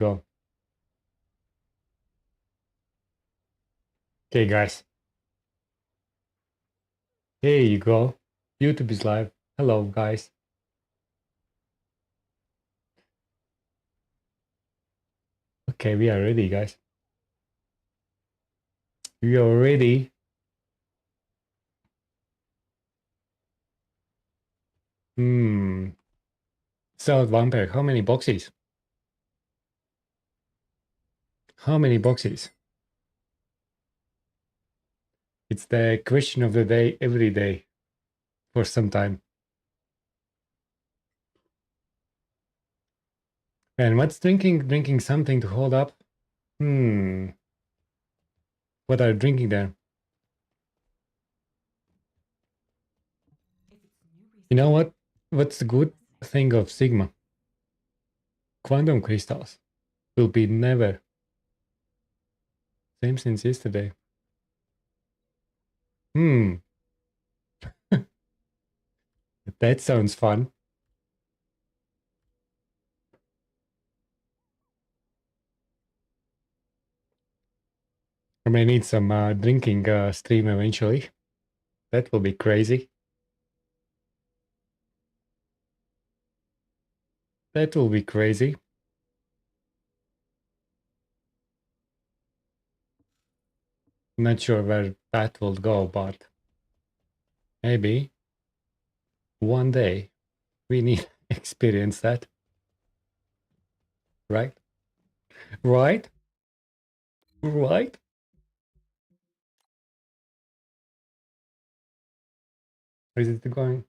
Go. Okay, guys. Here you go. YouTube is live. Hello, guys. Okay, we are ready, guys. We are ready. So, Vampire, how many boxes? How many boxes? It's the question of the day every day for some time. And what's drinking? Drinking something to hold up? What are you drinking there? You know what? What's the good thing of Sigma? Quantum crystals will be never. Same since yesterday. That sounds fun. I may need some drinking stream eventually. That will be crazy. That will be crazy. Not sure where that will go, but maybe one day we need to experience that. Right? Right? Right? Is it going?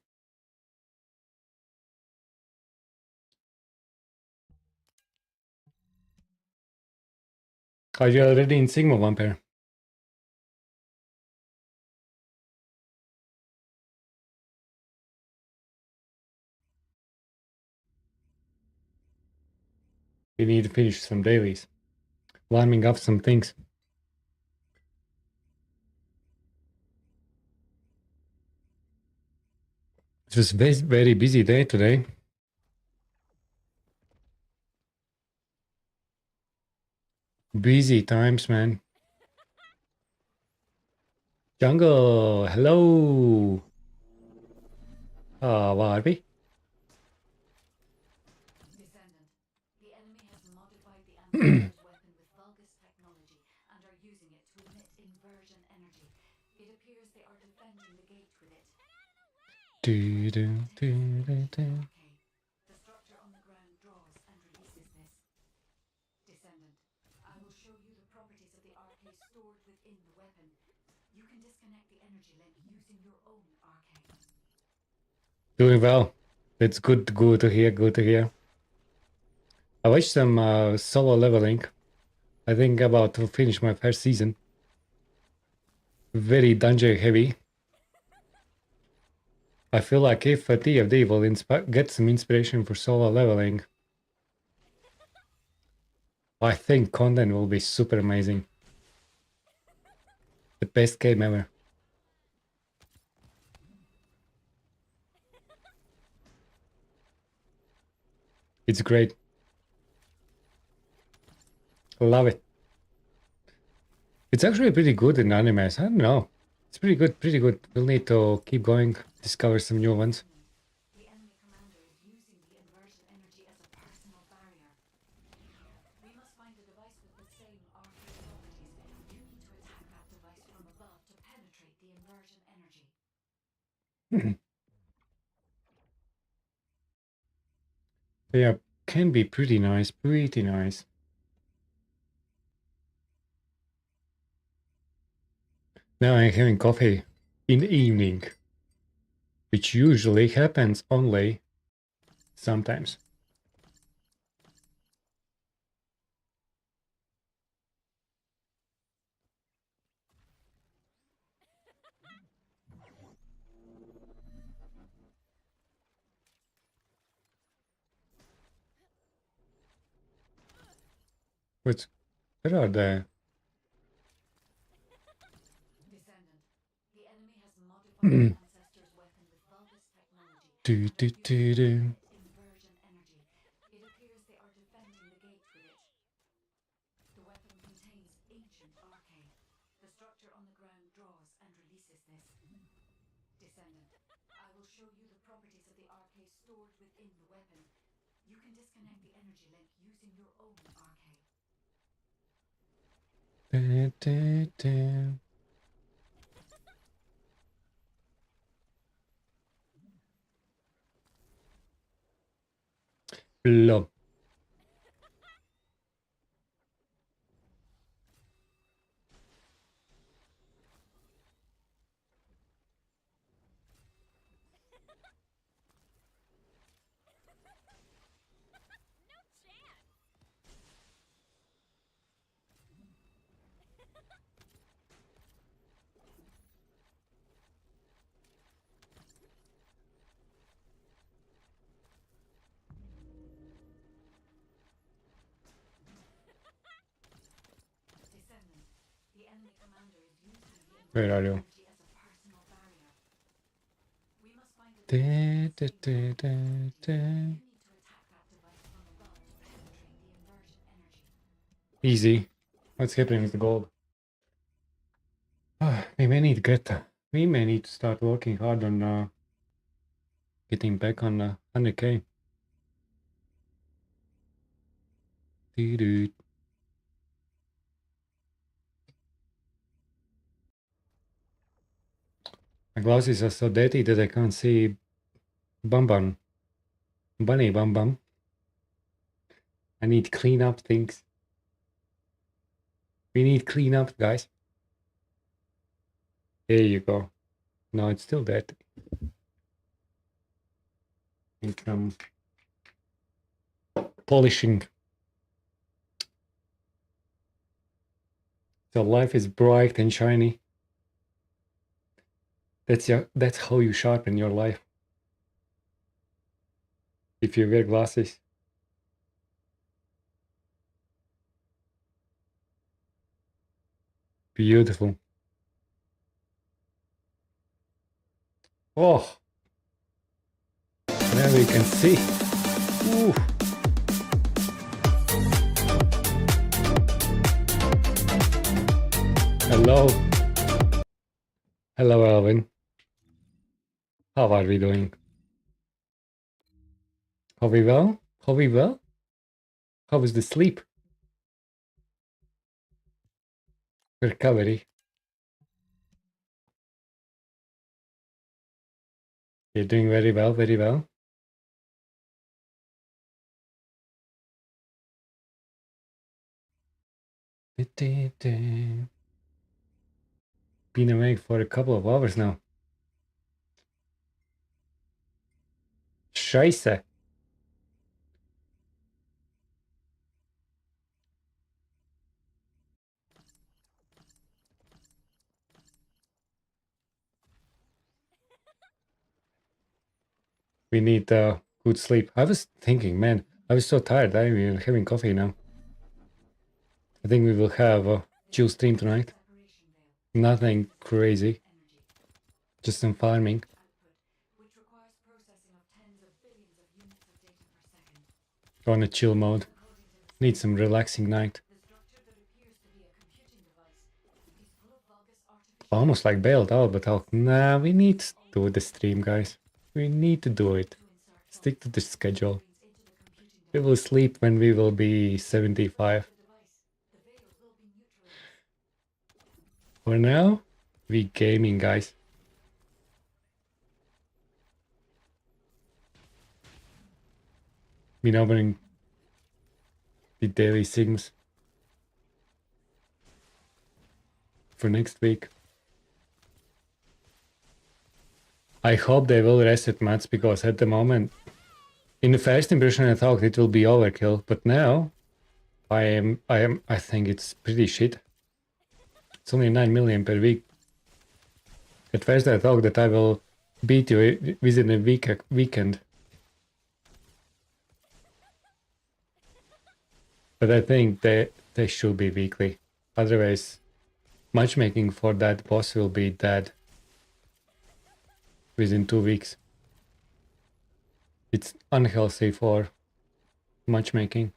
Are you already in Sigma Vampire? We need to finish some dailies. Warming up some things. It was a very busy day today. Busy times, man. Jungle, hello. Varby. Descendant, the enemy has modified the ancestor's weapon with Vulgus technology and are using it to emit inversion energy. It appears they are defending the gate with it. The structure on the ground draws and releases this. Descendant, I will show you the properties of the arcade stored within the weapon. You can disconnect the energy link using your own arcade. Doing well. It's good to hear, good to hear. I watched some solo leveling. I think about to finish my first season. Very dungeon heavy. I feel like if a TFD will get some inspiration for solo leveling, I think content will be super amazing. The best game ever. It's great. Love it. It's actually pretty good in animes. I don't know. It's pretty good, pretty good. We'll need to keep going, discover some new ones. The enemy commander is using the inversion energy as a personal barrier. We must find a device with the same arcade properties. You need to attack that device from above to penetrate the inversion energy. Yeah, can be pretty nice, pretty nice. Now I'm having coffee in the evening, which usually happens only sometimes. Where are the... Descendant, the enemy has modified the ancestor's weapon with Vulgus technology. Do, do, do, do. Inversion energy. It appears they are defending the gate with it. contains ancient arcade. The structure on the ground draws and releases this. Descendant, I will show you the properties of the arcade stored within the weapon. You can disconnect the energy link using your own arcade. Love. Descendant, the enemy commander is using the Where are you? energy as a personal barrier. We must find a device to stream the You need to attack that device from above to penetrate the inversion energy. Easy. What's happening with the gold? We may need to we may need to start working hard on getting back on 100k. Doo-doo. My glasses are so dirty that I can't see Bum Bum. Bunny Bum Bum. I need to clean up things. We need clean up, guys. There you go. No, it's still dirty. Need some polishing. So life is bright and shiny. That's how you sharpen your life. If you wear glasses. Beautiful. Oh, now we can see. Ooh. Hello. Hello, Alvin. How are we doing? Are we well? Are we well? How was the sleep? Recovery. You're doing very well, very well. Been awake for a couple of hours now. Scheiße. We need good sleep. I was thinking, man, I was so tired. I'm having coffee now. I think we will have a chill stream tonight. Nothing crazy. Just some farming. On a chill mode. Need some relaxing night. Almost like bailed out, but nah, we need to do the stream, guys. We need to do it. Stick to the schedule. We will sleep when we will be 75. For now, we gaming, guys. Been opening the daily sims for next week. I hope they will reset mats, because at the moment, in the first impression I thought it will be overkill, but now I think it's pretty shit. It's only 9 million per week. At first I thought that I will beat you within a weekend. But I think they should be weekly. Otherwise, matchmaking for that boss will be dead within 2 weeks. It's unhealthy for matchmaking.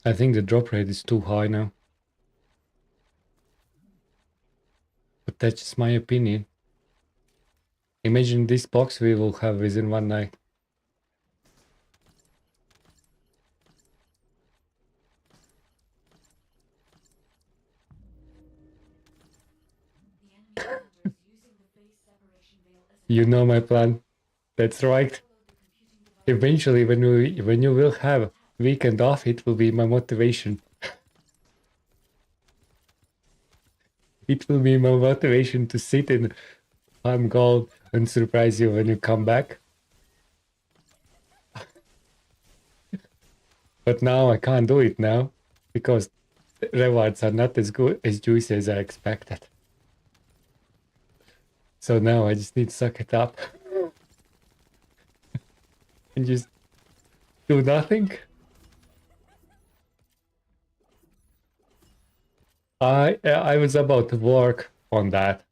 I think the drop rate is too high now. But that's just my opinion. Imagine this box we will have within one night. The enemy commander is using the phase separation veil as You know my plan. That's right. the computing device. Eventually, when you will have weekend off, it will be my motivation. It will be my motivation to sit in farm gold and surprise you when you come back. But now I can't do it now because the rewards are not as good as juicy as I expected. So now I just need to suck it up and just do nothing. I was about to work on that,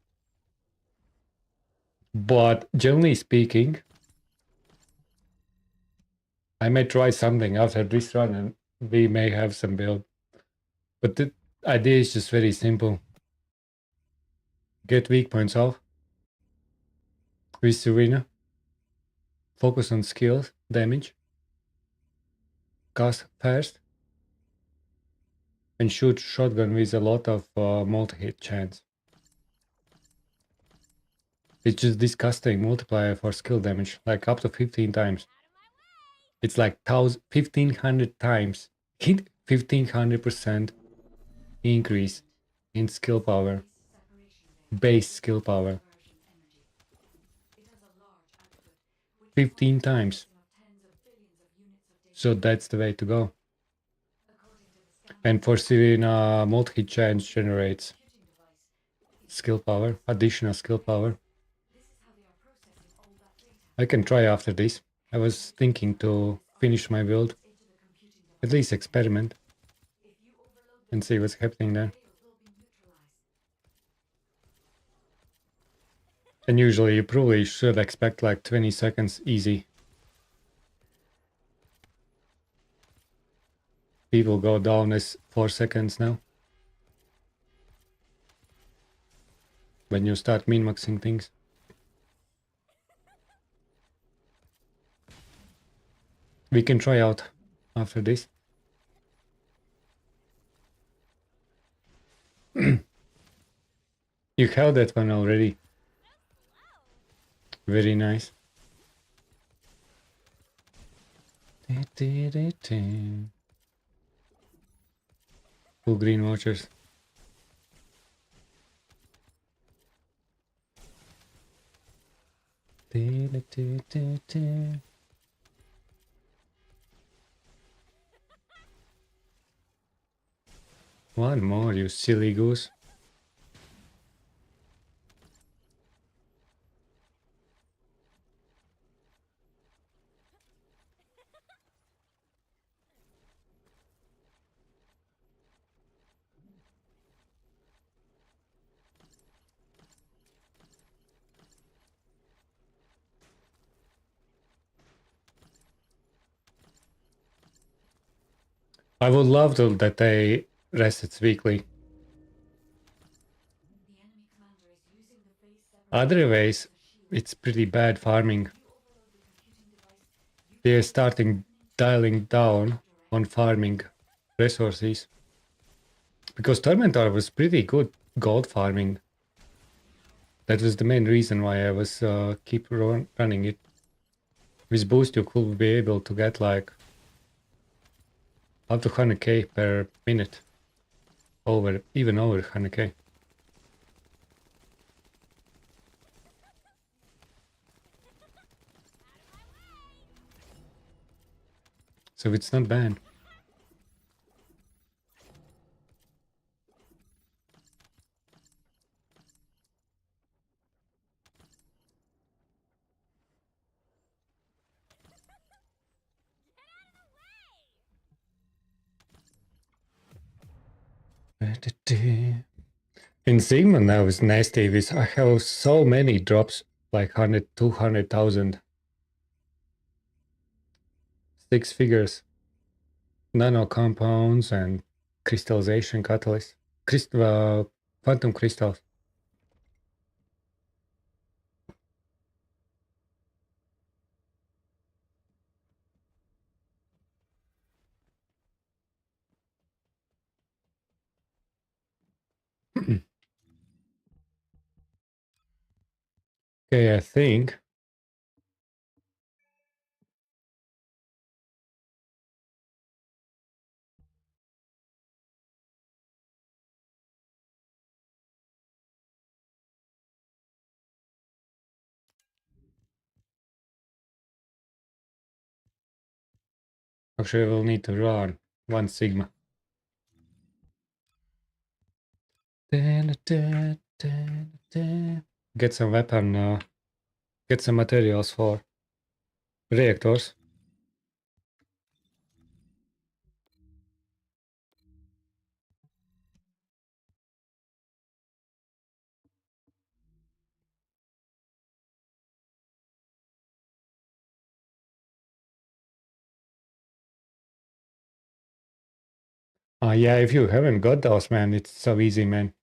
but generally speaking, I may try something after this run and we may have some build. But the idea is just very simple. Get weak points off with Serena. Focus on skills, damage. Cast fast. And shoot shotgun with a lot of multi-hit chance. It's just disgusting multiplier for skill damage, like up to 15 times. It's like 1500 times. Hit 1500% increase in skill power. Base skill power. 15 times. So that's the way to go. And for Serena, multi-hit chance generates skill power, additional skill power. I can try after this. I was thinking to finish my build, at least experiment, and see what's happening there. And usually you probably should expect like 20 seconds easy. People go down as 4 seconds now. When you start min-maxing things. We can try out after this. You held that one already. Very nice. Two green watchers. One more, you silly goose. I would love to that they rest it weekly. Otherwise, it's pretty bad farming. They're starting dialing down on farming resources. Because Tormentor was pretty good gold farming. That was the main reason why I was keep running it. With boost you could be able to get like up to 100k per minute. Even over 100k. So it's not bad. In Sigma now is nasty with I have so many drops, like 100, 200,000. 6 figures. nano compounds and crystallization catalysts. Quantum crystals. Okay, I think actually we'll need to run 1 sigma. Get some weapon, get some materials for reactors. Yeah, if you haven't got those, man, it's so easy, man.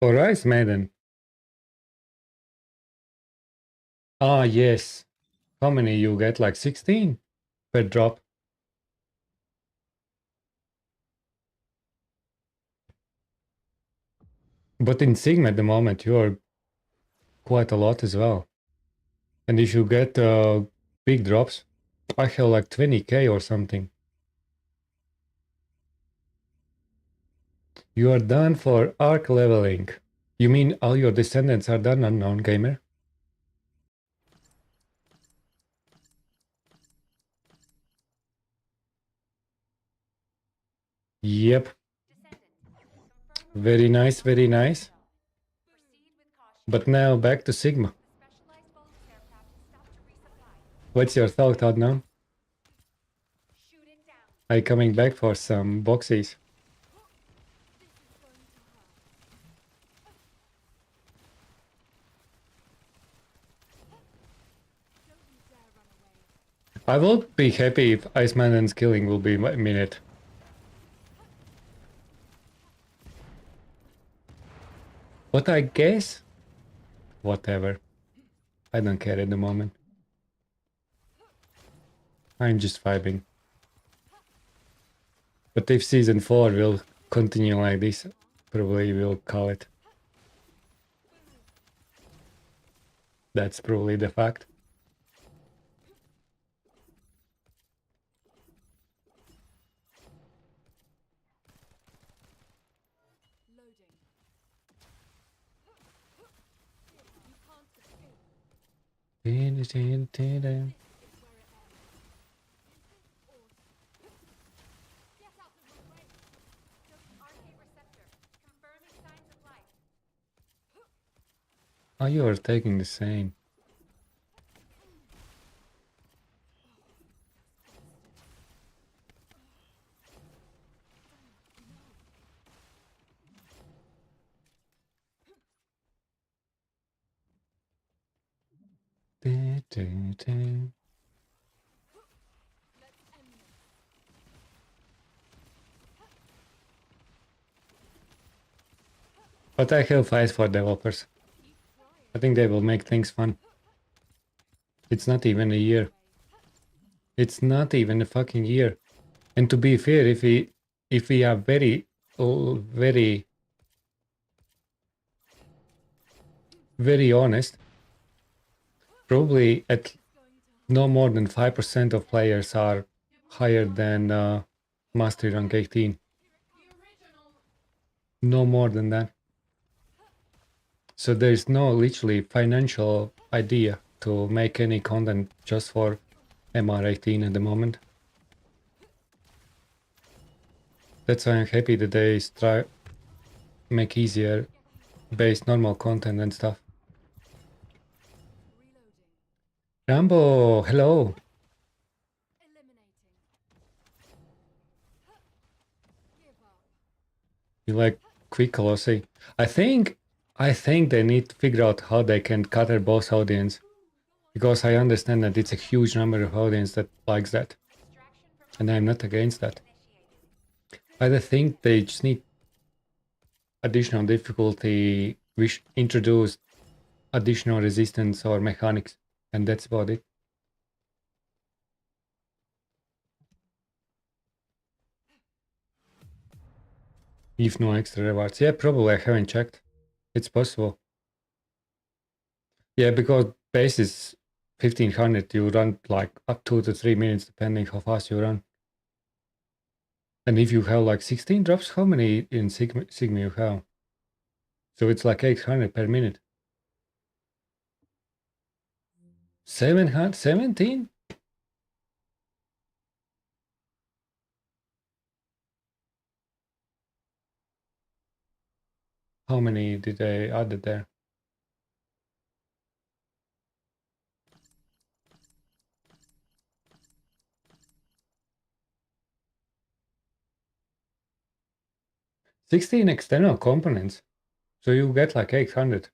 For Ice Maiden. Ah, yes. How many you get? Like 16 per drop. But in Sigma at the moment, you're quite a lot as well. And if you get big drops, I have like 20k or something. You are done for arc leveling. You mean all your descendants are done, unknown gamer? Yep. Very nice, very nice. But now back to Sigma. What's your thought, Adnan? Are you coming back for some boxes? I will be happy if Iceman and Skilling will be a minute. But I guess... whatever. I don't care at the moment. I'm just vibing. But if season 4 will continue like this, probably we'll call it. That's probably the fact. Oh, you are taking the same. But I have eyes for developers. I think they will make things fun. It's not even a year. It's not even a fucking year. And to be fair, if we are very honest, probably at no more than 5% of players are higher than Mastery rank 18. No more than that. So there's no literally financial idea to make any content just for MR18 at the moment. That's why I'm happy that they try make easier base normal content and stuff. Rambo, hello. You like quick Colossi? I think they need to figure out how they can cater both audience. Because I understand that it's a huge number of audience that likes that. And I'm not against that. I think they just need additional difficulty which introduce additional resistance or mechanics. And that's about it. If no extra rewards. Yeah, probably I haven't checked. It's possible. Yeah, because base is 1500, you run like up 2 to 3 minutes depending how fast you run. And if you have like 16 drops, how many in Sigma you have? So it's like 800 per minute. 717? How many did they add there? $16 external components. So you get like 800.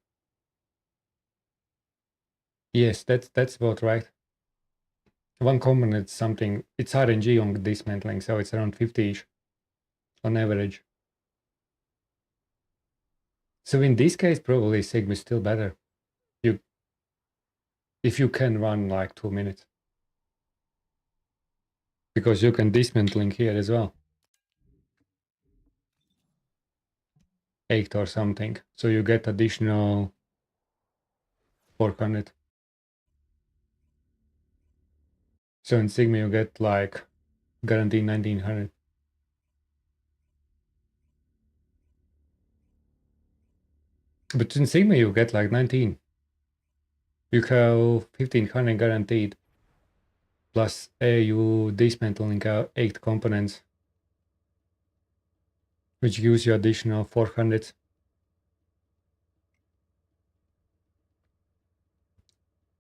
Yes, that's about right. One component is something, it's RNG on dismantling, so it's around 50-ish on average. So in this case, probably Sigma is still better. If you can run like 2 minutes. Because you can dismantling here as well. 8 or something. So you get additional 400. So in Sigma you get like guaranteed 1900. But in Sigma you get like 19. You have 1500 guaranteed. Plus you dismantling 8 components. Which gives you additional 400.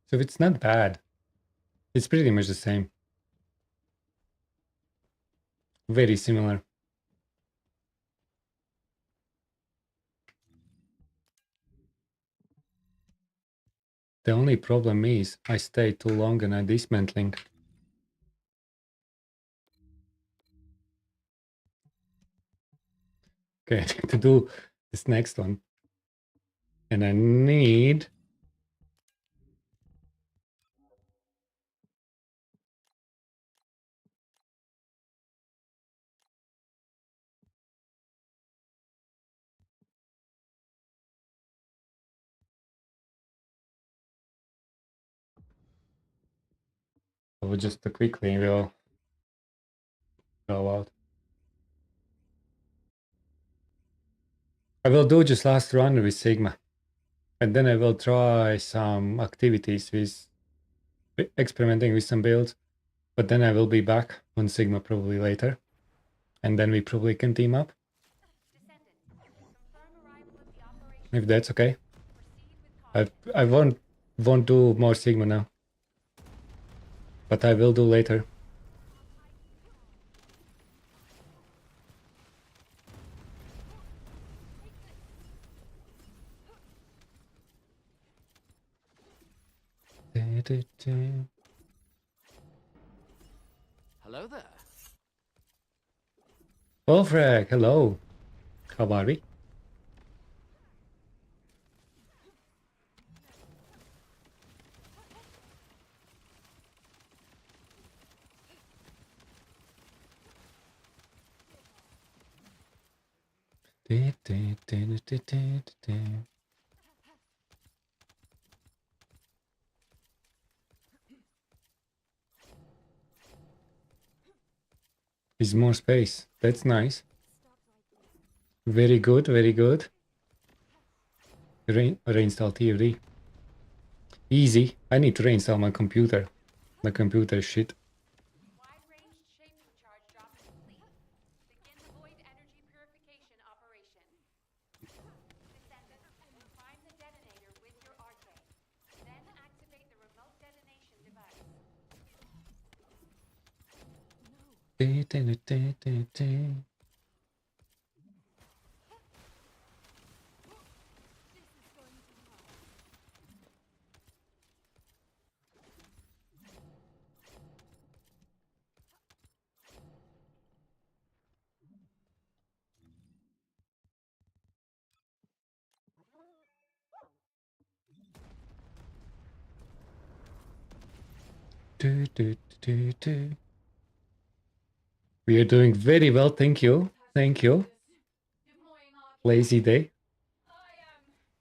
So it's not bad. It's pretty much the same. Very similar. The only problem is I stay too long and I dismantling. Okay, I need to do this next one. And I need... I will just quickly will go out. I will do just last run with Sigma. And then I will try some activities with experimenting with some builds. But then I will be back on Sigma probably later. And then we probably can team up. If that's okay. I won't do more Sigma now. But I will do later. Hello there. Wolfrag, hello. How are we? Is more space. That's nice. Very good, very good. Reinstall TFD. Easy. I need to reinstall my computer. My computer is shit. Wide-range shaping charge drop complete. Begin the void energy purification operation. Descendant, prime the detonator with your RK. Then activate the remote detonation device. We are doing very well, thank you. Thank you. Lazy day.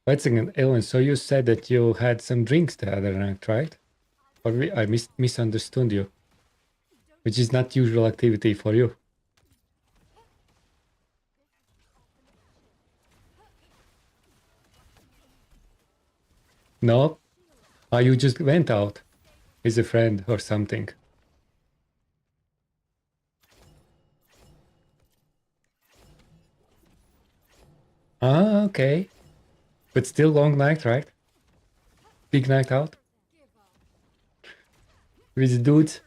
Wait a second, Ellen, so you said that you had some drinks the other night, right? Or I misunderstood you, which is not usual activity for you. No? You just went out with a friend or something. Ah, okay. But still long night, right? Big night out? With dudes?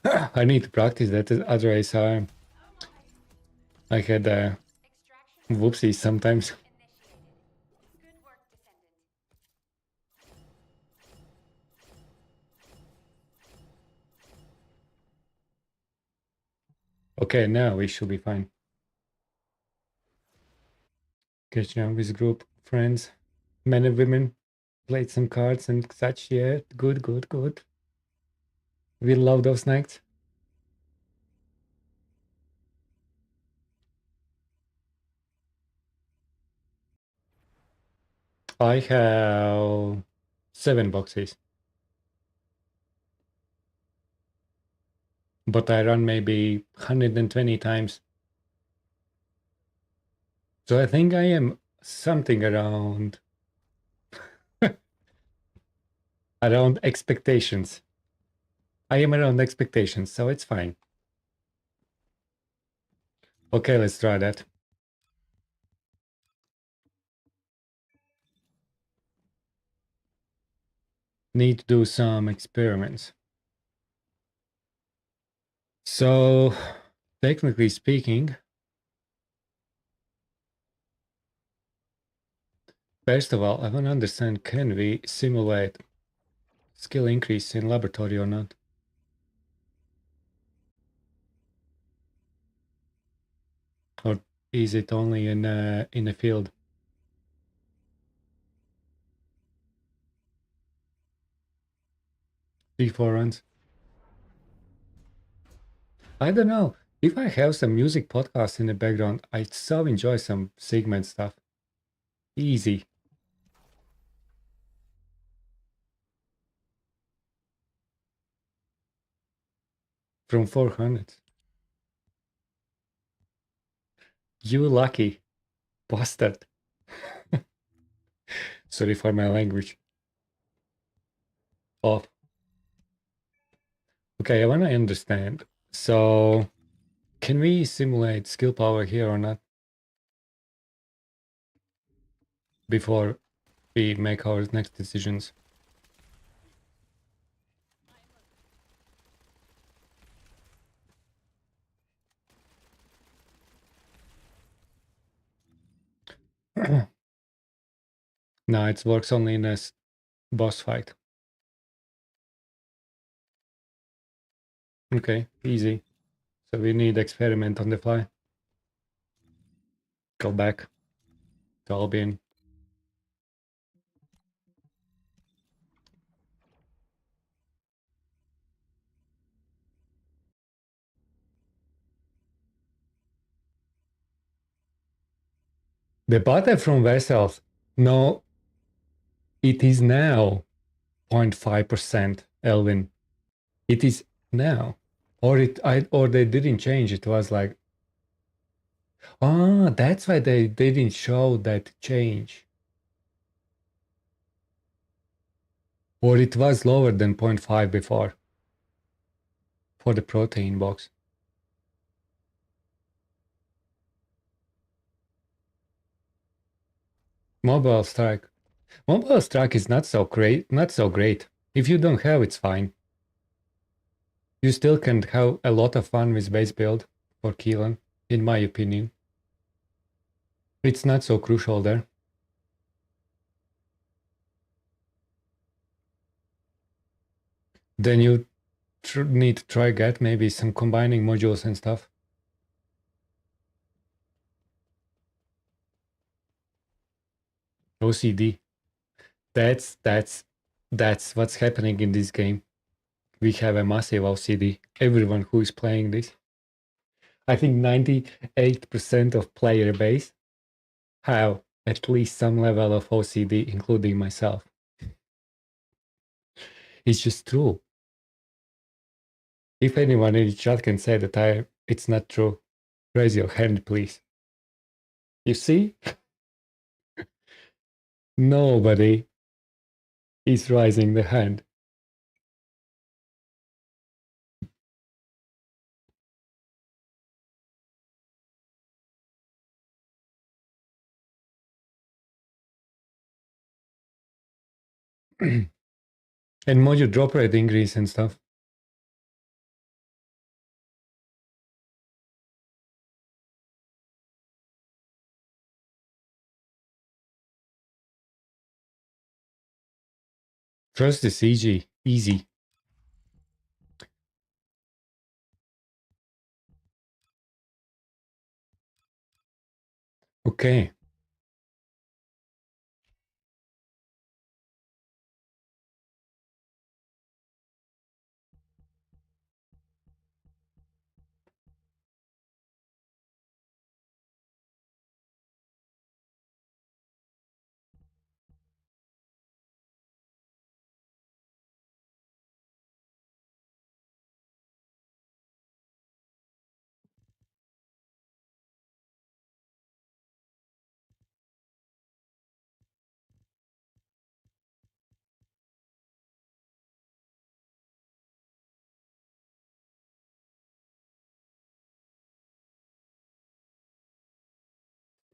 I need to practice that, otherwise I had Extraction whoopsies sometimes. initiated. Good work, Descendant. Okay, now we should be fine. Catching up with group friends, men and women, played some cards and such. Yeah, good, good, good. We love those nights. I have 7 boxes. But I run maybe 120 times. So I think I am something around around expectations. I am around expectations, so it's fine. Okay, let's try that. Need to do some experiments. So, technically speaking, first of all, I want to understand, can we simulate skill increase in laboratory or not? Or is it only in the field? D4 runs? I don't know. If I have some music podcasts in the background, I so enjoy some segment stuff. Easy. From 400. You lucky bastard. Sorry for my language. Off. Okay, I want to understand. So, can we simulate skill power here or not? Before we make our next decisions. No, it works only in a boss fight. Okay, easy. So we need experiment on the fly. Go back to Albion. The butter from vessels. No, it is now 0.5%, Elvin. It is now. Or they didn't change. It was like, that's why they didn't show that change. Or it was lower than 0.5 before for the protein box. Mobile Strike. Mobile Strike is not so great. If you don't have, it's fine. You still can have a lot of fun with base build for Keelan, in my opinion. It's not so crucial there. Then you need to try get maybe some combining modules and stuff. OCD. That's what's happening in this game. We have a massive OCD. Everyone who is playing this. I think 98% of player base have at least some level of OCD, including myself. It's just true. If anyone in the chat can say that it's not true, raise your hand, please. You see? Nobody is raising the hand. And module drop rate increase and stuff. First is easy. Okay.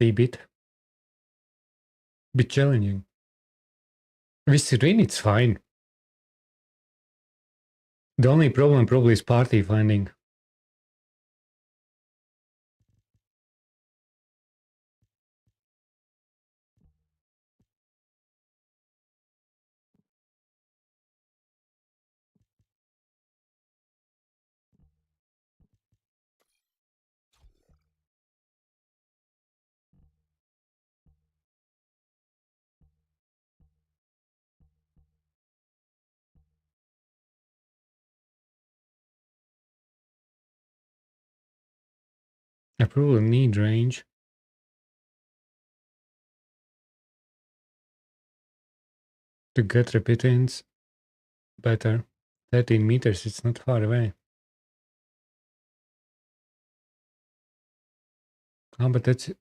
A bit challenging. With Serene, it's fine. The only problem probably is party finding. I probably need range to get repetitions better. 13 meters, it's not far away. But that's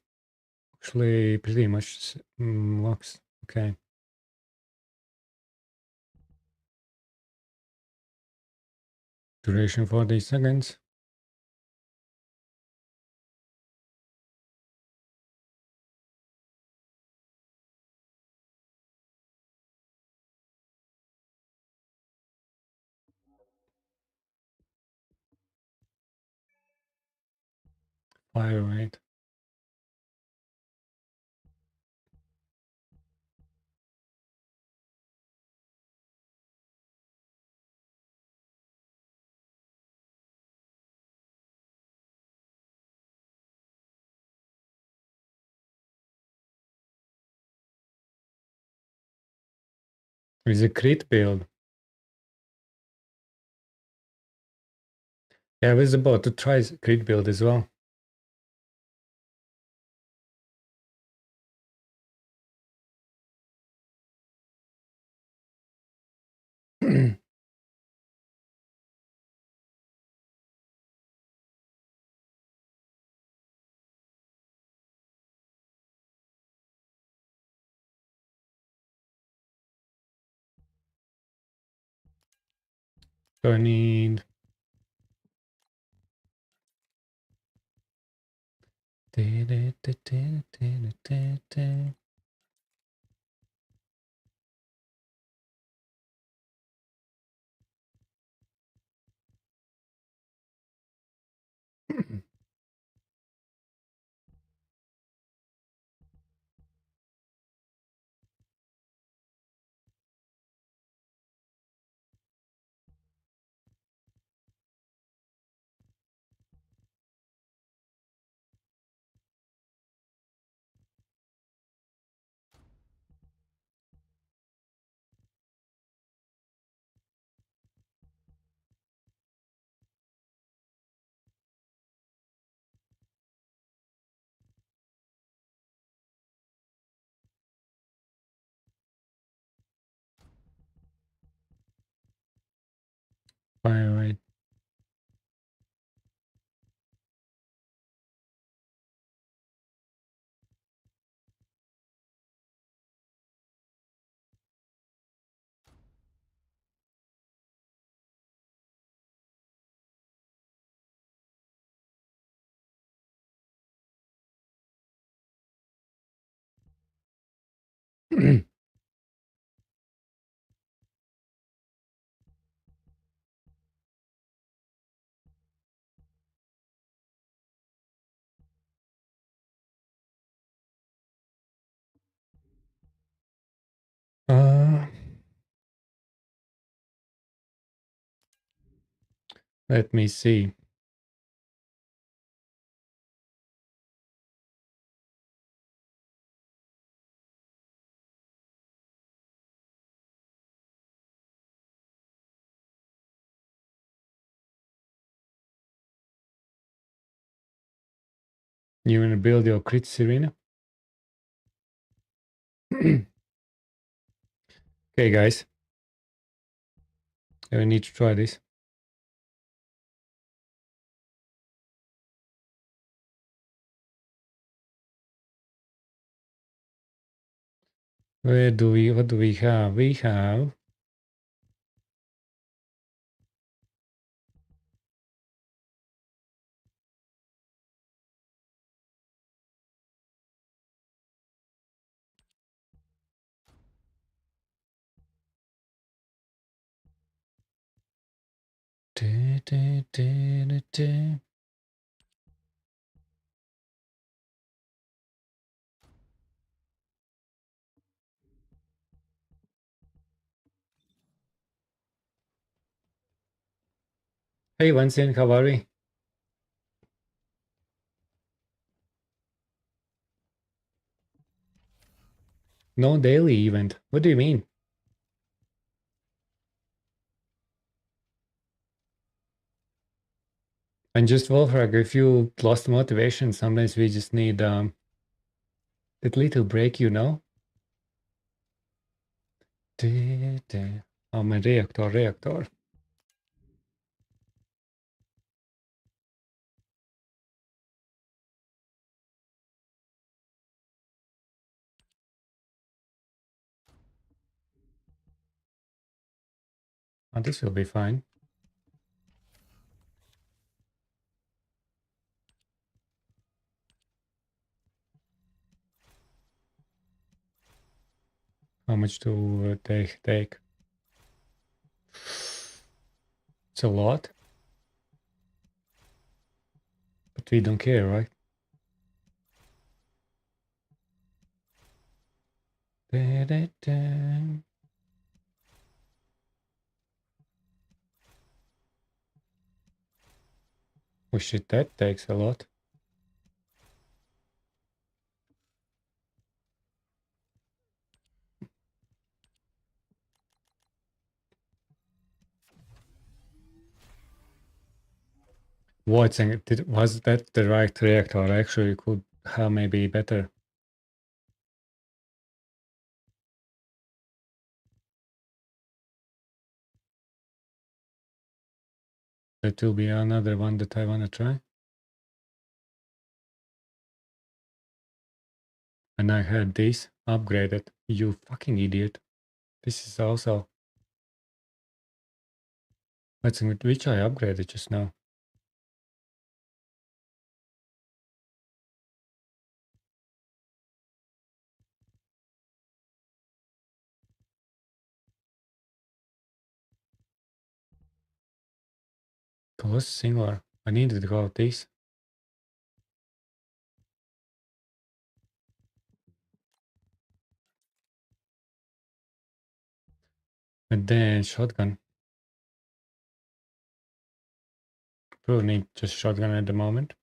actually pretty much locks. Okay. Duration 40 seconds. Fire rate. With a crit build. Yeah, I was about to try crit build as well. So I need... Fire rate. uh, Let me see. You want to build your crit Serena? Okay, guys. I need to try this. What do we have? We have... Hey, Vincent, how are we? No daily event. What do you mean? And just Wolfrag, if you lost motivation, sometimes we just need that little break, you know? Ja, men reaktor. Oh, this will be fine. How much to take? It's a lot. But we don't care, right? Oh shit, that takes a lot. Was that the right reactor? Actually, could have maybe better. That will be another one that I wanna try. And I had this upgraded. You fucking idiot. This is also... Let's see which I upgraded just now. Close singular. I needed to go with this. And then shotgun. Probably need just shotgun at the moment.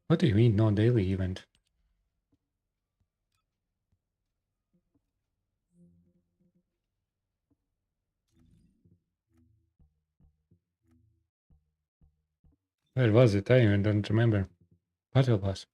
What do you mean no daily event? Where was it? I even don't remember. Battle pass.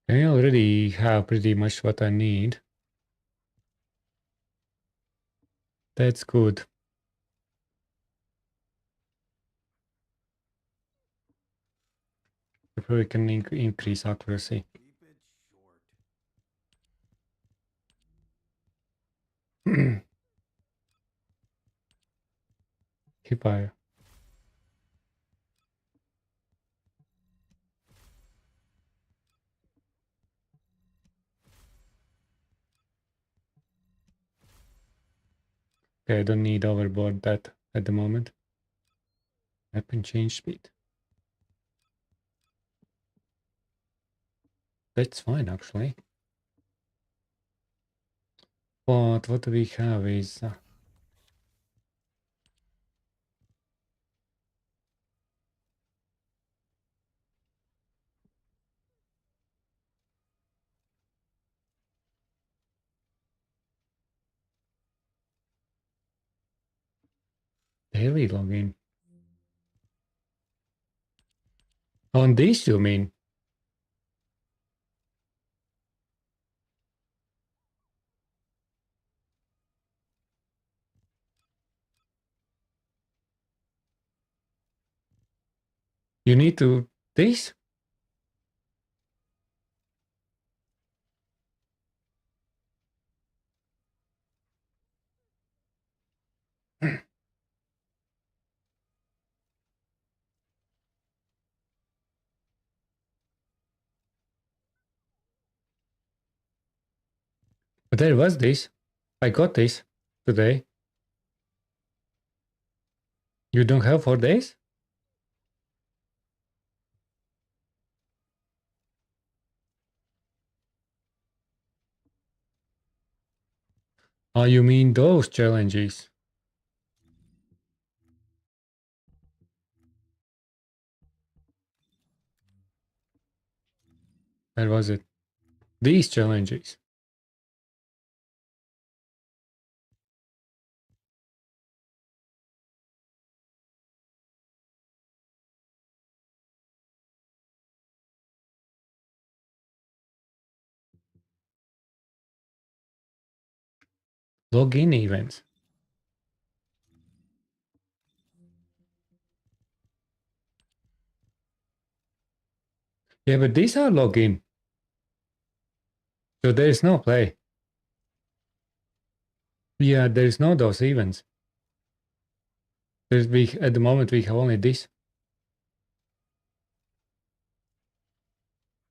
I already have pretty much what I need. That's good. I probably can increase accuracy. Keep fire. Okay, I don't need overboard that at the moment. Weapon change speed. That's fine actually. But what we have is daily login. On this you mean? You need to this? But there was this. I got this today. You don't have 4 days? Oh, you mean those challenges? Where was it? These challenges. Login events. Yeah, but these are login. So there is no play. Yeah, there is no those events. At the moment we have only this.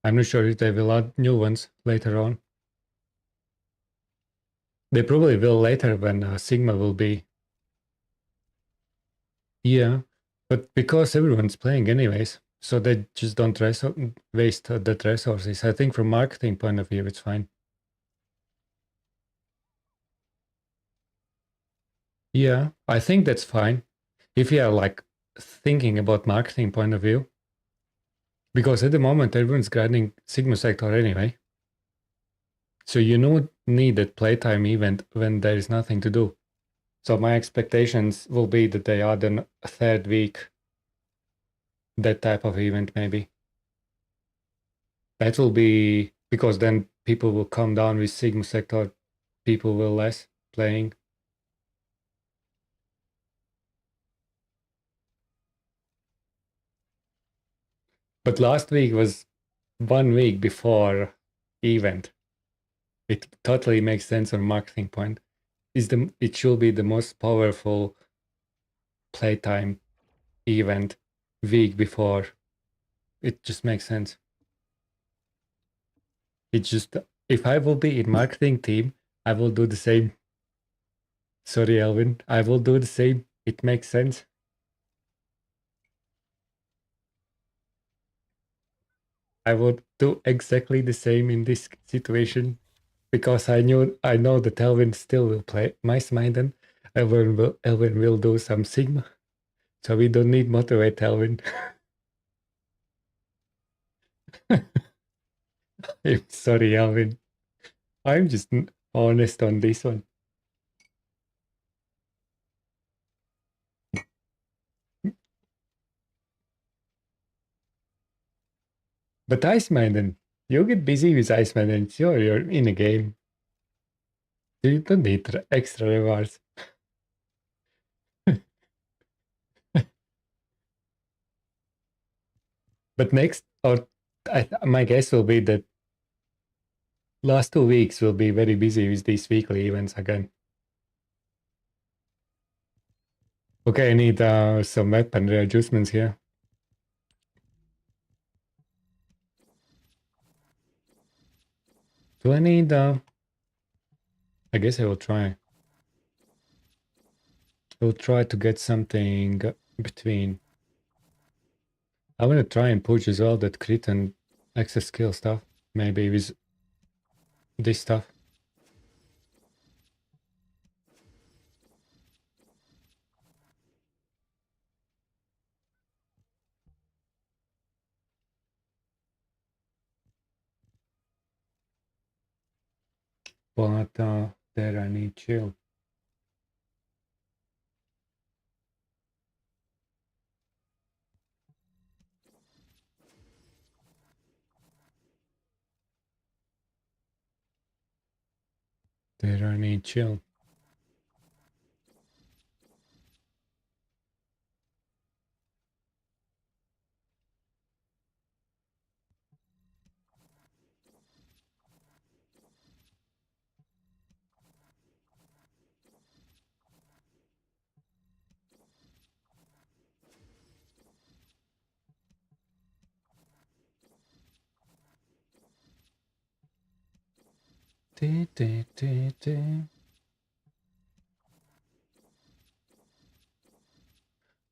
I'm not sure if they will add new ones later on. They probably will later when Sigma will be. Yeah, but because everyone's playing anyways, so they just don't waste the resources. I think from marketing point of view, it's fine. Yeah, I think that's fine. If you are like thinking about marketing point of view, because at the moment everyone's grinding Sigma Sector anyway. So you don't need that playtime event when there is nothing to do. So my expectations will be that they add a third week, that type of event maybe. That will be because then people will come down with Sigma Sector, people will less playing. But last week was 1 week before event. It totally makes sense on marketing point. It should be the most powerful playtime event week before. It just makes sense. It just if I will be in marketing team, I will do the same. Sorry, Elvin. I will do the same. It makes sense. I would do exactly the same in this situation because I know that Elvin still will play Mice Maiden. Elvin will do some Sigma. So we don't need motivate Elvin. I'm sorry, Elvin. I'm just honest on this one. But Ice Maiden, you get busy with Ice Maiden. Sure, you're in a game. You don't need extra rewards. But next, or my guess will be that last 2 weeks will be very busy with these weekly events again. Okay, I need some weapon readjustments here. Do I need... I guess I will try. I will try to get something between. I want to try and push as well that crit and access skill stuff. Maybe with this stuff. But there I need chill. There I need chill.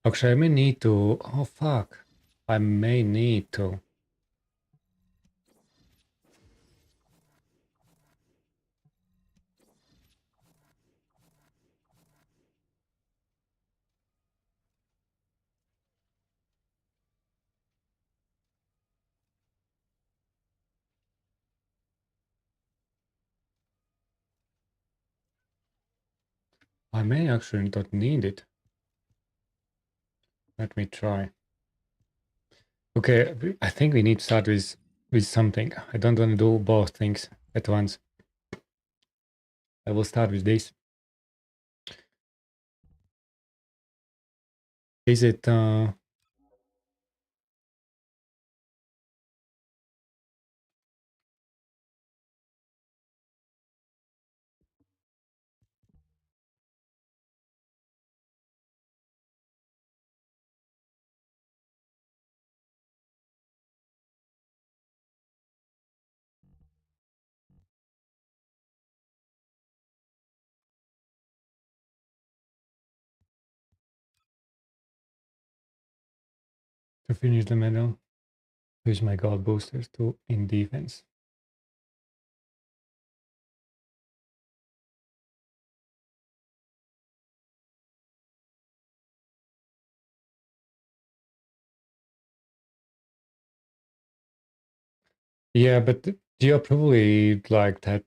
Actually, I may need to. Oh, fuck. I may need to. I may actually not need it. Let me try. Okay, I think we need to start with something. I don't want to do both things at once. I will start with this. Is it to finish the medal? Use my gold boosters to in defense. Yeah, but you're probably like that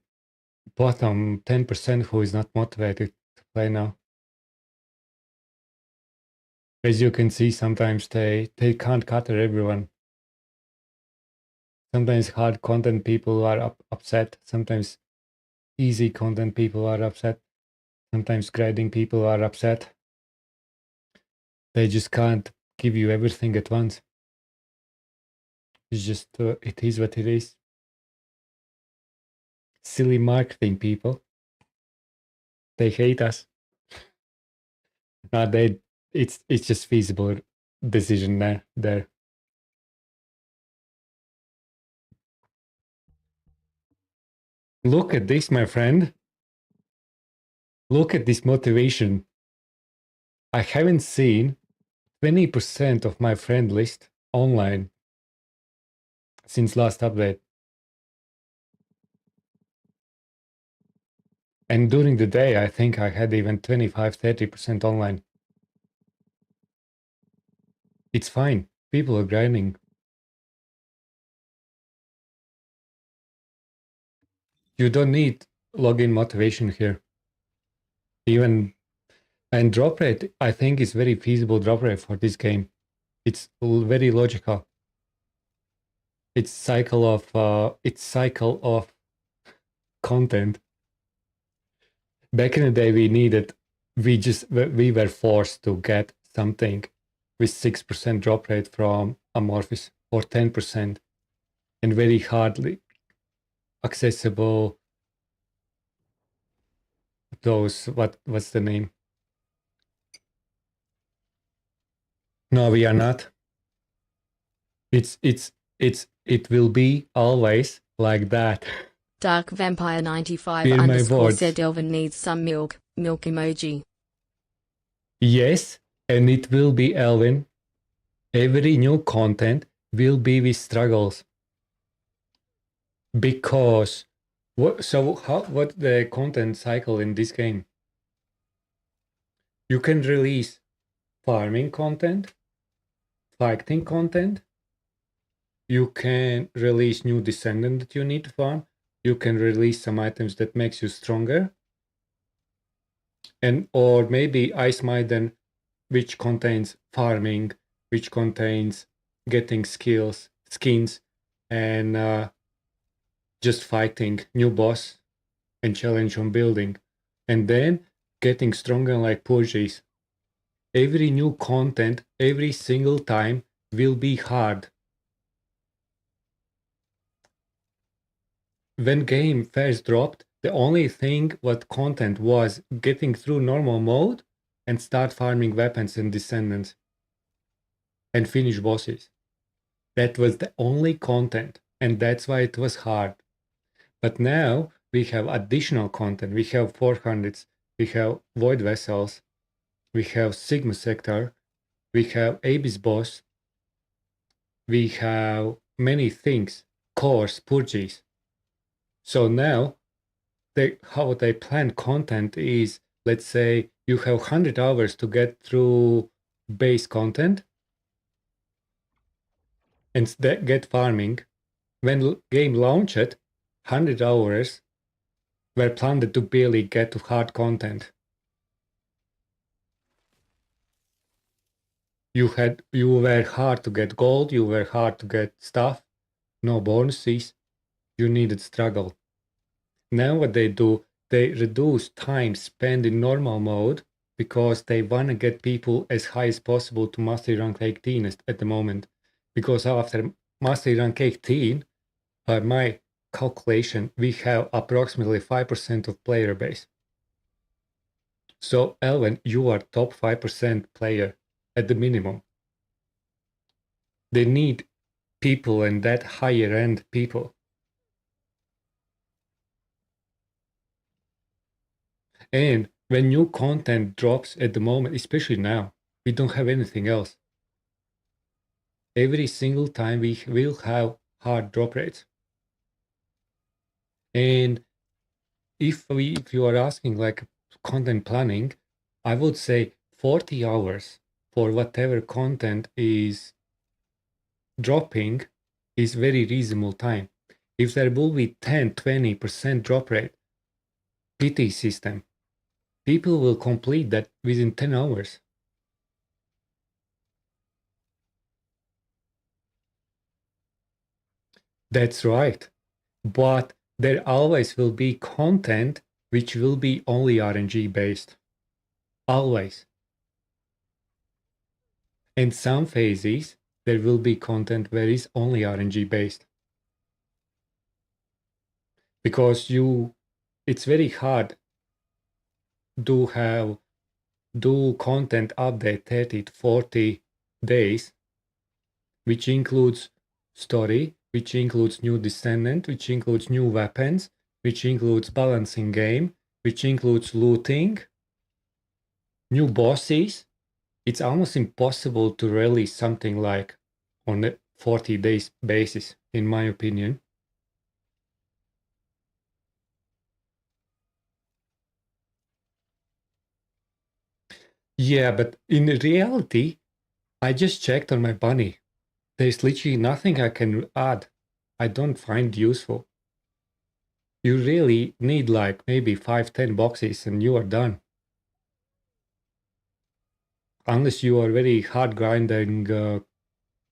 bottom 10% who is not motivated to play now. As you can see, sometimes they can't cater everyone. Sometimes hard content people are upset. Sometimes easy content people are upset. Sometimes grading people are upset. They just can't give you everything at once. It's just, it is what it is. Silly marketing people. They hate us. They, it's just feasible decision there. Look at this, my friend. Look at this motivation. I haven't seen 20% of my friend list online since last update. And during the day, I think I had even 25-30% online. It's fine. People are grinding. You don't need login motivation here. Even and drop rate, I think is very feasible drop rate for this game. It's very logical. It's cycle of content. Back in the day, we were forced to get something with 6% drop rate from Amorphis or 10% and very hardly accessible those what's the name? No, we are not. It will be always like that. Dark Vampire 95 Hear my underscore words. said Elvin needs some milk emoji. Yes, and it will be Elvin. Every new content will be with struggles. Because what the content cycle in this game? You can release farming content, fighting content. You can release new descendant that you need to farm. You can release some items that makes you stronger. And or maybe Ice Maiden, which contains farming, which contains getting skins, and just fighting new boss and challenge on building. And then getting stronger like Purges. Every new content, every single time will be hard. When game first dropped, the only thing what content was getting through normal mode and start farming weapons and descendants and finish bosses. That was the only content, and that's why it was hard. But now we have additional content. We have 400s, we have Void Vessels, we have Sigma Sector, we have Abyss Boss, we have many things, cores, purges. So now how they plan content is, let's say you have 100 hours to get through base content and get farming. When game launched, 100 hours were planned to barely get to hard content. You were hard to get gold, you were hard to get stuff, no bonuses, you needed struggle. Now what they do, they reduce time spent in normal mode because they want to get people as high as possible to mastery rank 18 at the moment. Because after mastery rank 18, by my calculation, we have approximately 5% of player base. So Elven, you are top 5% player at the minimum. They need people and that higher end people. And when new content drops at the moment, especially now, we don't have anything else. Every single time we will have hard drop rates. And if you are asking like content planning, I would say 40 hours for whatever content is dropping is very reasonable time. if there will be 10-20% drop rate PT system, people will complete that within 10 hours. That's right. But there always will be content which will be only RNG based. Always. In some phases, there will be content where it's only RNG based. Because it's very hard to do content update 30 to 40 days, which includes story, which includes new descendant, which includes new weapons, which includes balancing game, which includes looting, new bosses. It's almost impossible to release something like on a 40 days basis, in my opinion. Yeah, but in reality, I just checked on my bunny. There's literally nothing I can add. I don't find useful. You really need like maybe 5-10 boxes and you are done. Unless you are very hard grinding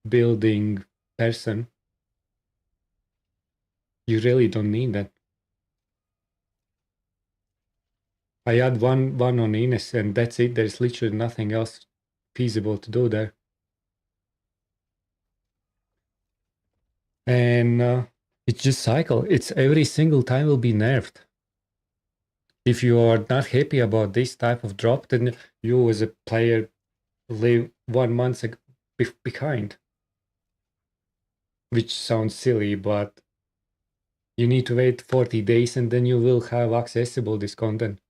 building person, you really don't need that. I add one on Ines and that's it. There's literally nothing else feasible to do there. And it's just cycle. It's every single time will be nerfed. If you are not happy about this type of drop, then you as a player live 1 month behind. Which sounds silly, but you need to wait 40 days and then you will have accessible this content.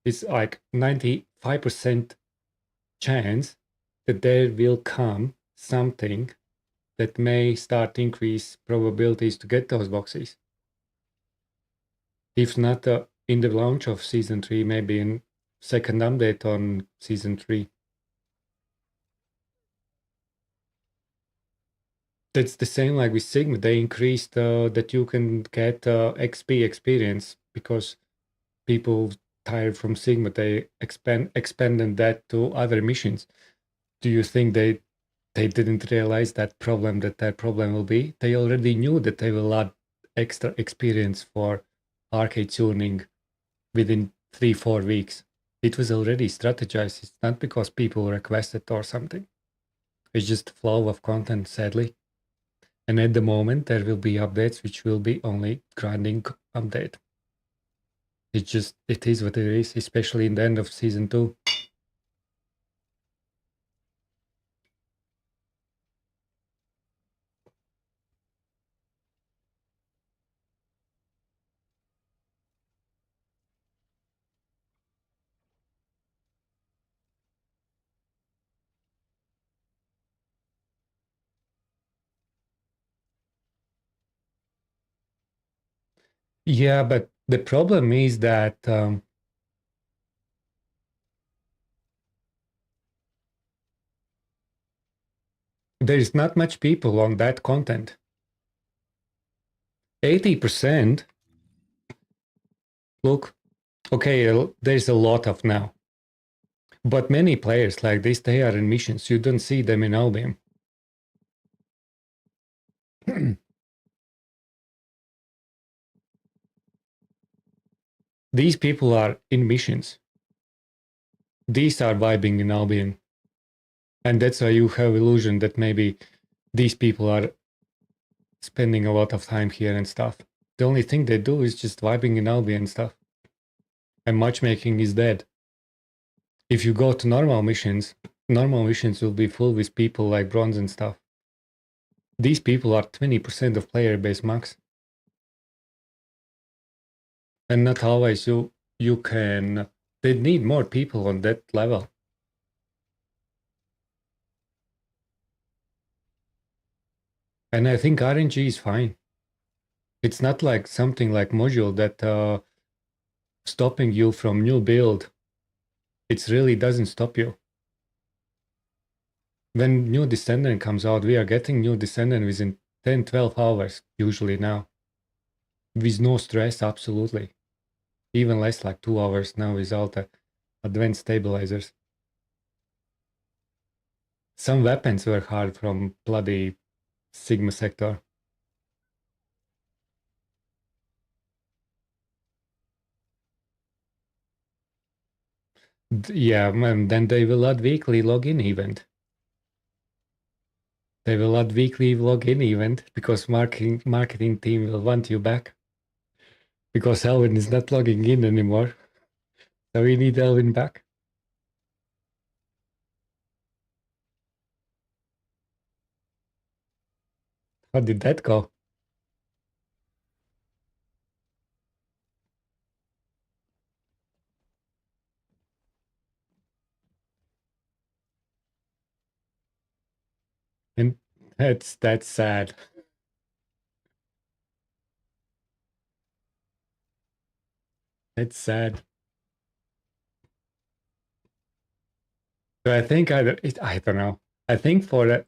It's like 95% chance that there will come something that may start increase probabilities to get those boxes. If not in the launch of season 3, maybe in second update on season 3. That's the same like with Sigma. They increased that you can get XP experience because people tired from Sigma. They expanded that to other missions. Do you think they didn't realize that problem will be? They already knew that they will add extra experience for arcade tuning within 3-4 weeks. It was already strategized. It's not because people requested or something. It's just flow of content, sadly. And at the moment, there will be updates which will be only grinding update. It is what it is, especially in the end of season 2. Yeah, but the problem is that there is not much people on that content. 80%, look, okay, there's a lot of now. But many players like this, they are in missions. You don't see them in Albion. These people are in missions. These are vibing in Albion. And that's why you have illusion that maybe these people are spending a lot of time here and stuff. The only thing they do is just vibing in Albion and stuff. And matchmaking is dead. If you go to normal missions will be full with people like bronze and stuff. These people are 20% of player base max. And not always you can, they need more people on that level. And I think RNG is fine. It's not like something like module that stopping you from new build. It really doesn't stop you. When new Descendant comes out, we are getting new Descendant within 10, 12 hours usually now. With no stress, absolutely. Even less, like 2 hours now without advanced stabilizers. Some weapons were hard from bloody Sigma sector. Yeah, and then they will add weekly login event. They will add weekly login event because marketing team will want you back. Because Elvin is not logging in anymore. So we need Elvin back. How did that go? And that's sad. That's sad. So I think I don't know. I think for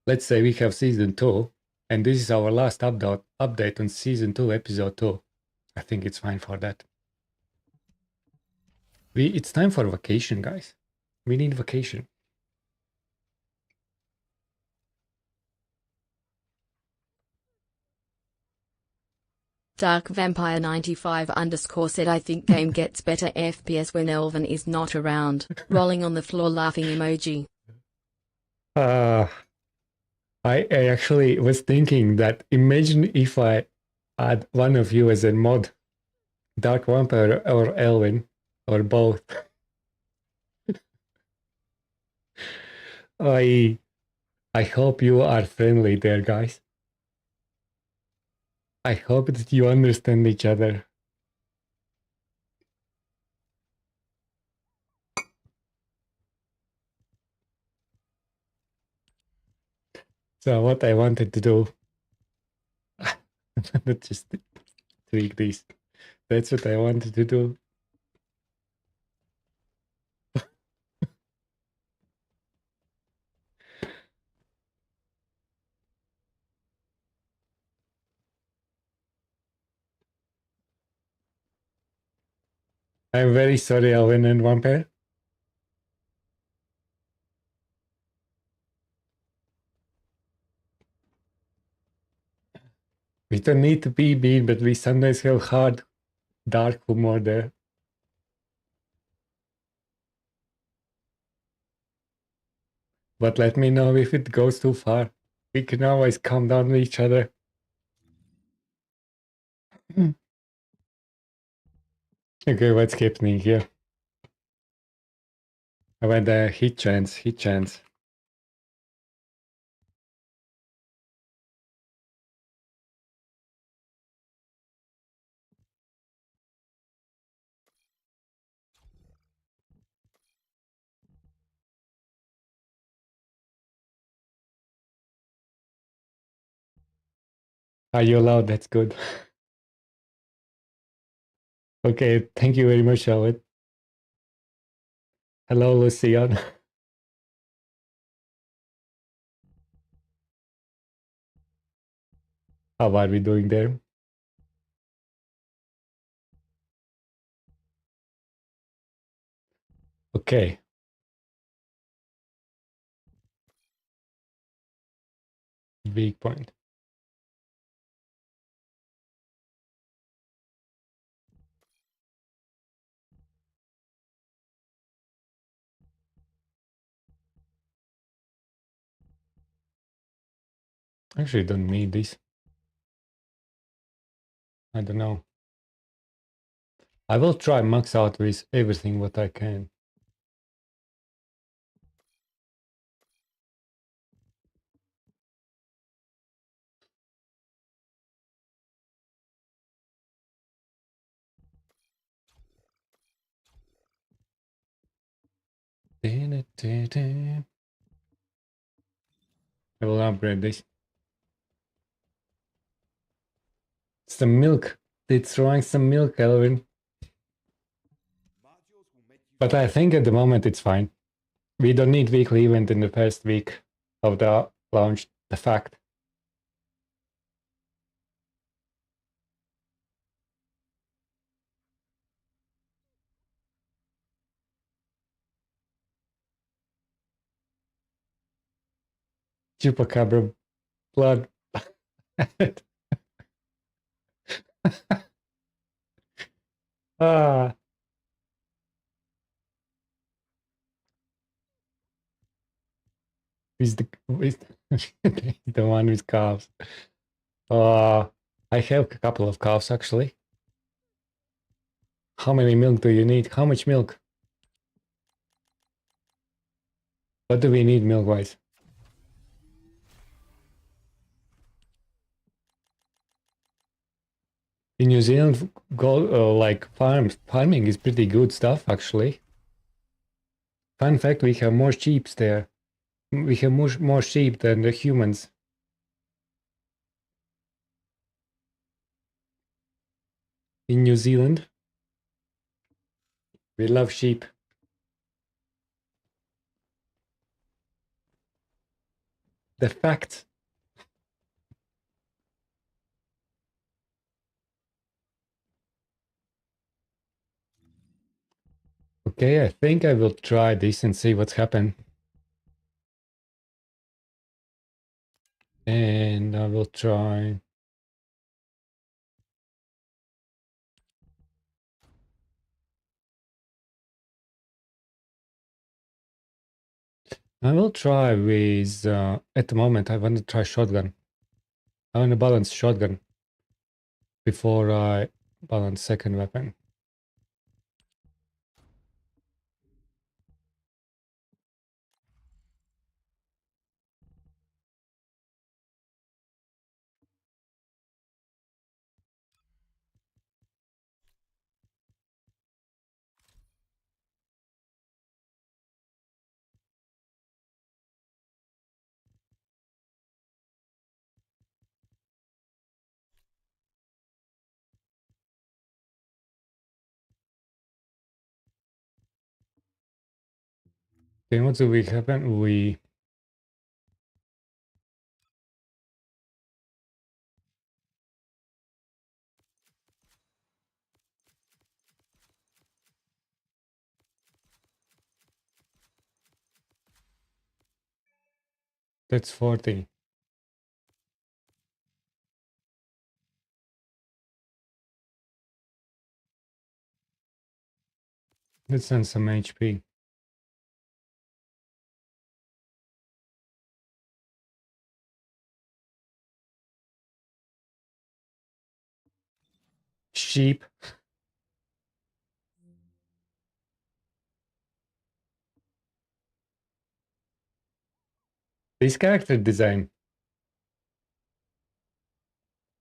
let's say we have season 2, and this is our last update on season 2, episode 2. I think it's fine for that. It's time for vacation, guys. We need vacation. Dark Vampire 95 _, said I think game gets better FPS when Elvin is not around. Rolling on the floor laughing emoji. I actually was thinking that imagine if I add one of you as a mod, Dark Vampire or Elvin, or both. I hope you are friendly there, guys. I hope that you understand each other. So what I wanted to do, let's just tweak this. That's what I wanted to do. I'm very sorry, Alvin and Vampire. We don't need to be mean, but we sometimes have hard, dark humor there. But let me know if it goes too far. We can always calm down with each other. Okay, what's happening here? I went hit chance. Are you allowed? That's good. Okay, thank you very much, Alvin. Hello, Lucian. How are we doing there? Okay. Weak point. Actually, don't need this. I don't know. I will try max out with everything what I can. I will upgrade this. Some milk. It's throwing some milk, Elvin. But I think at the moment it's fine. We don't need weekly event in the first week of the launch. The fact. Chupacabra blood. Ah, he's the one with calves. I have a couple of calves actually. How many milk do you need? How much milk? What do we need milk-wise? In New Zealand, like farming is pretty good stuff actually. Fun fact: we have more sheep there. We have more sheep than the humans. In New Zealand, we love sheep. The fact. Okay, I think I will try this and see what's happened. And I will try. I will try with, at the moment, I want to try shotgun. I want to balance shotgun before I balance second weapon. Then what do we happen? That's 40. Let's send some HP. Sheep. This character design.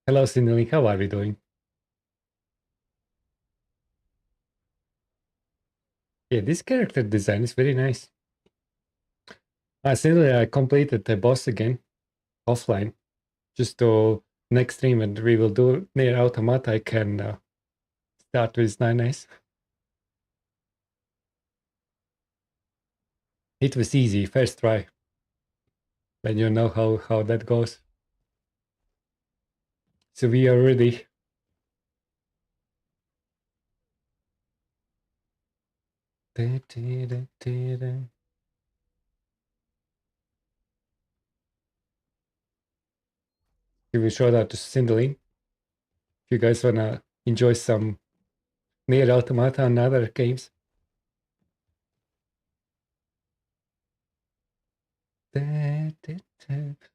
Hello, Cindy, how are we doing? Yeah, this character design is very nice. Cindy, I completed the boss again, offline. Just to next stream when we will do near automata, I can start with 9 nice. It was easy, first try. When you know how that goes. So we are ready. Give a shout out to Cinderlin. If you guys wanna enjoy some near automata and other games.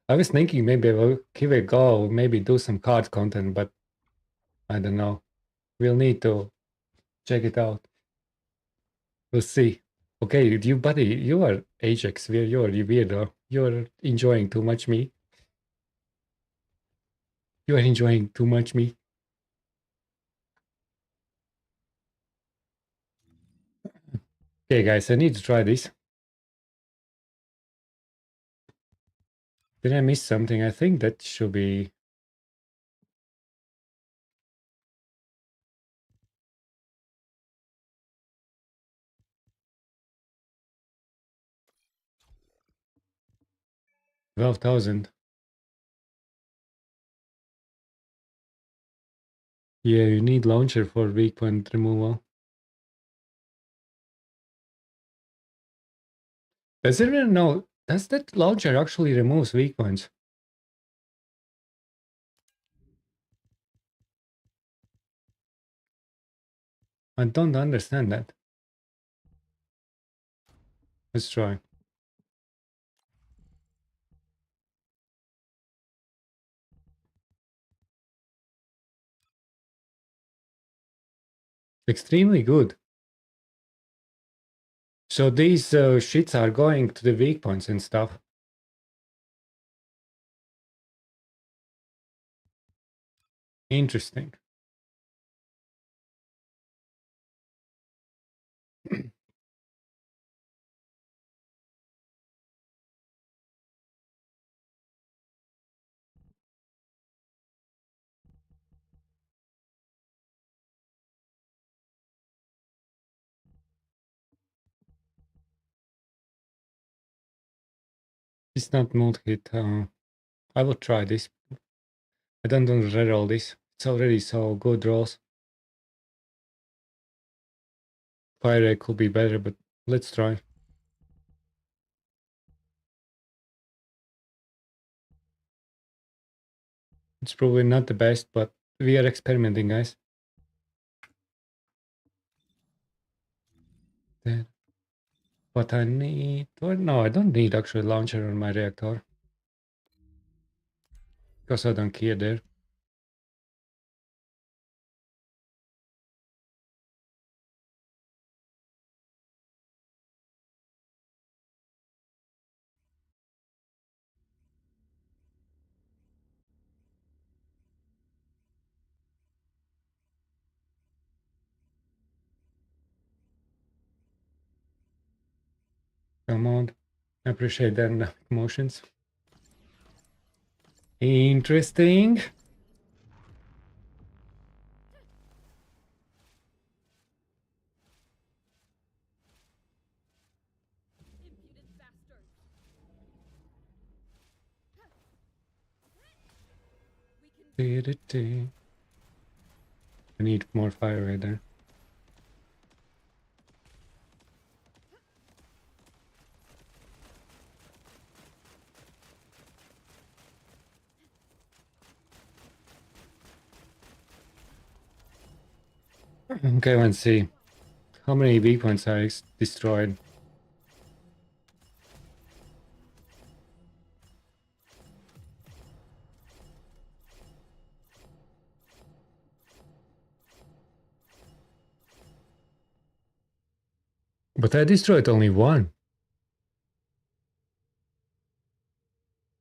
I was thinking maybe I will give it a go, maybe do some card content, but I don't know. We'll need to check it out. We'll see. Okay, you buddy, you are Ajax, you're weirdo. You're enjoying too much me. You are enjoying too much me. Okay guys, I need to try this. Did I miss something? I think that should be... $12,000. Yeah, you need launcher for weak point removal. Does anyone know Does that launcher actually remove weak points? I don't understand that. Let's try. Extremely good. So these shits are going to the weak points and stuff. Interesting. It's not mood hit. I will try this. I don't want to reroll this. It's already so good rolls. Fire rate could be better, but let's try. It's probably not the best, but we are experimenting, guys. There. But I need... Or no, I don't need actually launcher on my reactor. Because I don't care there. Come on. I appreciate the emotions. Interesting. I need more fire right there. Okay, let's see. How many weak points I destroyed? But I destroyed only one.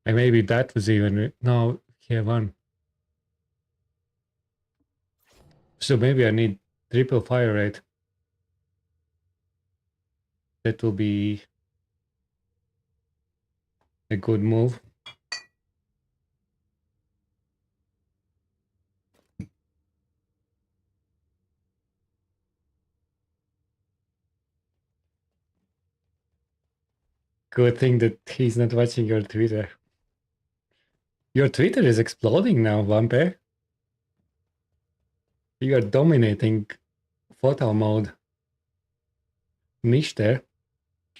And maybe that was even... No, here one. So maybe I need triple fire rate. That will be a good move. Good thing that he's not watching your Twitter. Your Twitter is exploding now, Vampire. You are dominating photo mode. Niche there.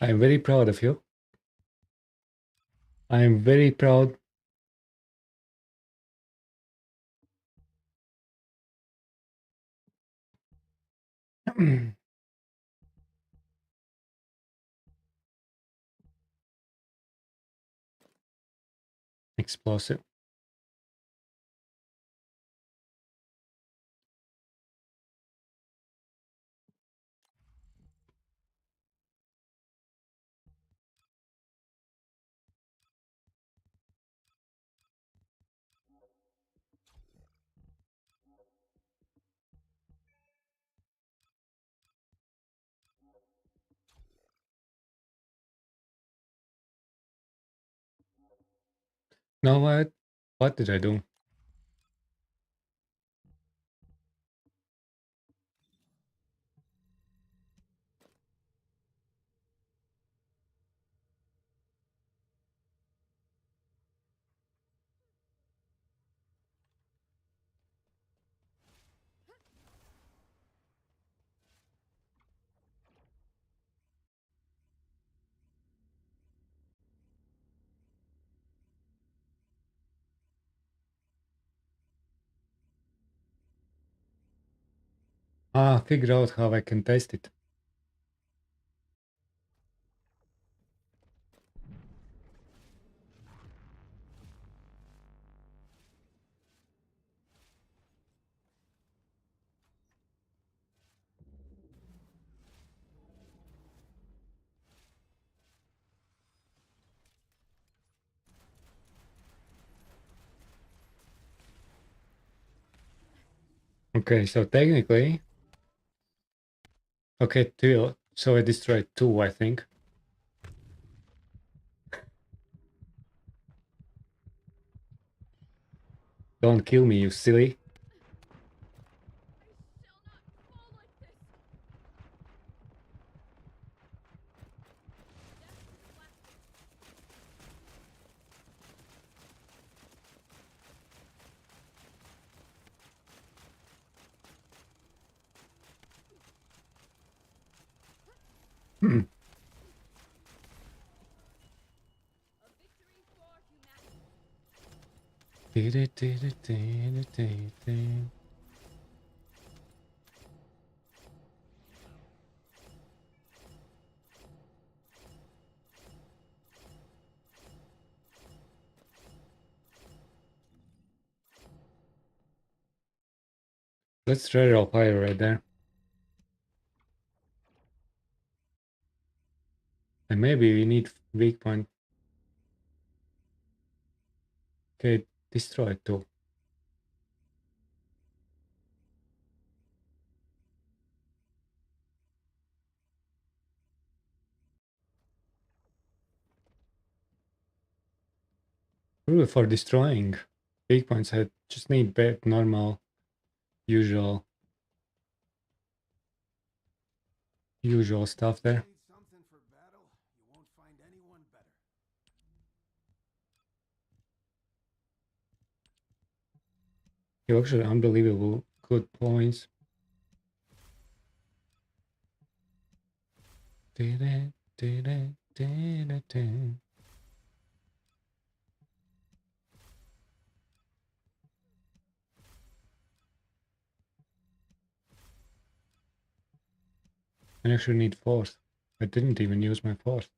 I'm very proud of you. I'm very proud. Explosive. Now what? What did I do? Figure out how I can test it. Okay, so technically, okay, two. So I destroyed two, I think. Don't kill me, you silly. Hmm. Let's try roll fire right there. And maybe we need weak point. Okay, destroy two. Rule for destroying weak points, I just need bad, normal, usual stuff there. Need something for battle? You won't find anyone better. You actually unbelievable good points. I actually need force. I didn't even use my force.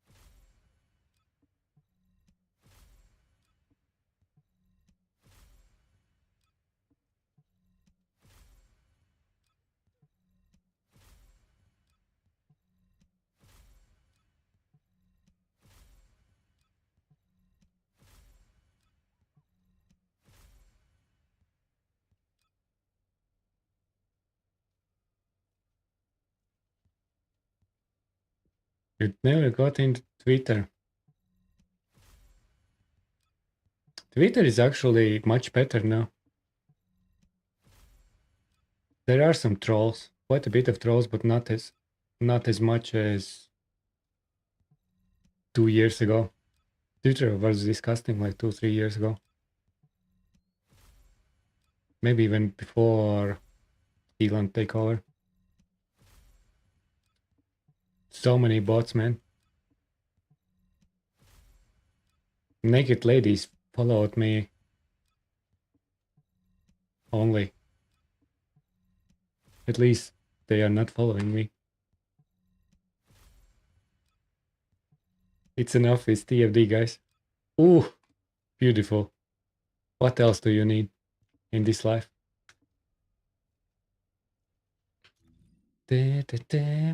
You never got into Twitter. Twitter is actually much better now. There are some trolls, quite a bit of trolls, but not as much as 2 years ago. Twitter was disgusting like 2-3 years ago. Maybe even before Elon takeover. So many bots, man. Naked ladies followed me only. At least they are not following me. It's enough with TFD, guys. Ooh, beautiful. What else do you need in this life? Da, da, da.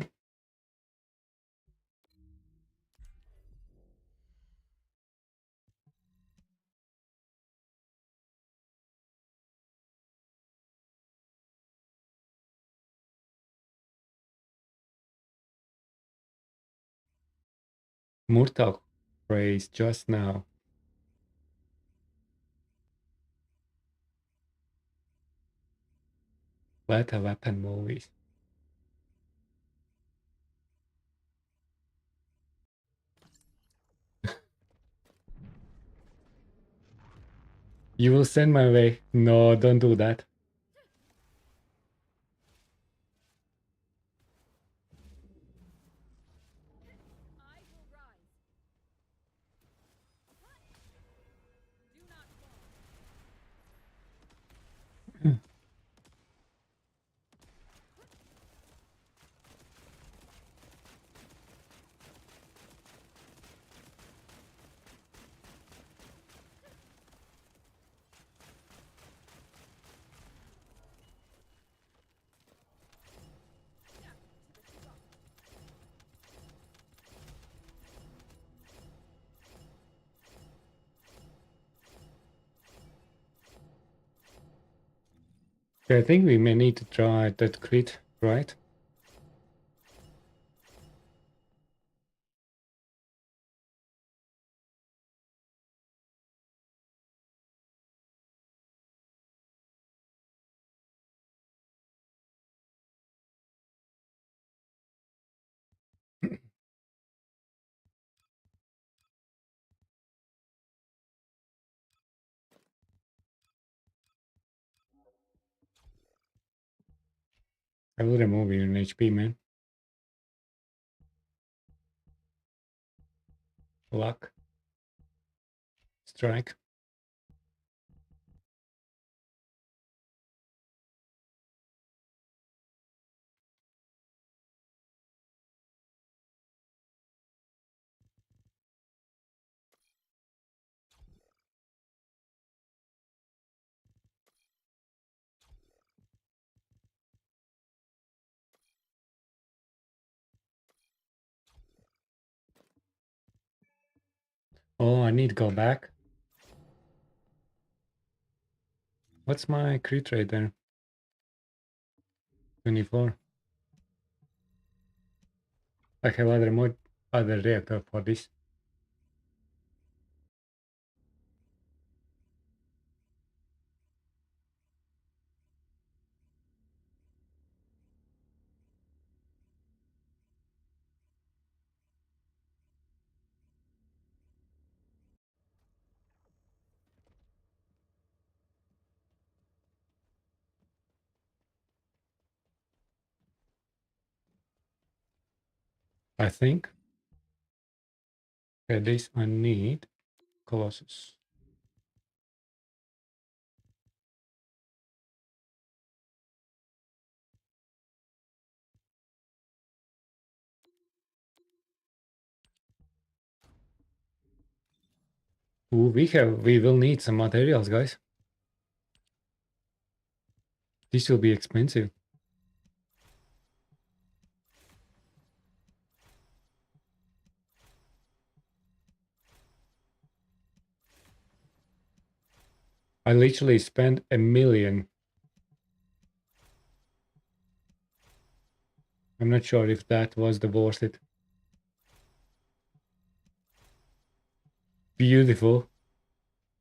Murtagh phrase just now. What a weapon movies. You will send my way. No, don't do that. I think we may need to try that crit, right? I will remove you in HP, man. Luck. Strike. Oh, I need to go back. What's my crit rate there? 24. I have other reactor for this. I think. For this I need Colossus. Ooh, we will need some materials, guys. This will be expensive. I literally spent 1,000,000. I'm not sure if that was the worth it. Beautiful.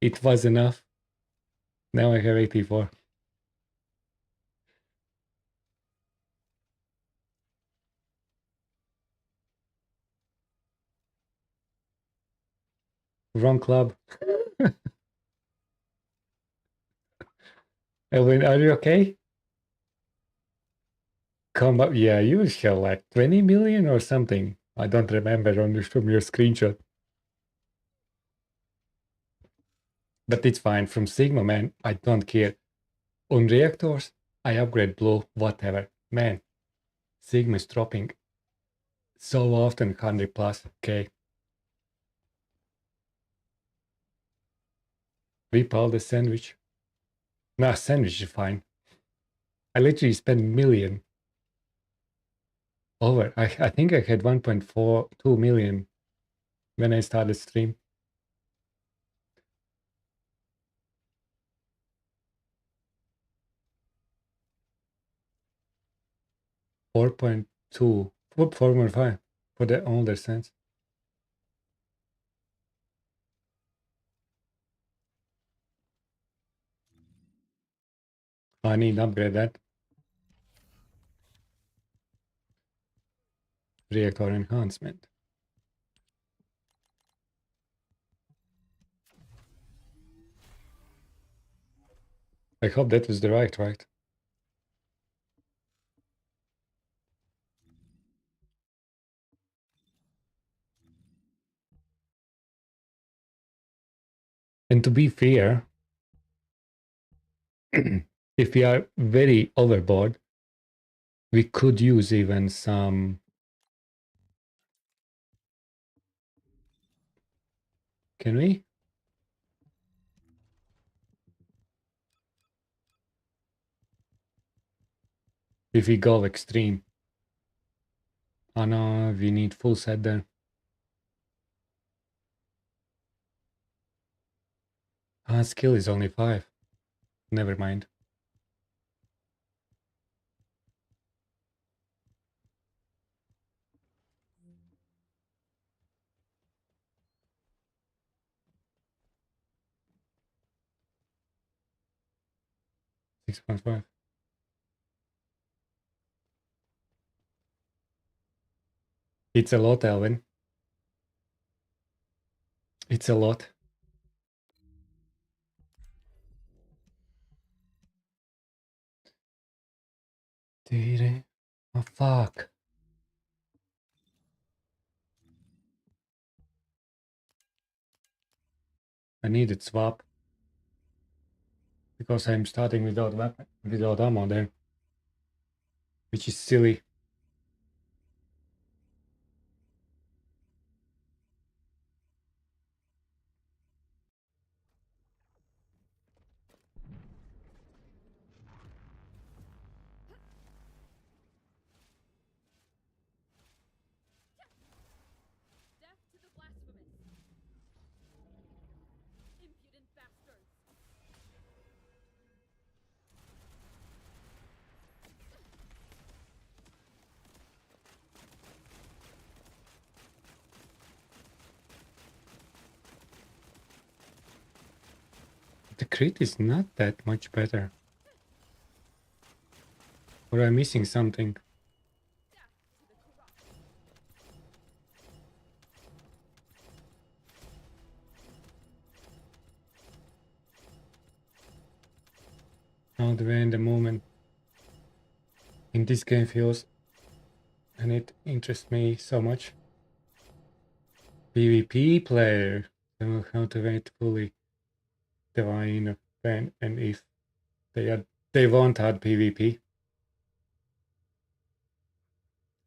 It was enough. Now I have 84. Wrong club. Elvin, are you okay? Come up. Yeah, you have like 20 million or something. I don't remember from your screenshot. But it's fine. From Sigma, man, I don't care. On reactors, I upgrade blow, whatever. Man, Sigma is dropping so often 100 plus. Okay. We pull the sandwich. Nah, sandwich is fine. I literally spent million over. I think I had 1.42 million when I started stream. 4.2, 4.5 for the older sense. I need to upgrade that. Reactor enhancement. I hope that was the right. And to be fair, if we are very overboard, we could use even some. Can we? If we go extreme. Oh no, we need full set there. Skill is only 5. Never mind. 6.5. It's a lot, Alvin. It's a lot. Oh, fuck. I needed swap. Because I'm starting without weapon, without ammo there. Which is silly. Death to the blasphemous! Impudent bastards! The crit is not that much better. Or I'm missing something. Now the way the movement in this game feels, and it interests me so much. PvP player know how to wait fully divine when and if they won't add PvP.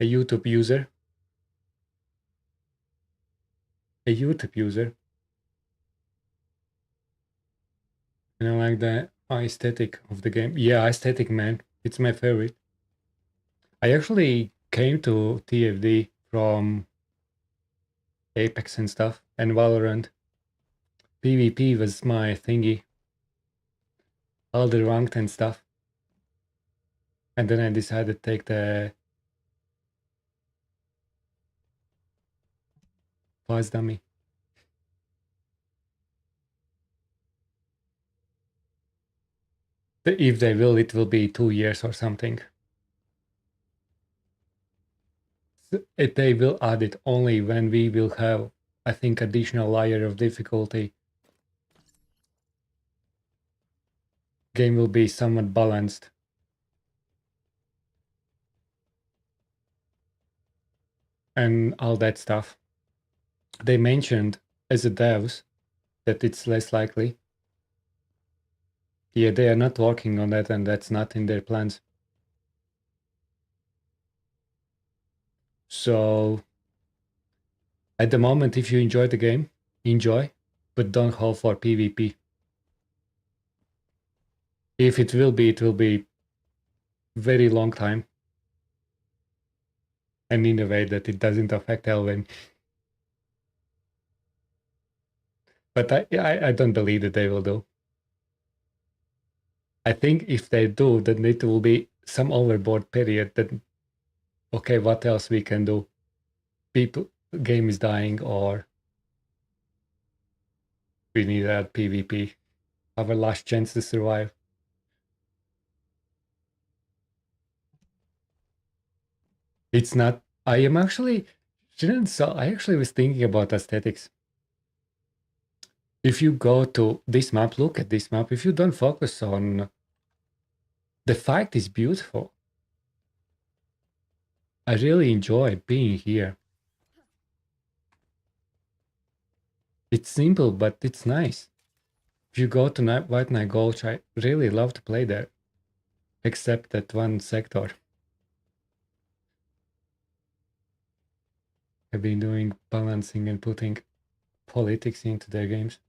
A YouTube user. A YouTube user. And I like the aesthetic of the game. Yeah, aesthetic, man. It's my favorite. I actually came to TFD from Apex and stuff, and Valorant. PvP was my thingy. All the ranked and stuff. And then I decided to take the fast dummy. If they will, it will be 2 years or something. They will add it only when we will have, I think, additional layer of difficulty. Game will be somewhat balanced. And all that stuff. They mentioned as a devs that it's less likely. Yeah, they are not working on that, and that's not in their plans. So at the moment, if you enjoy the game, enjoy, but don't hope for PvP. If it will be very long time. And in a way that it doesn't affect Elvin. But I don't believe that they will do. I think if they do, then it will be some overboard period that, okay, what else we can do? Game is dying, or we need to add PvP. Our last chance to survive. It's not, I am actually, I actually was thinking about aesthetics. If you go to this map, look at this map, if you don't focus on, the fight is beautiful. I really enjoy being here. It's simple, but it's nice. If you go to White Knight Gulch, I really love to play there. Except that one sector. I've been doing balancing and putting politics into their games.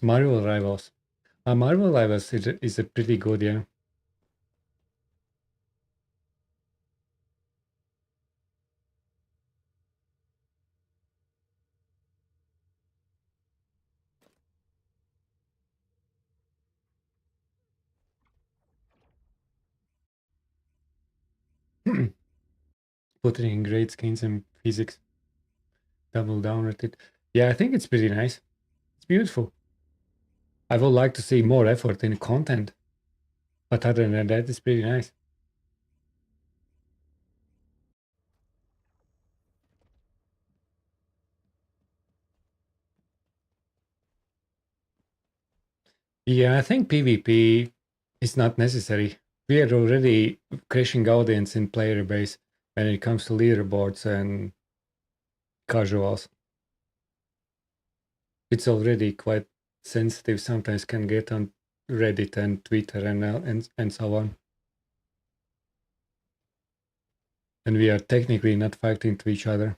Marvel Rivals. Marvel Rivals is a pretty good, yeah. Putting in great skins and physics. Double down at it. Yeah, I think it's pretty nice. It's beautiful. I would like to see more effort in content. But other than that, it's pretty nice. Yeah, I think PvP is not necessary. We are already crashing audience in player base when it comes to leaderboards and casuals. It's already quite sensitive. Sometimes can get on Reddit and Twitter and so on. And we are technically not fighting to each other.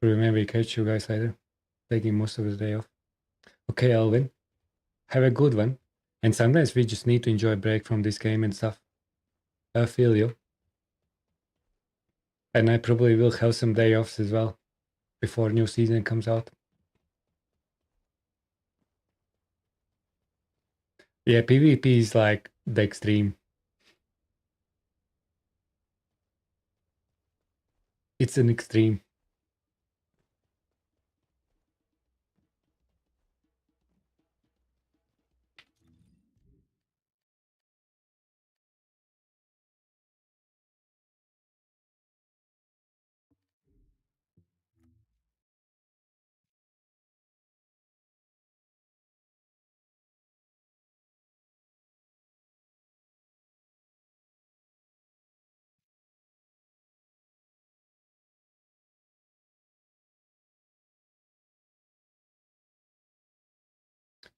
Maybe catch you guys later. Taking most of the day off. Okay, Alvin. Have a good one. And sometimes we just need to enjoy a break from this game and stuff. I feel you. And I probably will have some day offs as well before new season comes out. Yeah, PvP is like the extreme. It's an extreme.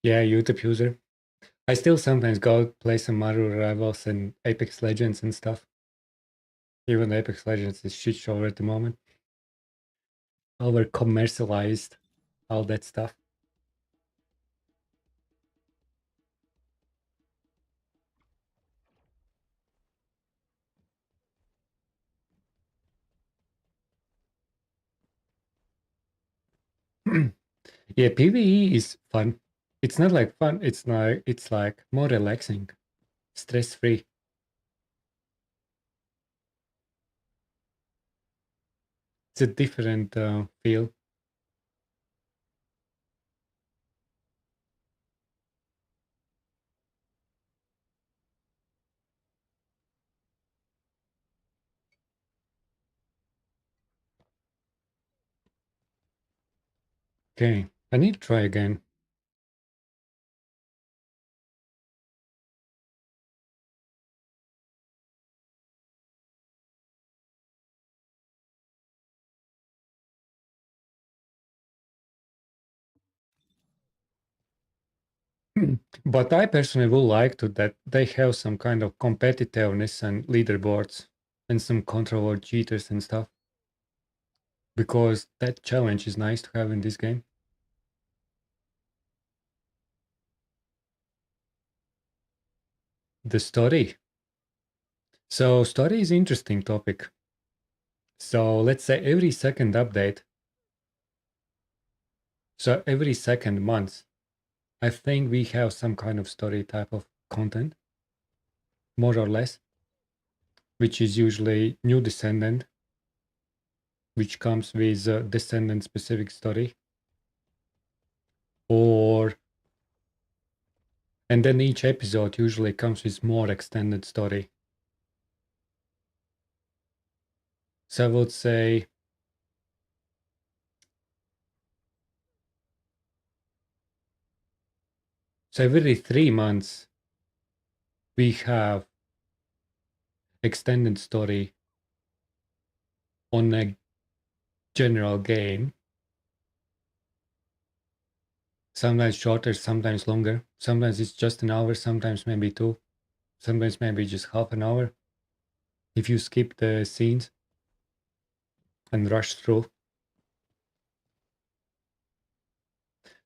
Yeah, YouTube user. I still sometimes go play some Mario Rivals and Apex Legends and stuff. Even Apex Legends is shit show at the moment. Over commercialized, all that stuff. Yeah, PvE is fun. It's not like fun, it's like more relaxing, stress free. It's a different feel. Okay, I need to try again. But I personally would like to that they have some kind of competitiveness and leaderboards and some control cheaters and stuff. Because that challenge is nice to have in this game. The story. So story is interesting topic. So let's say every second update. So every second month, I think we have some kind of story type of content, more or less, which is usually new Descendant, which comes with a Descendant specific story, or and then each episode usually comes with more extended story. So I would say so every 3 months we have extended story on a general game. Sometimes shorter, sometimes longer. Sometimes it's just an hour, sometimes maybe two. Sometimes maybe just half an hour. If you skip the scenes and rush through.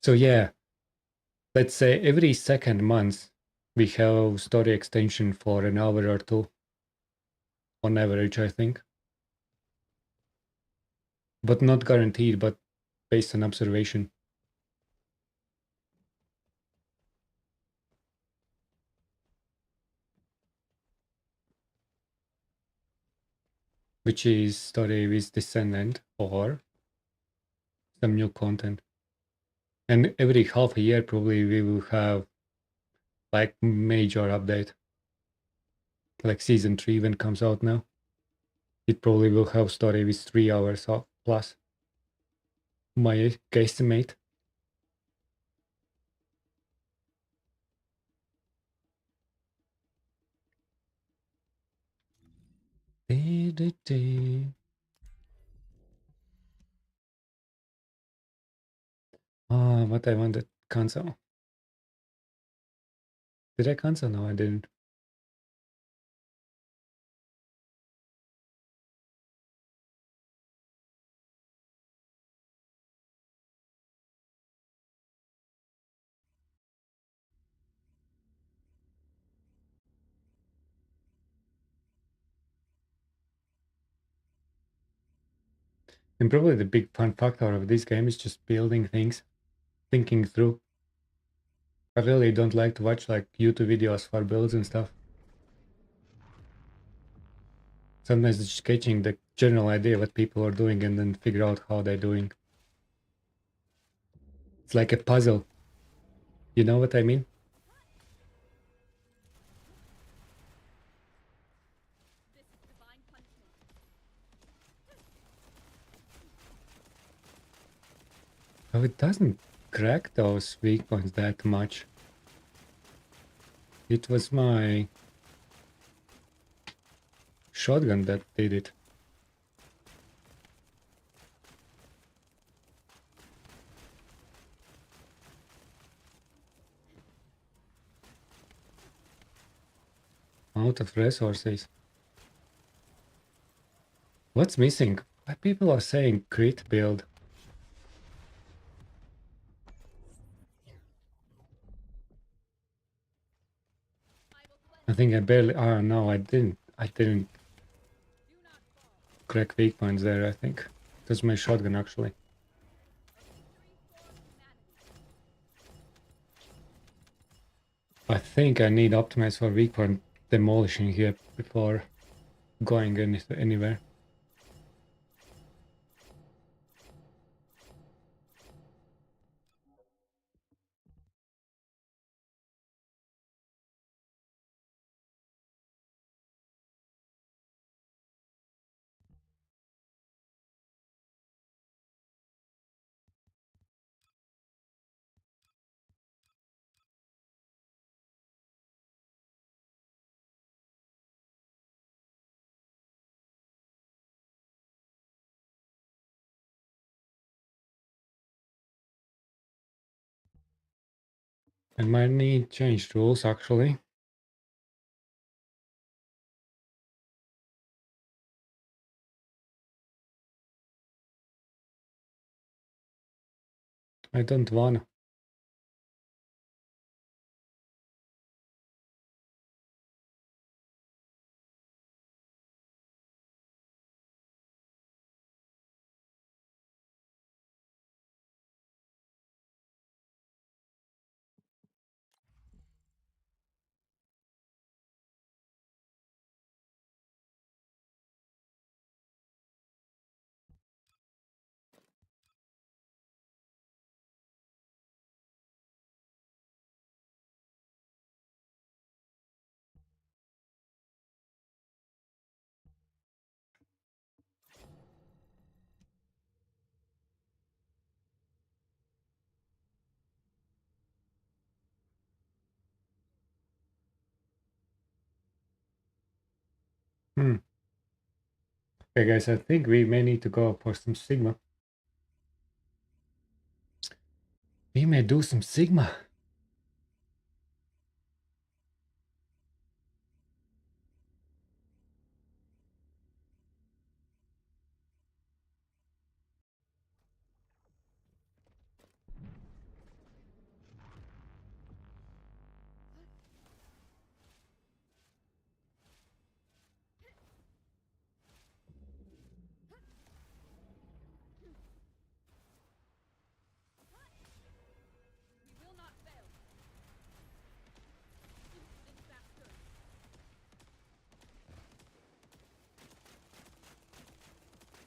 So yeah, let's say every second month we have story extension for an hour or two. On average, I think. But not guaranteed, but based on observation. Which is story with Descendant or some new content. And every half a year probably we will have like major update. Like season 3 when it comes out now. It probably will have story with 3 hours plus. My guesstimate. What I wanted cancel. Did I cancel? No, I didn't. And probably the big fun factor of this game is just building things, thinking through. I really don't like to watch like YouTube videos for builds and stuff. Sometimes it's just catching the general idea what people are doing and then figure out how they're doing. It's like a puzzle. You know what I mean? Oh, it doesn't crack those weak points that much. It was my shotgun that did it. Out of resources. What's missing? Why people are saying crit build? I think I barely. Oh no, I didn't. I didn't crack weak points there. I think that's my shotgun actually. I think I need optimize for weak point demolishing here before going anywhere. I might need change rules actually. I don't wanna. Hmm. Okay, guys, I think we may need to go for some Sigma. We may do some Sigma.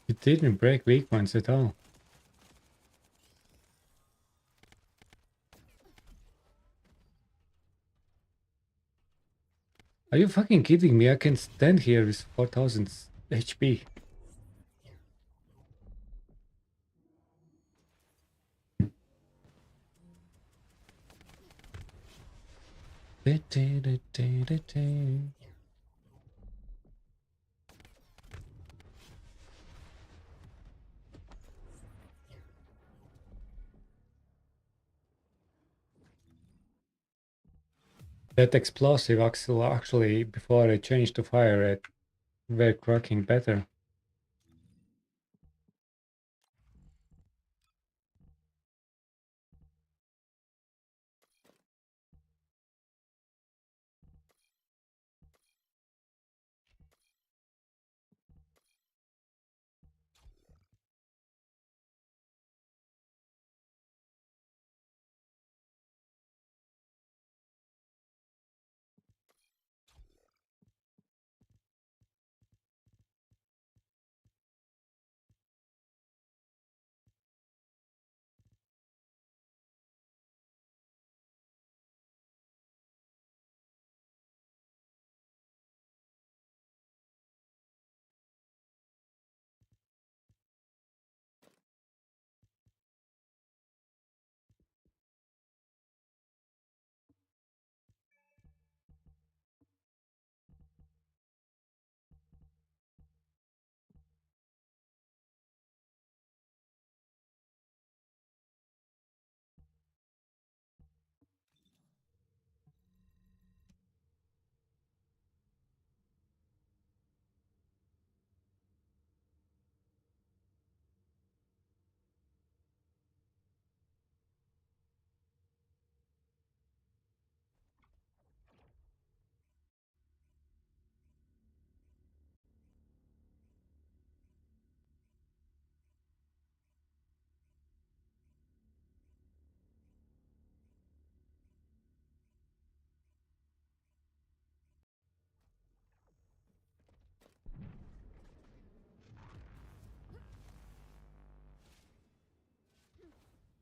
It didn't break weak points at all. Are you fucking kidding me? I can stand here with 4000 HP. That explosive actually, before I changed to fire it, were cracking better.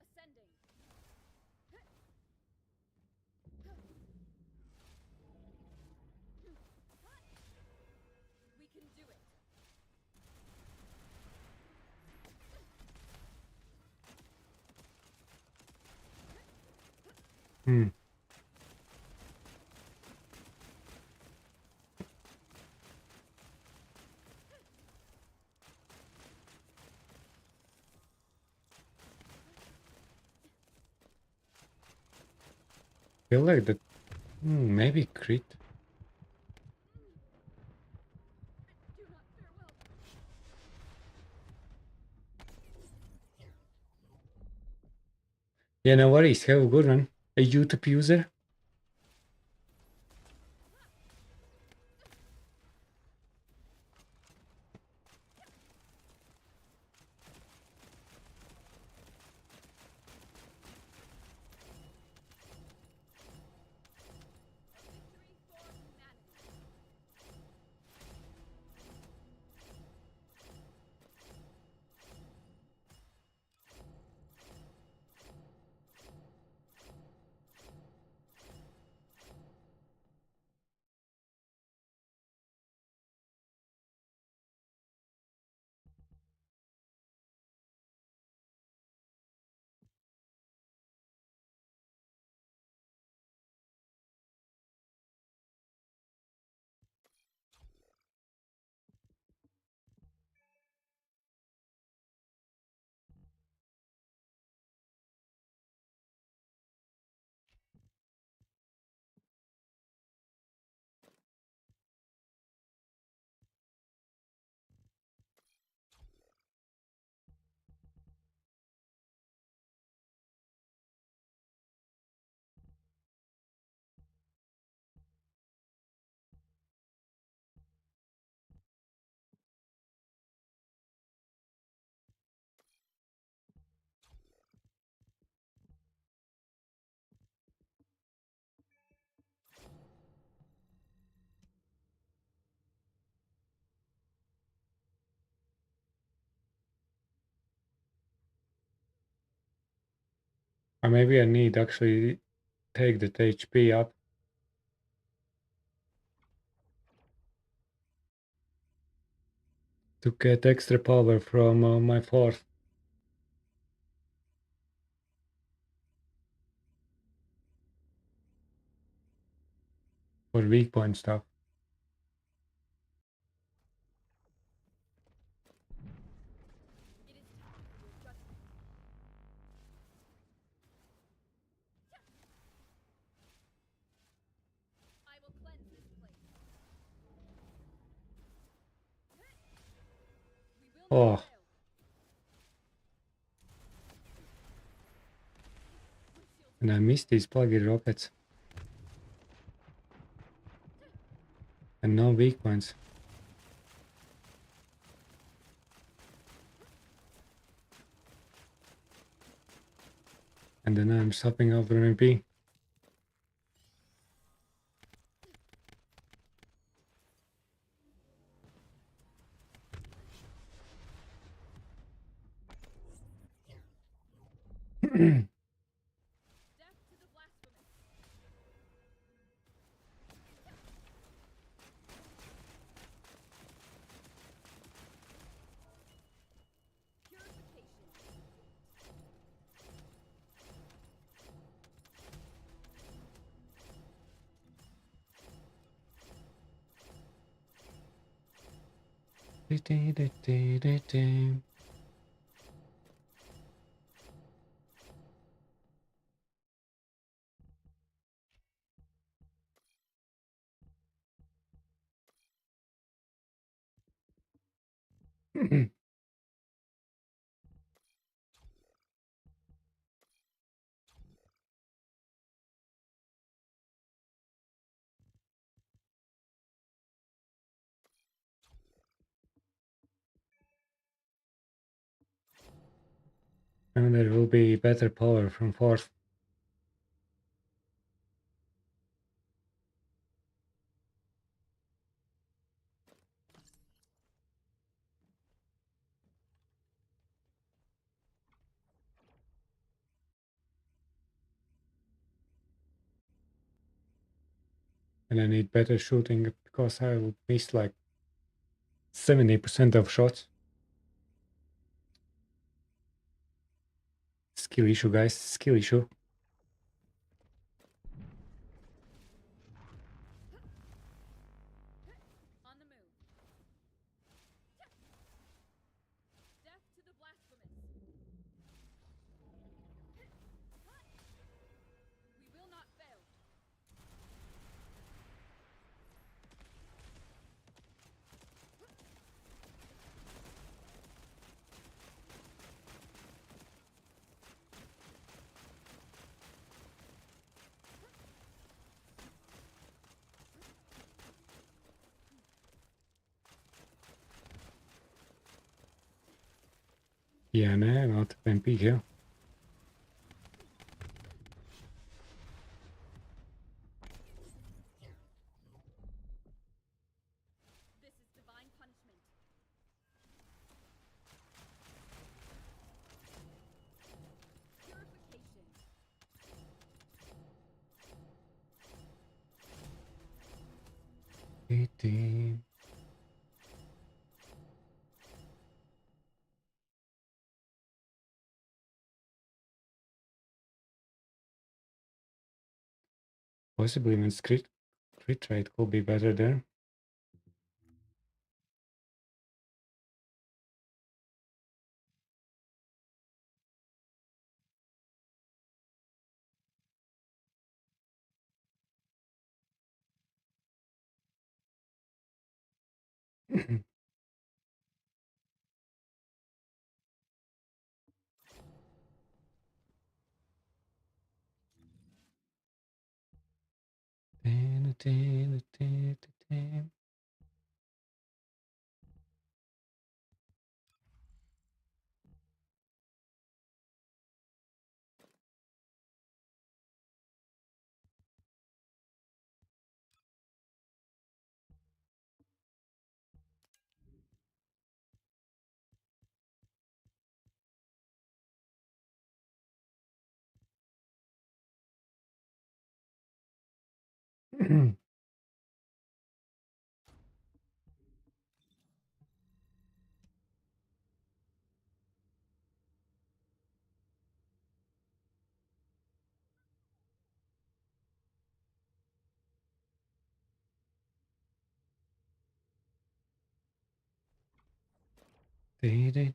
Ascending. We can do it. Hmm. Feel like that. Maybe crit. Do not fare well. Yeah, no worries. Have a good one. A YouTube user. Victory for humanity. Or maybe I need actually take that HP up. to get extra power from my fourth. For weak point stuff. Oh. And I missed these pluggy rockets. And no weak points. And then I'm stopping over MP. And there will be better power from fourth. And I need better shooting because I will miss like 70% of shots. Skill issue, guys. Skill issue. On the move. Death to the blasphemous. We will not fail. Yeah, man, out of MP here. This is divine punishment. Purification. Possibly even crit rate could be better there. Face the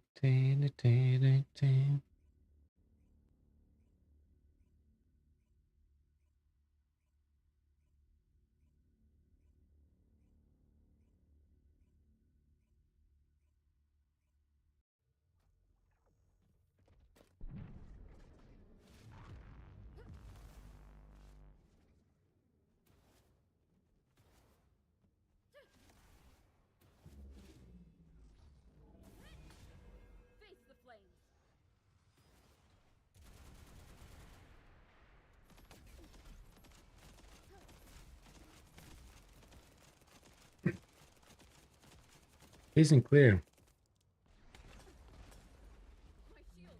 flames. Isn't clear. My shield.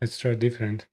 Let's try different.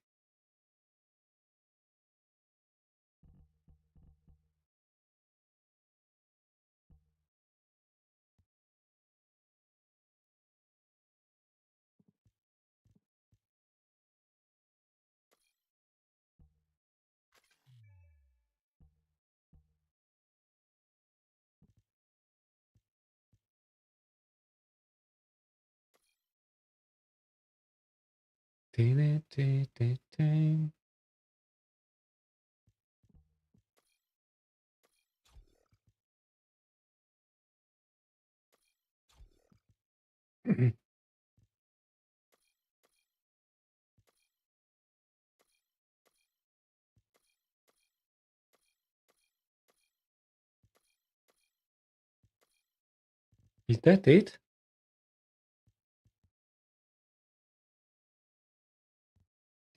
Is that it?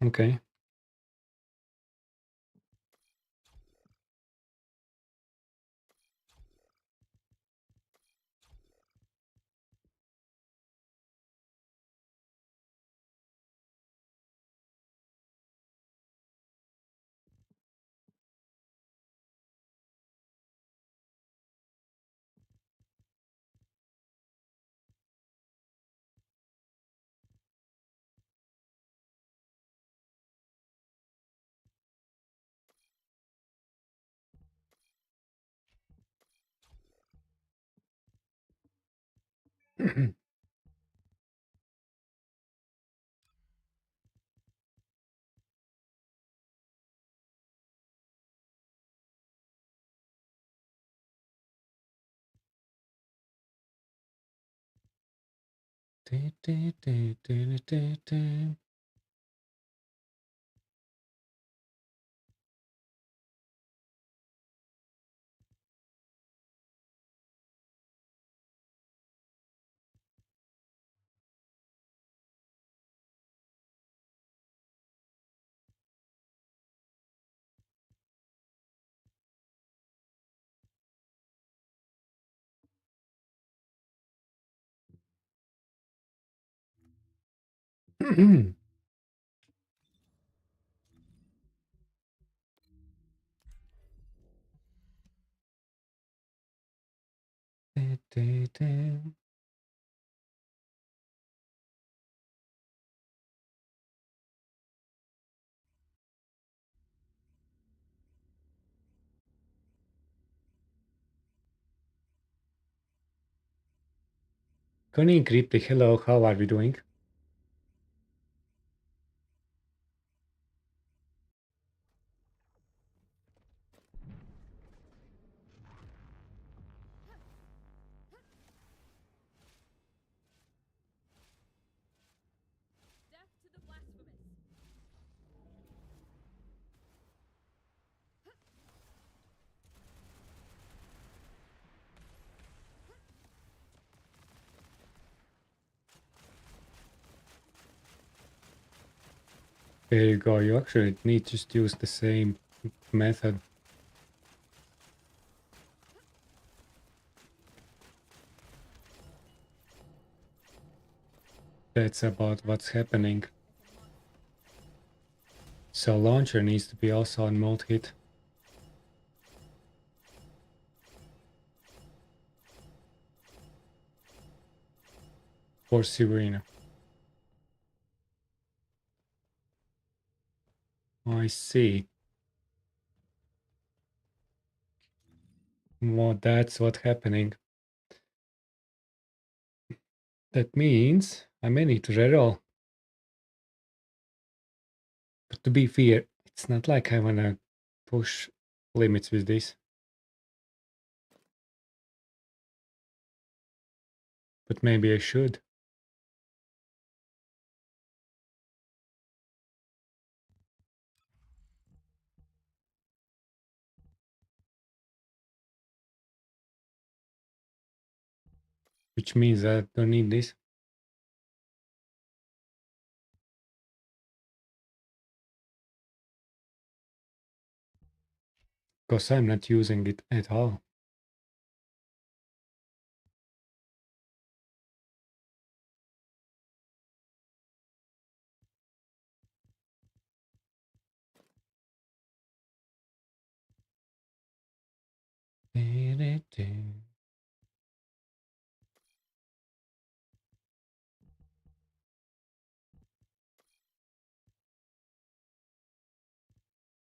Okay. Connie Creepy, hello, how are we doing? Death to the blasphemous. There you go. You actually need to just use the same method. That's about what's happening. So launcher needs to be also on mode hit. For Serena. I see. Well, that's what's happening. That means I may need to reroll. But to be fair, it's not like I wanna push limits with this. But maybe I should. Which means I don't need this. Because I'm not using it at all.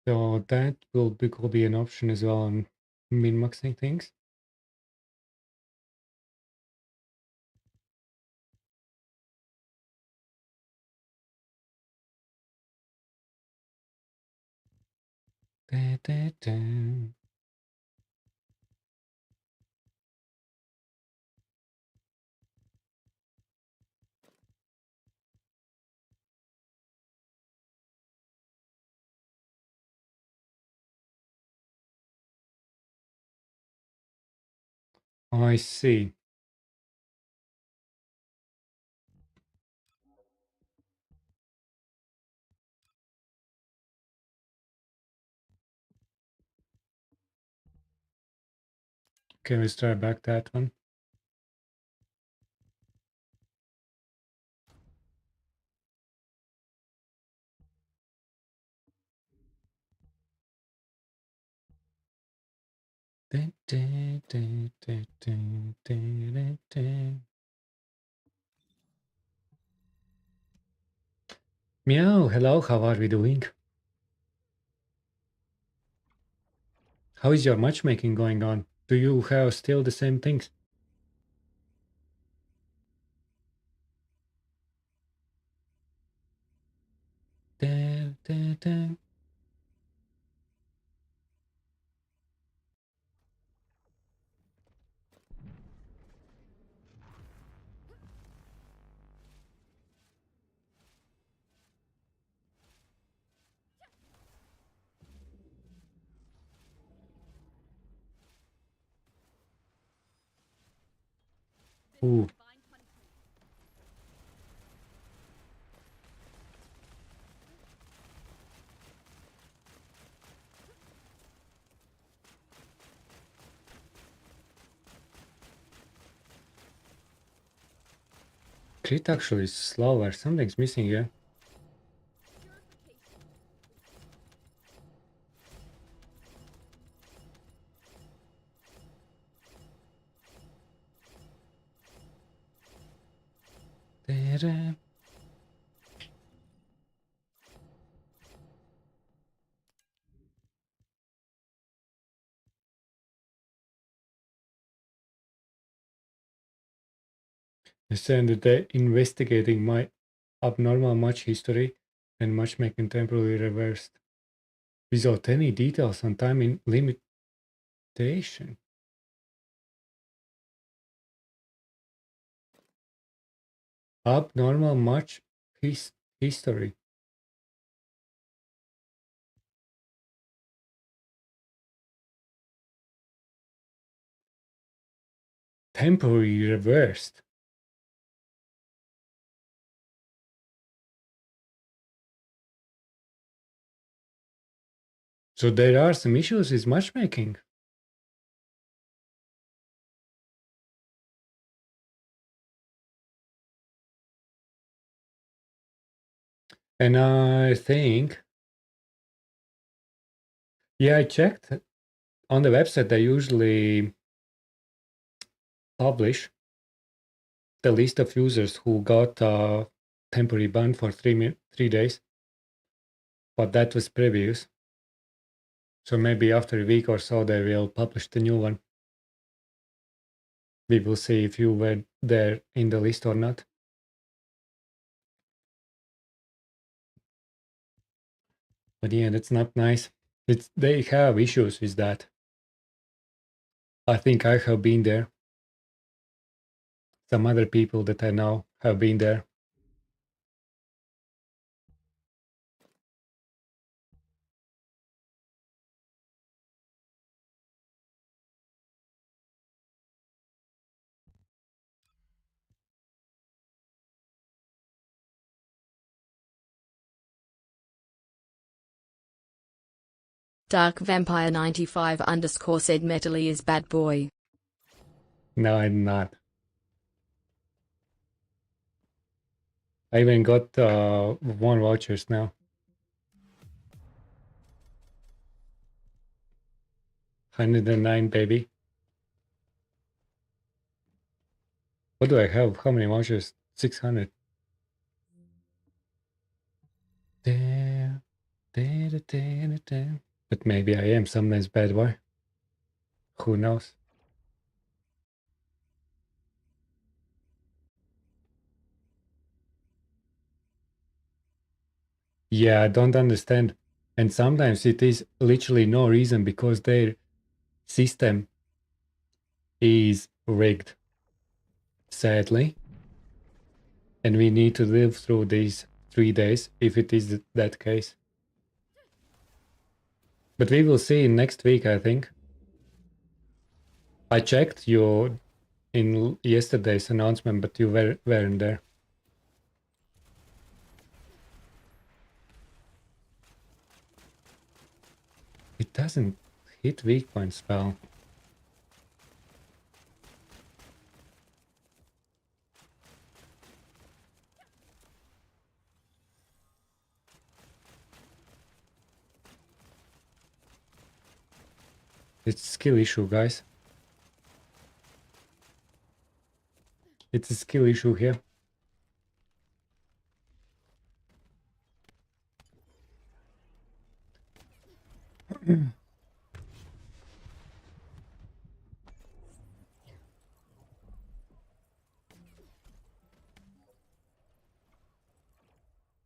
So that could be an option as well on min-maxing things. I see. Okay, let's try back that one. Meow, hello, how are we doing? How is your matchmaking going on? Do you have still the same things? Ooh. Crit actually is slower. Something's missing here. They said that they're investigating my abnormal match history and matchmaking temporarily reversed without any details on time in limitation. Abnormal match history. Temporarily reversed. So there are some issues with matchmaking. And I think, yeah, I checked on the website. They usually publish the list of users who got a temporary ban for 3 days, but that was previous. So maybe after a week or so, they will publish the new one. We will see if you were there in the list or not. But yeah, that's not nice. They have issues with that. I think I have been there. Some other people that I know have been there. Dark Vampire 95 underscore said Metally is bad boy. No, I'm not. I even got 1 vouchers now. 109, baby. What do I have? How many vouchers? 600. Damn. But maybe I am sometimes bad boy. Who knows? Yeah, I don't understand. And sometimes it is literally no reason because their system is rigged, sadly. And we need to live through these 3 days if it is that case. But we will see next week, I think. I checked you in yesterday's announcement, but you weren't there. It doesn't hit weak point spell. It's a skill issue, guys. It's a skill issue here.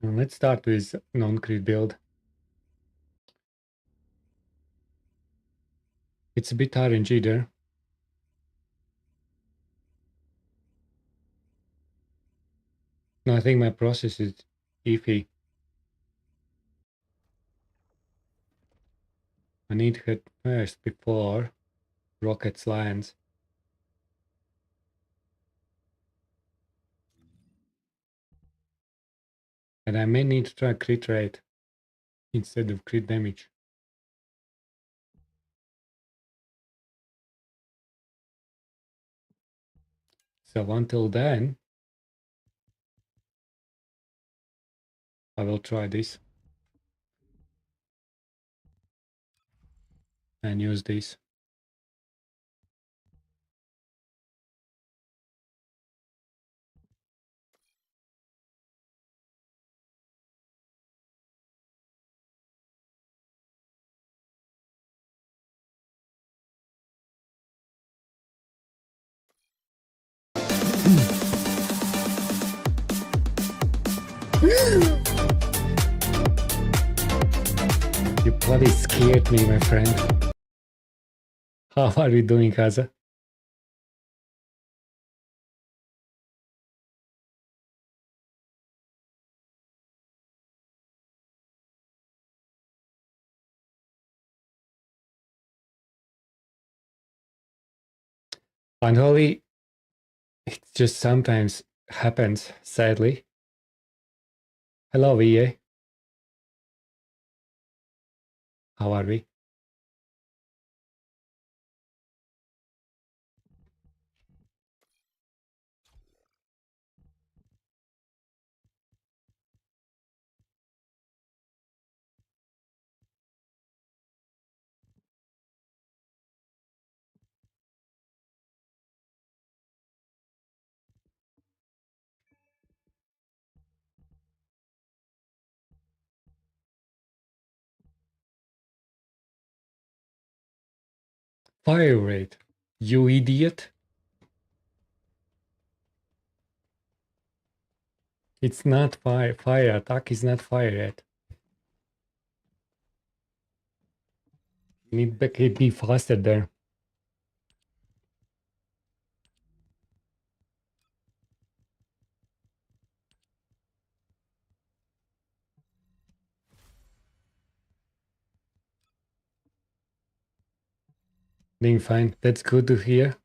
Let's start with non-crit build. It's a bit RNG there. No, I think my process is iffy. I need to hit first before rockets lands. And I may need to try crit rate instead of crit damage. So until then, I will try this. And use this. You bloody scared me, my friend. How are we doing, Kaza? Unholy, it just sometimes happens, sadly. Hello, VA. How are we? Fire rate. You idiot. It's not fire. Fire attack is not fire yet. Need to be faster there. Doing fine. That's good to hear.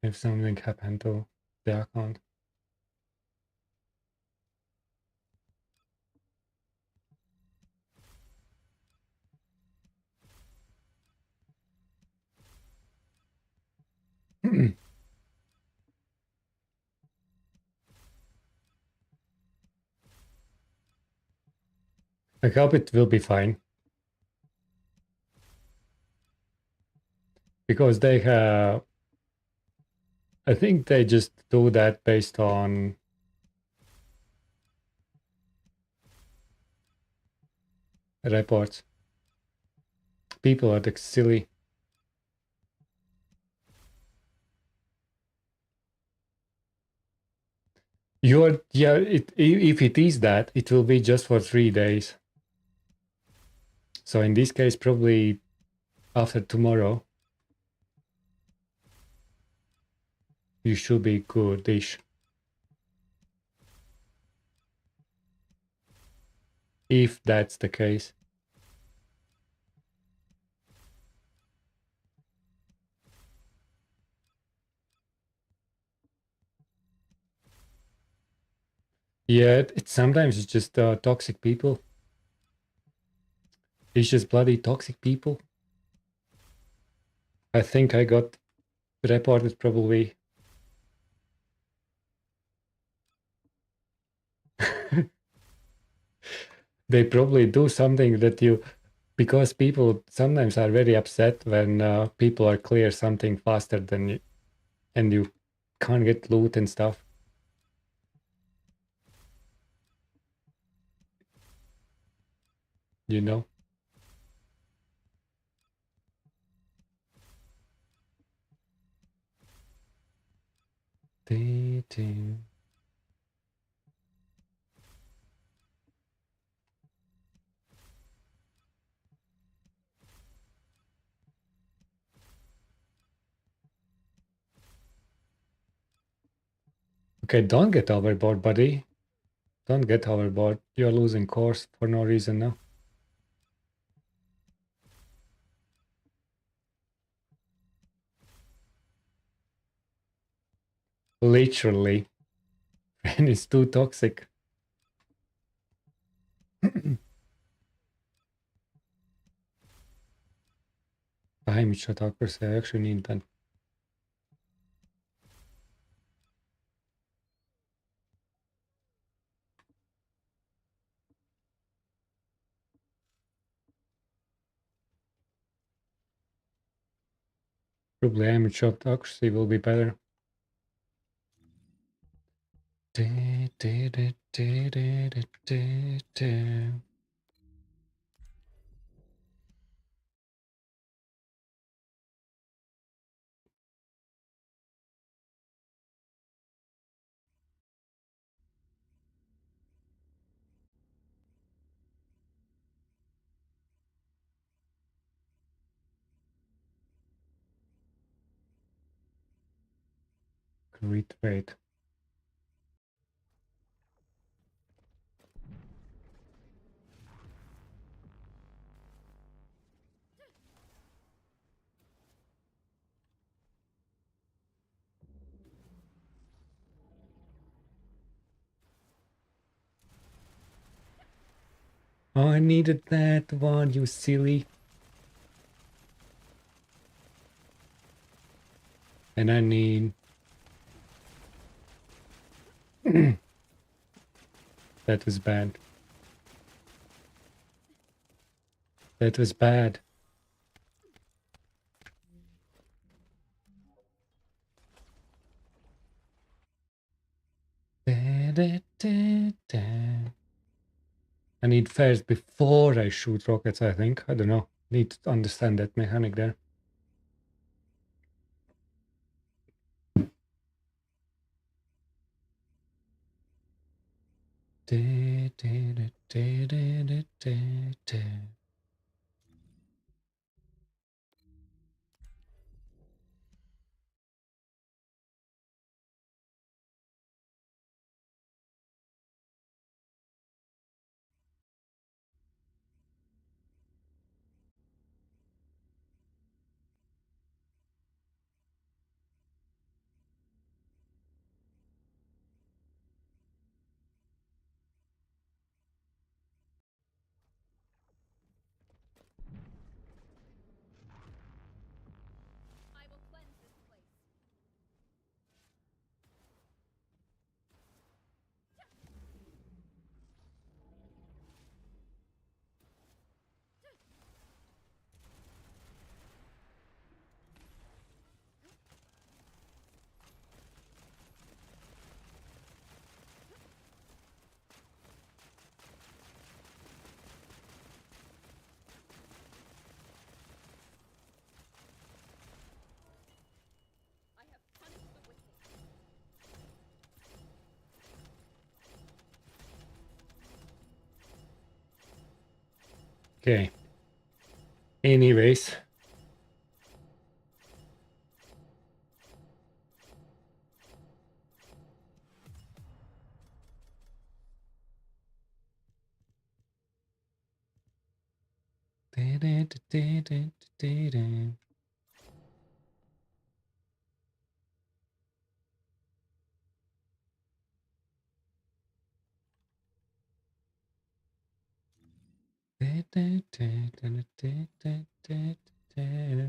If something happened to the account. I hope it will be fine. Because they have... I think they just do that based on reports. People are like silly. You're... Yeah, if it is that, it will be just for 3 days. So in this case, probably after tomorrow, you should be good-ish. If that's the case. Yeah, sometimes it's just toxic people. It's just bloody toxic people. I think I got reported probably. They probably do something that you... Because people sometimes are very upset when people are clear something faster than you, and you can't get loot and stuff. You know? Okay, don't get overboard, buddy. Don't get overboard. You're losing course for no reason now. Literally. And it's too toxic. Behind me, shut up, I actually need that. Probably aim shot accuracy will be better. Great rate. Oh, I needed that one, you silly. And I need... That was bad. That was bad. Da, da, da, da. I need fairs before I shoot rockets, I think. I don't know. Need to understand that mechanic there. Da, da, da, da, da, da, da, da. I will cleanse this place. I have punished the wicked. Okay. Anyways. Da, da, da, da, da, da, da. Da, da, da, da, da, da, da, da.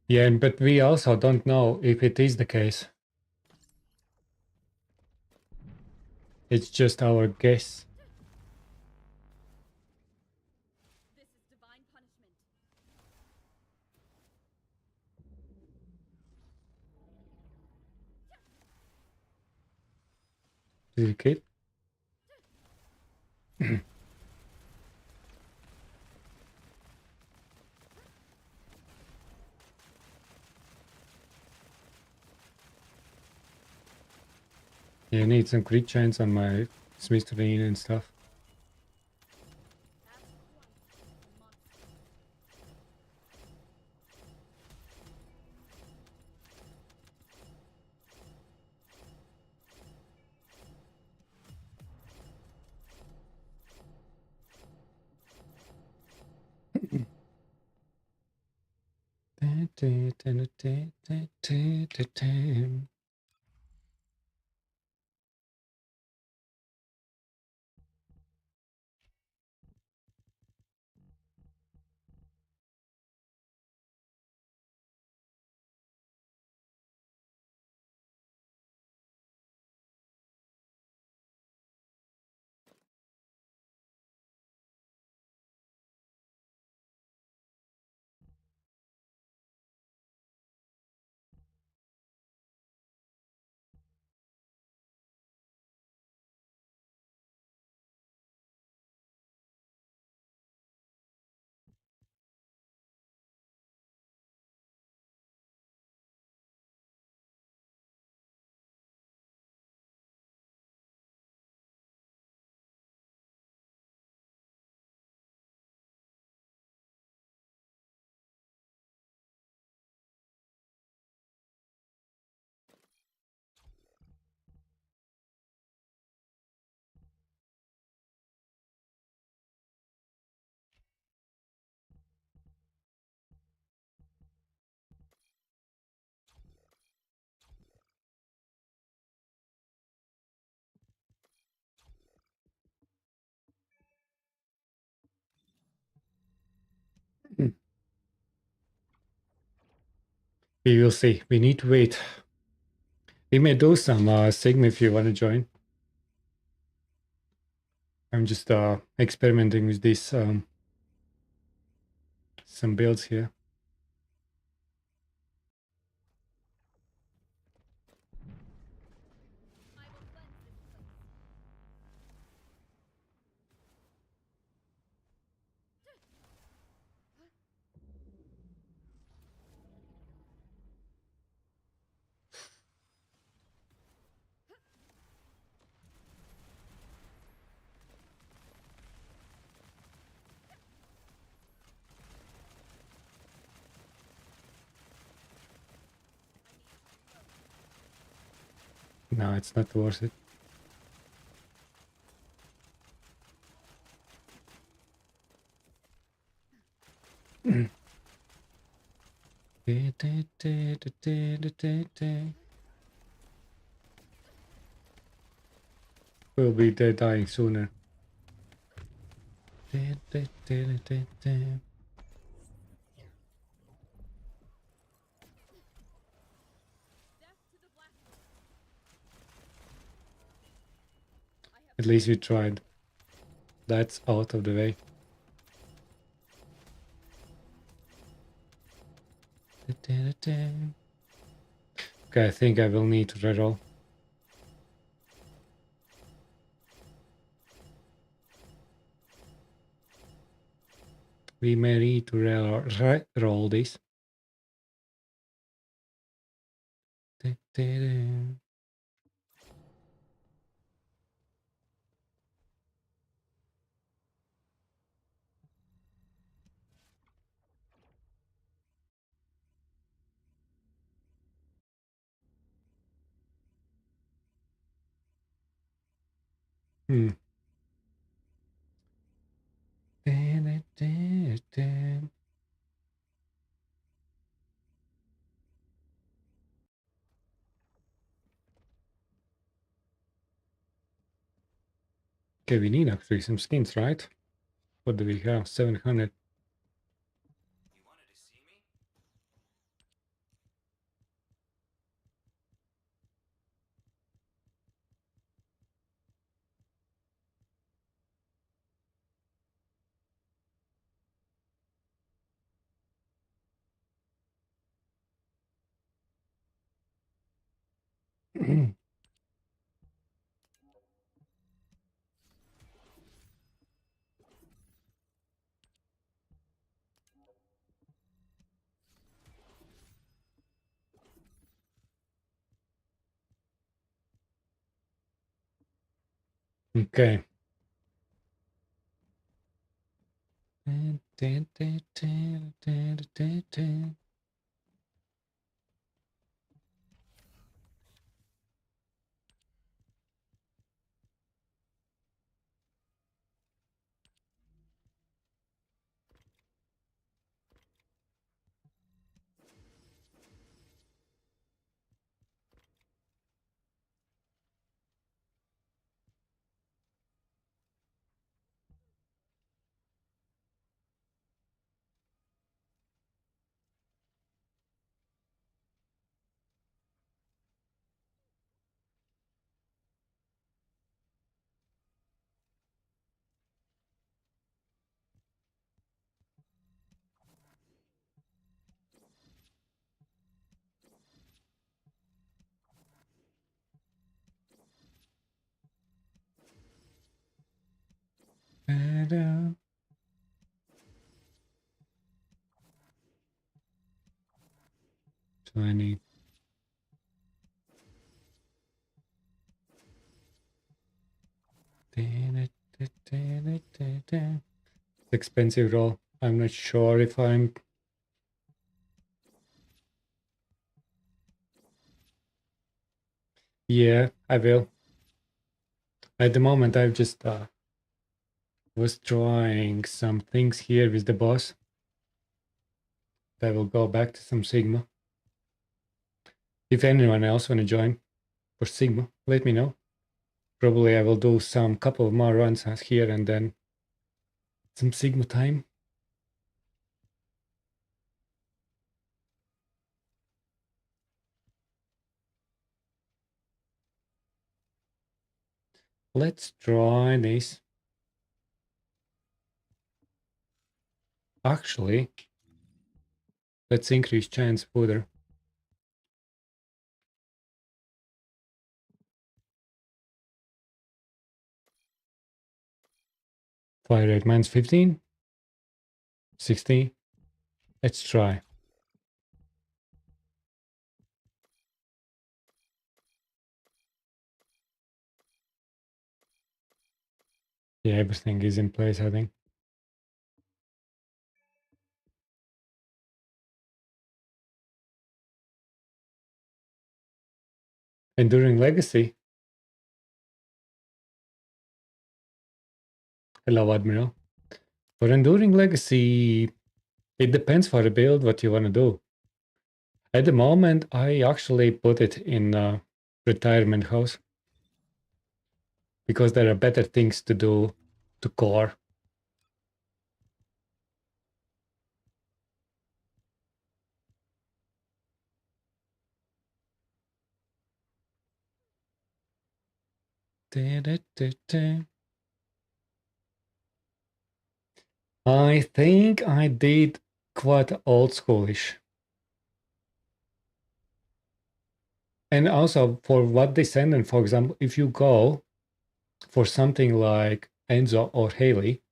Yeah, but we also don't know if it is the case. It's just our guess. This is divine punishment. Is it kid? Yeah, I need some crit chance on my Smithering and stuff. That's quite a monster. Da, da, da, da, da, da, da, da. We will see. We need to wait. We may do some Sigma if you want to join. I'm just experimenting with this some builds here. No, it's not worth it. We'll be dead dying sooner. At least we tried. That's out of the way. Okay, I think I will need to reroll. We may need to reroll this. Hmm. Okay, we need actually some skins, right? What do we have? 700. You wanted to see me? Okay. So I need expensive roll. I'm not sure if I'm. Yeah, I will. At the moment, I've just was trying some things here with the boss. I will go back to some Sigma. If anyone else want to join for Sigma, let me know. Probably I will do some couple more runs here and then some Sigma time. Let's try this. Actually, let's increase chance further. Fire rate minus 15. 60. Let's try. Yeah, everything is in place, I think. Enduring Legacy. Hello, Admiral. For Enduring Legacy, it depends for the build what you want to do. At the moment, I actually put it in a retirement house because there are better things to do to core. I think I did quite old schoolish. And also for what Descendant, for example, if you go for something like Enzo or Haley,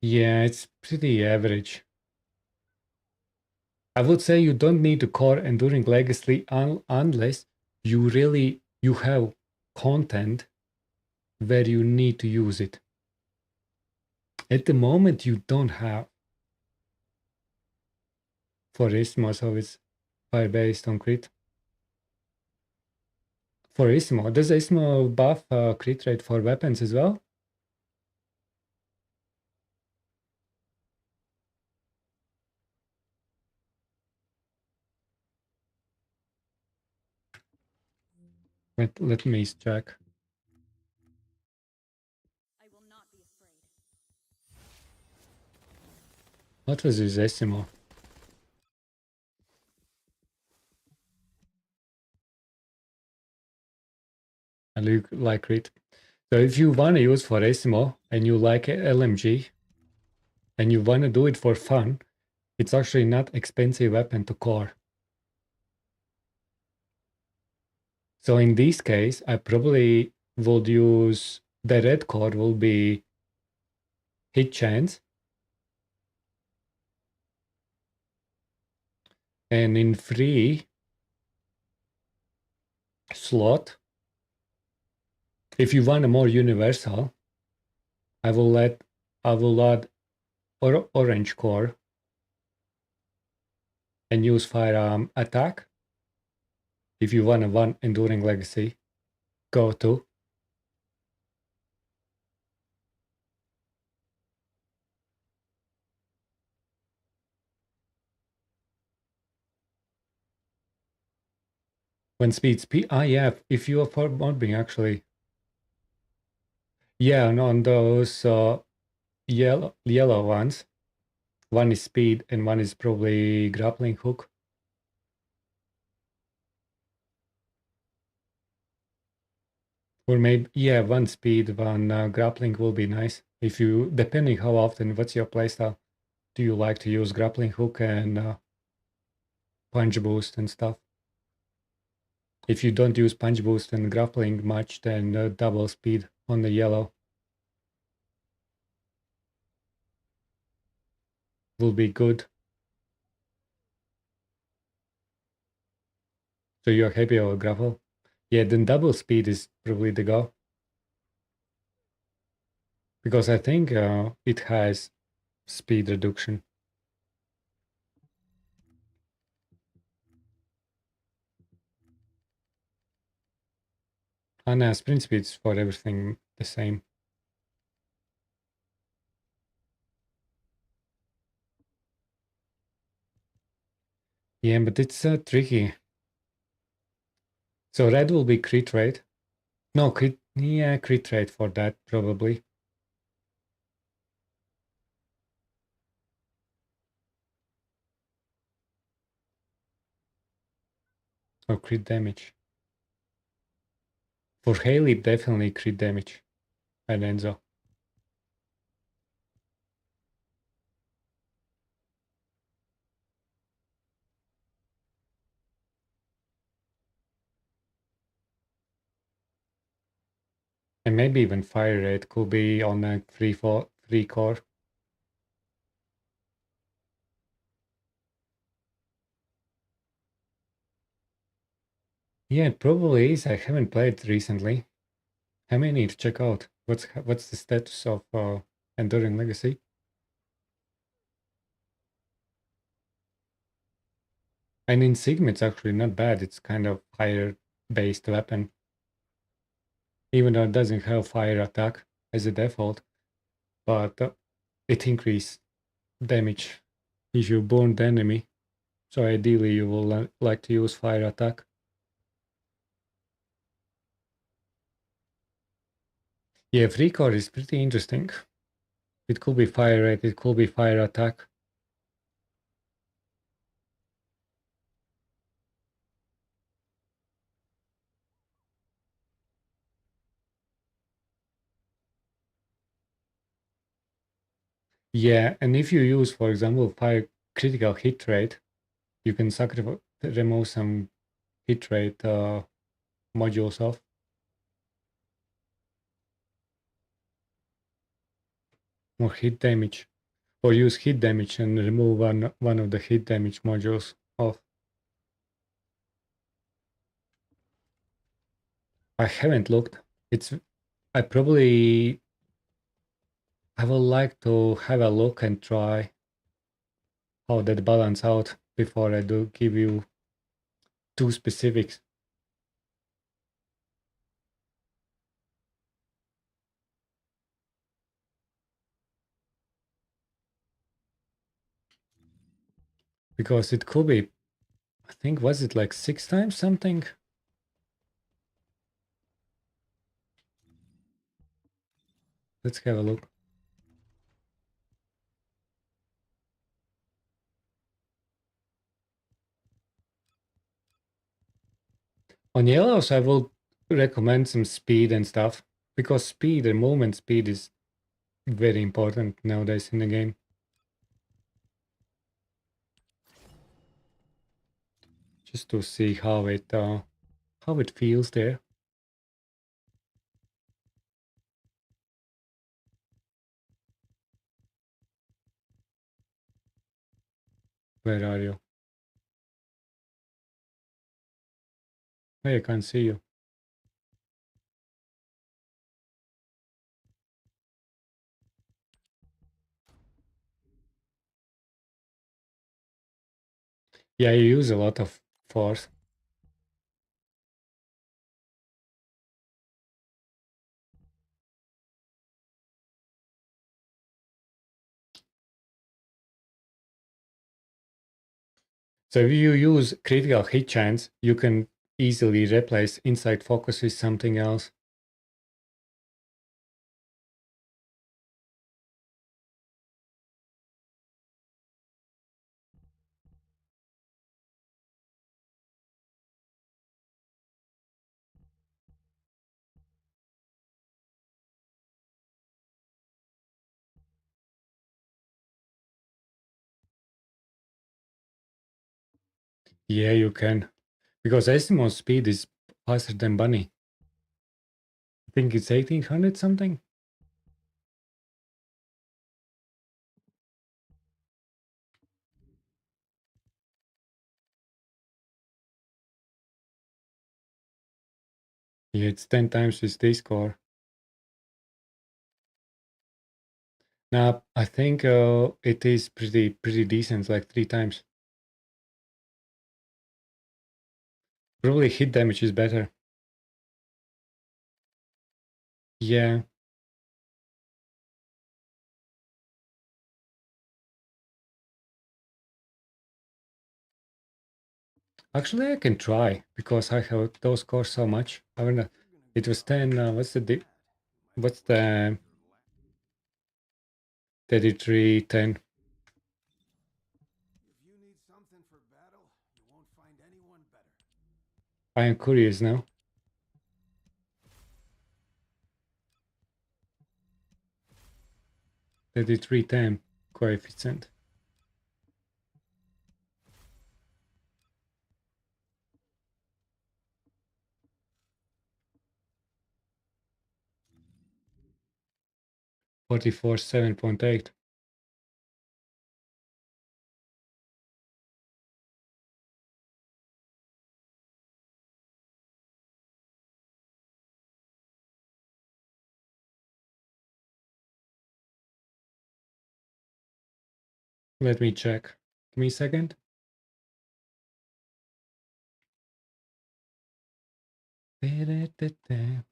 yeah, it's pretty average. I would say you don't need to core Enduring Legacy unless you have content where you need to use it. At the moment, you don't have. For Ismo, so it's fire based on crit. For Ismo, does Ismo buff crit rate for weapons as well? Let me check. What was his Ismo? I look like crit. So if you want to use for Ismo and you like LMG and you want to do it for fun, it's actually not expensive weapon to core. So in this case, I probably would use the red core will be hit chance. And in free slot, if you want a more universal, I will add orange core and use firearm attack. If you want a one enduring legacy, go to. When speed, yeah, if you are for modding actually. Yeah, and on those yellow ones, one is speed and one is probably grappling hook. Or maybe, yeah, one speed, one grappling will be nice. If you, depending how often, what's your playstyle? Do you like to use grappling hook and punch boost and stuff? If you don't use punch boost and grappling much, then double speed on the yellow will be good. So you're happy about grapple? Yeah, then double speed is probably the go. Because I think it has speed reduction. And sprint speeds for everything the same. Yeah, but it's tricky. So red will be crit rate. No, crit rate for that probably. or crit damage. For Haley, definitely crit damage. And Enzo. And maybe even fire rate could be on a 3 core. Yeah, it probably is. I haven't played recently. I may need to check out what's the status of Enduring Legacy. And in Sigma, it's actually not bad. It's kind of higher based weapon, even though it doesn't have fire attack as a default, but it increases damage if you burn the enemy. So ideally, you will like to use fire attack. Yeah, free core is pretty interesting. It could be fire rate, it could be fire attack. Yeah, and if you use, for example, fire critical hit rate, you can remove some hit rate modules off. Or hit damage. Or use hit damage and remove one of the hit damage modules off. I haven't looked. I probably I would like to have a look and try how that balance out before I do give you too specifics. Because it could be, I think, was it like 6 times something? Let's have a look. On yellows, I will recommend some speed and stuff, because speed and movement speed is very important nowadays in the game. Just to see how it feels there. Where are you? Hey, I can't see you. Yeah, you use a lot of force. So if you use critical hit chance, you can easily replace inside focus with something else. Yeah, you can. Because Esimo's speed is faster than Bunny. I think it's 1800 something. Yeah, it's 10 times with this score. Now, I think it is pretty decent, like 3 times. Probably hit damage is better. Yeah. Actually, I can try because I have those scores so much. I mean, it was 10. What's the 33, 10? If you need something for battle, you won't find anyone better. I am curious now. That is 310 coefficient. Forty-four 7.8. Let me check. Give me a second. Da-da-da-da.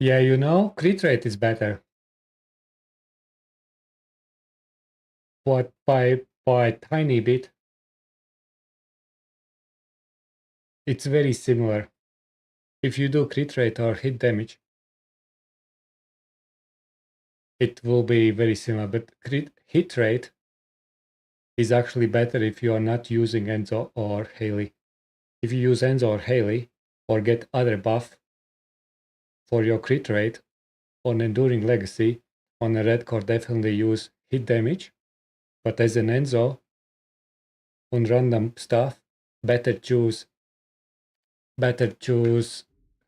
Yeah, you know, crit rate is better. But by a tiny bit. It's very similar. If you do crit rate or hit damage, it will be very similar. But hit rate is actually better if you are not using Enzo or Haley. If you use Enzo or Haley or get other buff for your crit rate on Enduring Legacy, on a red core definitely use hit damage. But as an Enzo, on random stuff, better choose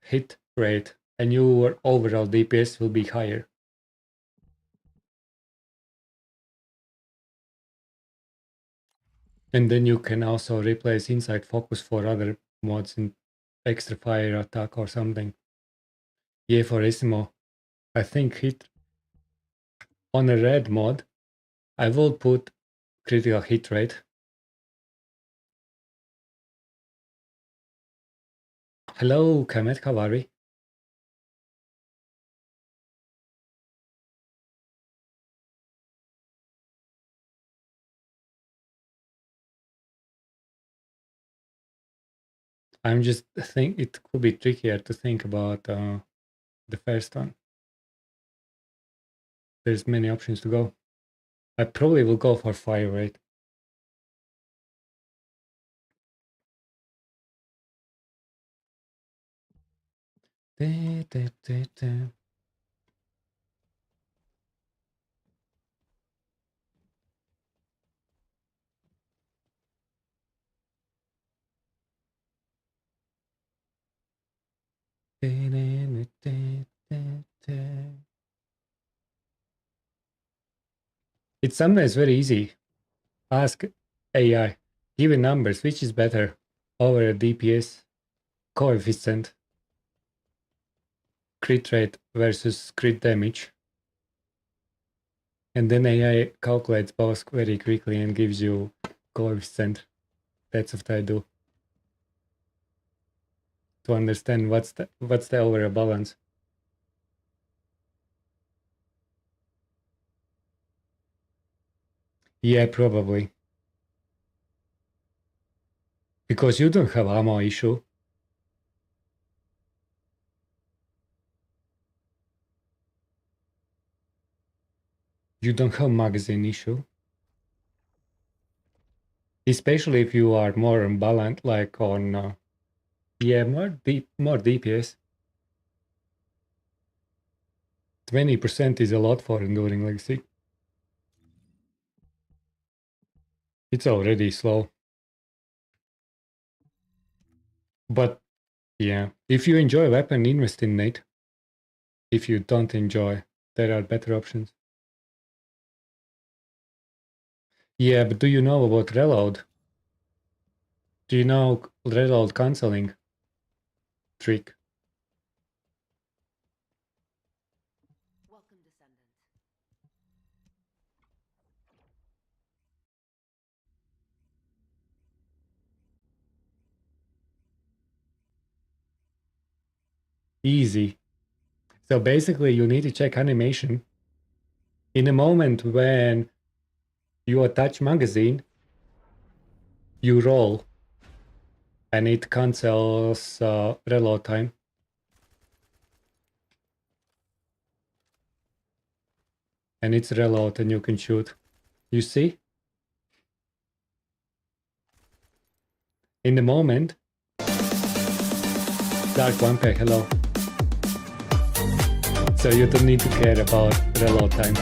hit rate and your overall DPS will be higher. And then you can also replace Inside Focus for other mods in extra fire attack or something. Yeah, for Isimo, I think hit on a red mod, I will put critical hit rate. Hello, Kamet, how are we? I'm just think it could be trickier to think about the first one. There's many options to go. I probably will go for fire rate. Da, da, da, da. Da, da, da, da, da. It's sometimes very easy. Ask AI, given numbers, which is better over a DPS coefficient, crit rate versus crit damage. And then AI calculates both very quickly and gives you coefficient. That's what I do to understand what's the overall balance. Yeah, probably. Because you don't have ammo issue. You don't have magazine issue. Especially if you are more unbalanced, like on more DPS. 20% is a lot for Enduring Legacy. It's already slow. But yeah, if you enjoy weapon, invest in Nate. If you don't enjoy, there are better options. Yeah, but do you know about reload? Do you know reload cancelling trick? Welcome, Descendant. Easy. So basically, you need to check animation. In a moment when you attach magazine, you roll, and it cancels reload time. And it's reload, and you can shoot. You see? In the moment, Dark Vampire, hello. So you don't need to care about reload time.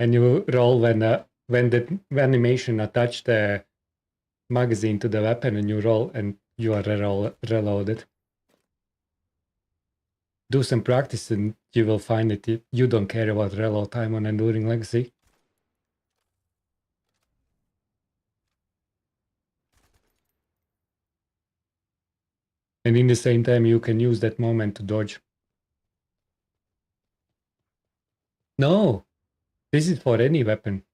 And you roll when the animation attach the magazine to the weapon, and you roll, and you are reloaded. Do some practice and you will find it. You don't care about reload time on Enduring Legacy. And in the same time, you can use that moment to dodge. No, this is for any weapon.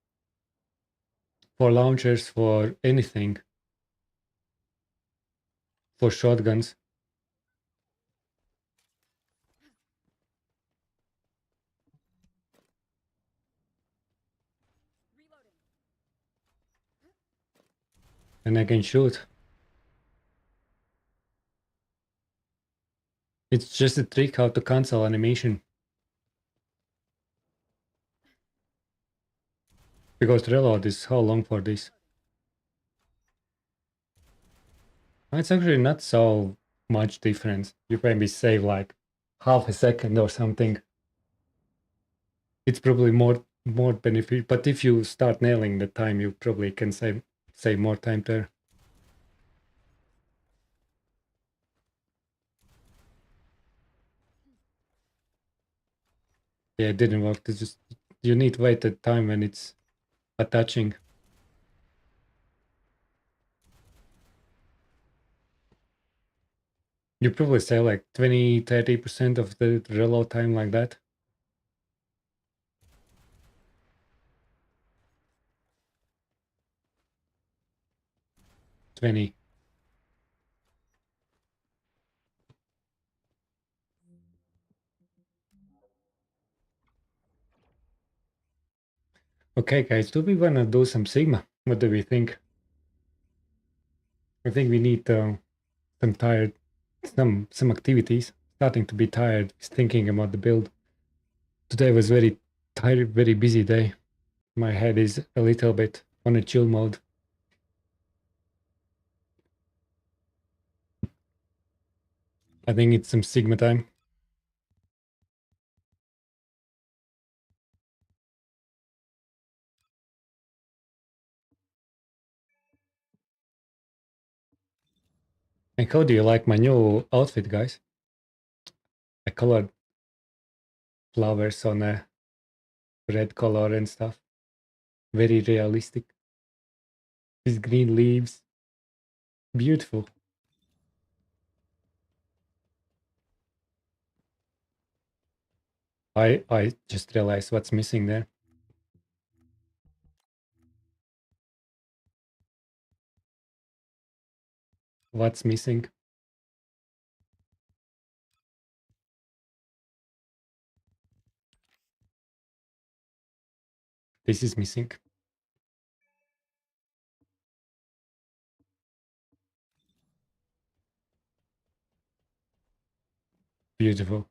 For launchers, for anything. For shotguns. And I can shoot. It's just a trick how to cancel animation. Because reload is how long for this? It's actually not so much difference. You maybe save like half a second or something. It's probably more benefit, but if you start nailing the time, you probably can save more time there. Yeah, it didn't work. It's just you need to wait the time when it's attaching. You probably save like 20-30% of the reload time like that. 20. Okay, guys, do we want to do some Sigma? What do we think? I think we need some activities. Starting to be tired, is thinking about the build. Today was very tired, very busy day. My head is a little bit on a chill mode. I think it's some Sigma time. And how do you like my new outfit, guys? I colored flowers on a red color and stuff. Very realistic. These green leaves. Beautiful. I just realized what's missing there. What's missing? This is missing. Beautiful.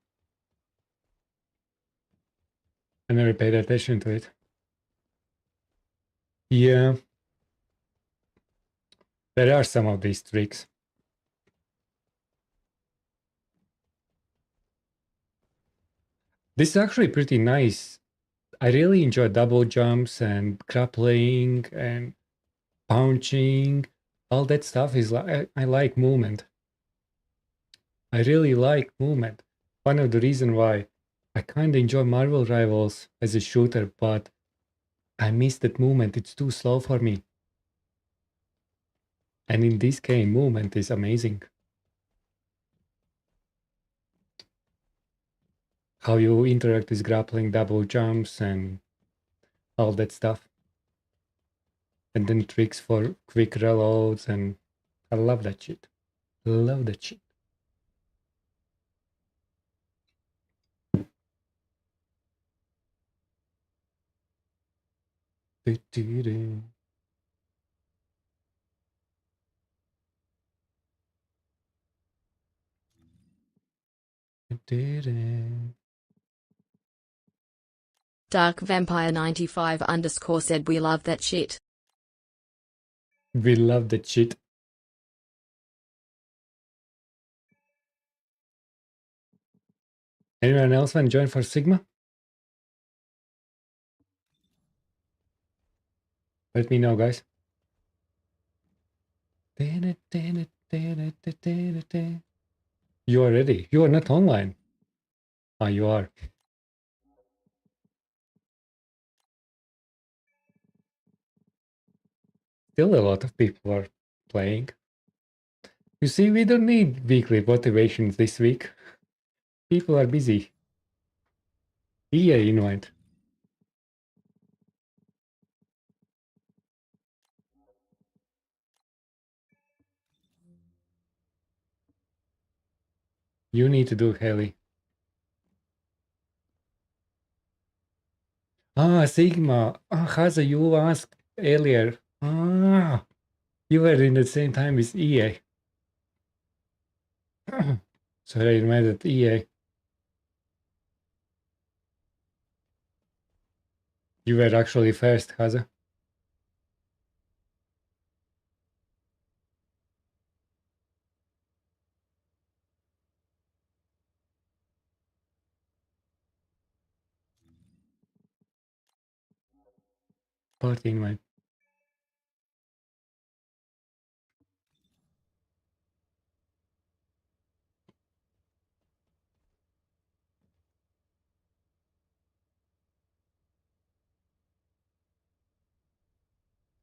I never paid attention to it. Yeah. There are some of these tricks. This is actually pretty nice. I really enjoy double jumps and grappling and punching. All that stuff is like I like movement. I really like movement. One of the reasons why I kind of enjoy Marvel Rivals as a shooter, but I miss that movement. It's too slow for me. And in this game, movement is amazing. How you interact with grappling, double jumps, and all that stuff. And then tricks for quick reloads, and I love that shit. Love that shit. Do-do-do. Do-do-do. Dark Vampire 95 underscore said we love that shit. We love that shit. Anyone else want to join for Sigma? Let me know, guys. You are ready. You are not online. Ah, you are. Still a lot of people are playing. You see, we don't need weekly motivations this week. People are busy. EA invite. You need to do Heli. Ah, Sigma. Ah, Haza, you asked earlier. Ah, you were in the same time with EA. Sorry, I invited EA. You were actually first, Haza. Party invite.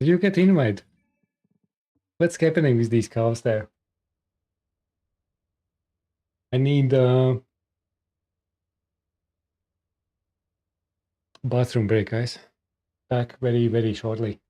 Did you get invite? What's happening with these cows there? I need bathroom break, guys. Back very, very shortly.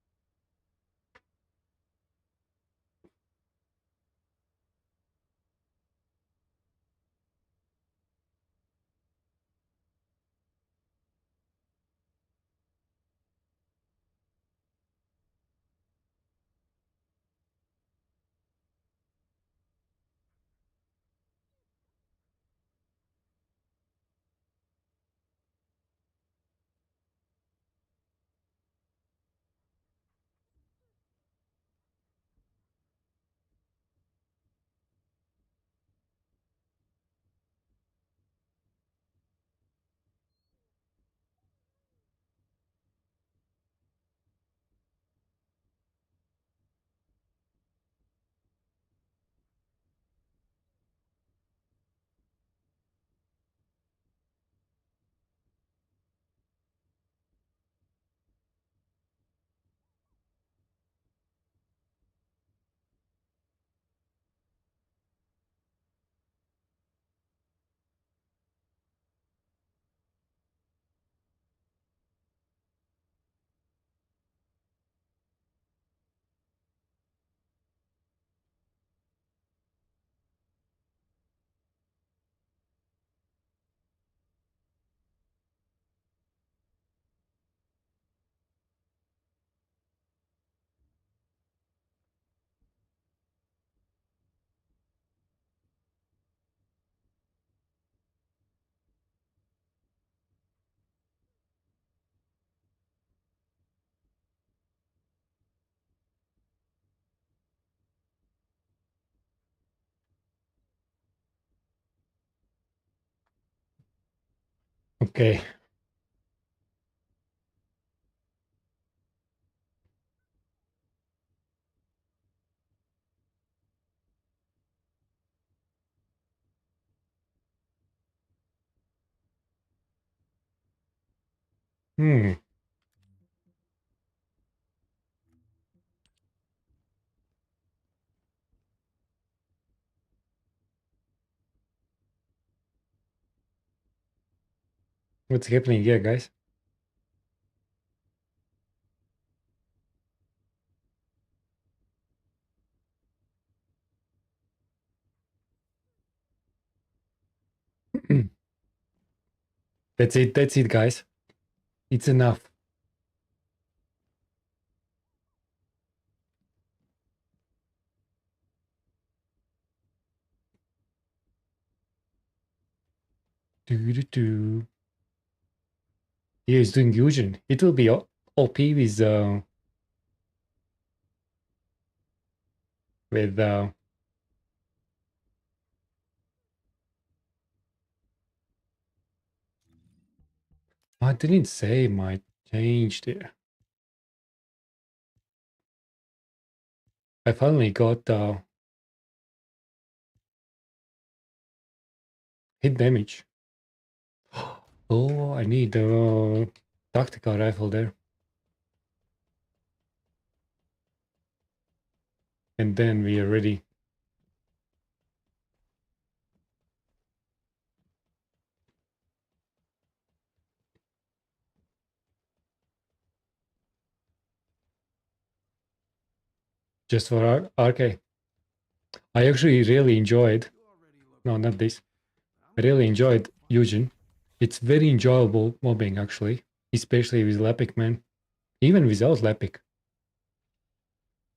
Okay. Hmm. What's happening here, guys? That's it, guys. It's enough. Do. Yeah, he's doing fusion. It will be OP with I didn't say my change there. I finally got hit damage. Oh, I need a tactical rifle there. And then we are ready. Just for RK. I actually really enjoyed. No, not this. I really enjoyed Eugen. It's very enjoyable mobbing actually, especially with Lepic, man. Even without Lepic.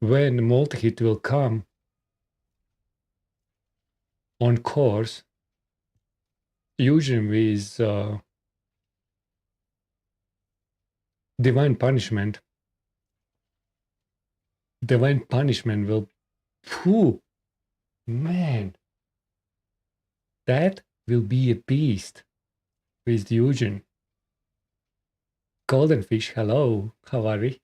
When multi-hit will come on course, Eugen with Divine Punishment. Divine Punishment will... Phew! Man! That will be a beast with Eugen. Golden Fish, hello. How are we?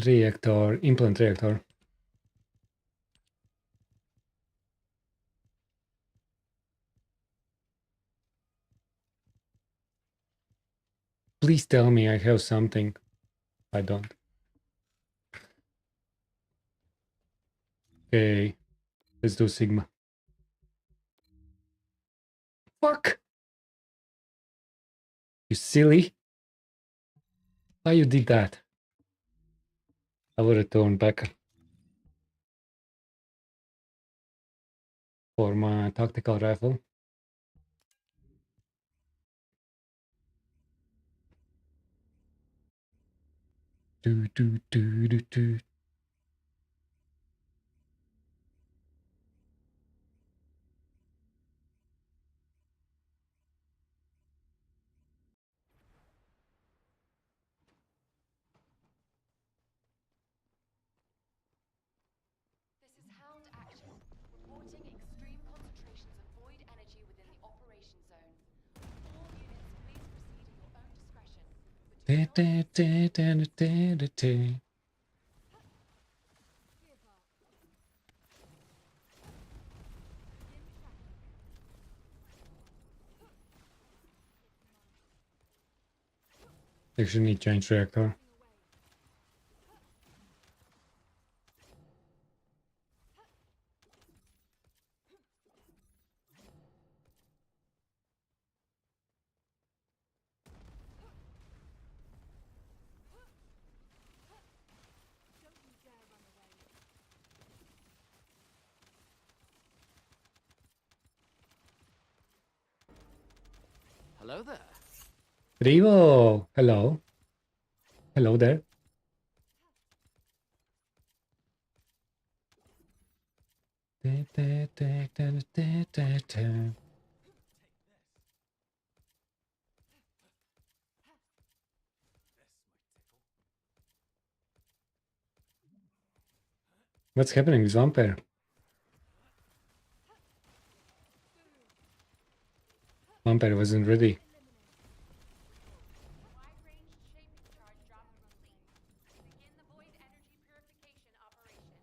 Reactor, implant reactor. Please tell me I have something. I don't. Okay, let's do Sigma. Fuck! You silly? Why you did that? I would have turned back for my tactical rifle. Do. This is Hound Action, reporting extreme concentrations of void energy within the operation zone. All units, please proceed at your own discretion. But do not... Actually need change reactor. Hello there. Rivo! Hello. Hello there. What's happening with Vampire? Vampire wasn't ready. Wide-range shaping charge dropped complete. Begin the void energy purification operation.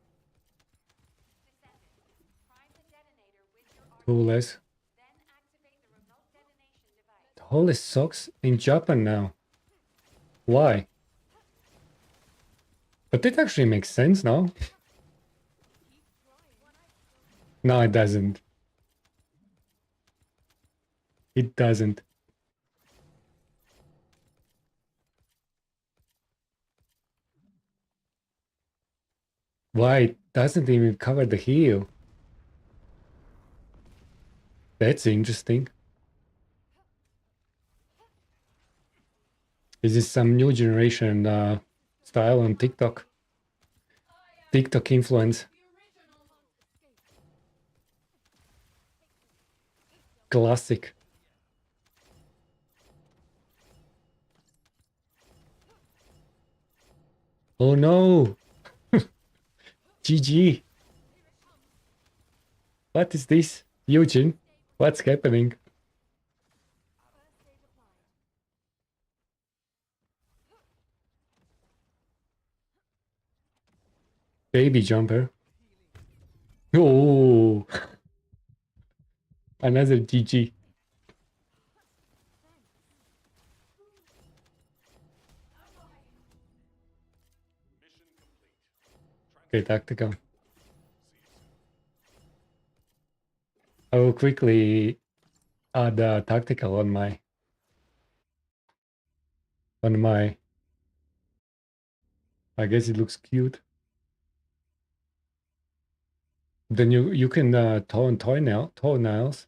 Descendant, prime the detonator with your Cool arcade. as. Then activate the remote detonation device. Holy socks in Japan now. Why? But it actually makes sense now. No, it doesn't. It doesn't. Why? It doesn't even cover the heel. That's interesting. Is this some new generation style on TikTok? TikTok influence. Classic. Oh no! GG. What is this? Eugene? What's happening? Baby jumper. Oh! Another GG. Okay, tactical. I will quickly add tactical on my I guess it looks cute. Then you can tone toenails.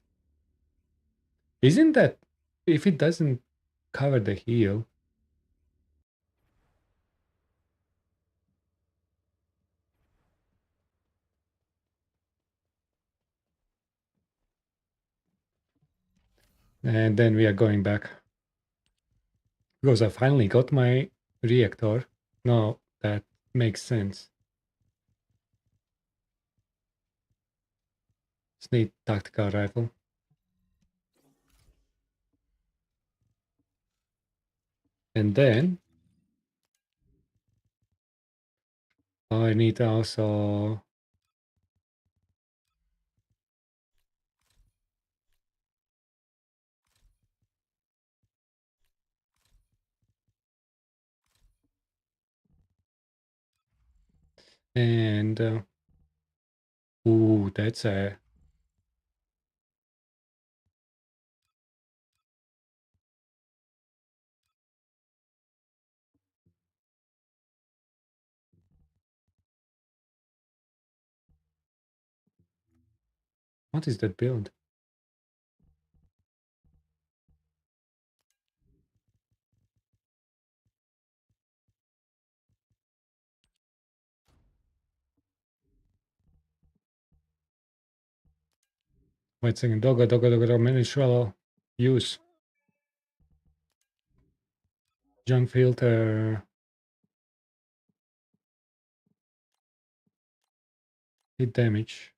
Isn't that if it doesn't cover the heel? And then we are going back. Because I finally got my reactor. No, that makes sense. It's need tactical rifle. And then I need also and ooh, that's a what is that build? Wait a second, dogga, manual use. Junk filter. Hit damage.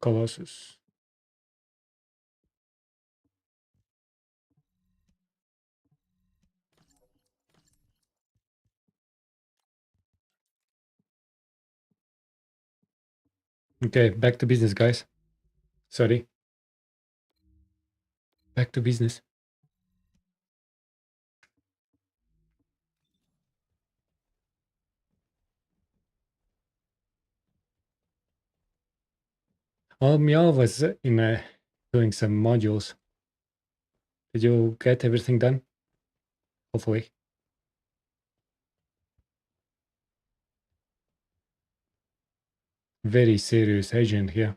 Colossus. Okay, back to business, guys. Sorry. Back to business. Oh, Meow was in doing some modules. Did you get everything done? Hopefully. Very serious agent here.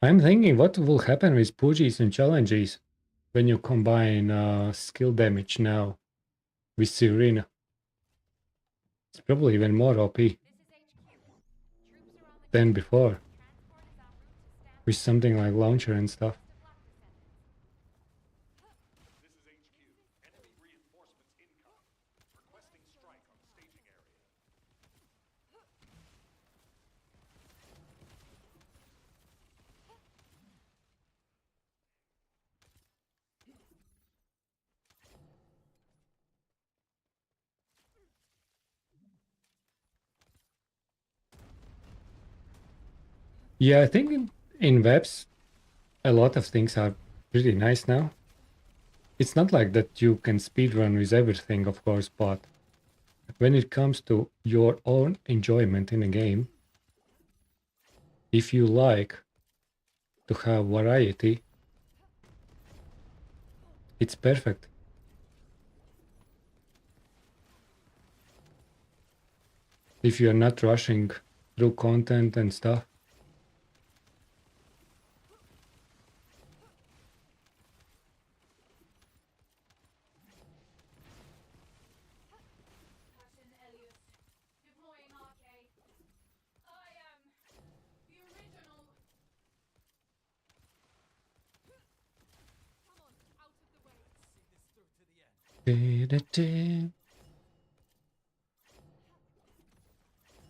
I'm thinking what will happen with Poojies and challenges when you combine skill damage now with Serena. It's probably even more OP This is HQ. Troops are on the than before, transport is en route to stand with something like launcher and stuff. to block descendants. This is HQ. Enemy reinforcements incoming. Requesting strike on staging area. Yeah, I think in webs, a lot of things are pretty nice now. It's not like that you can speedrun with everything, of course, but when it comes to your own enjoyment in a game, if you like to have variety, it's perfect. If you're not rushing through content and stuff. Captain Elliot, deploying arcade. I am the original. Come on, out of the way. See this through to the end. Don't you dare run. My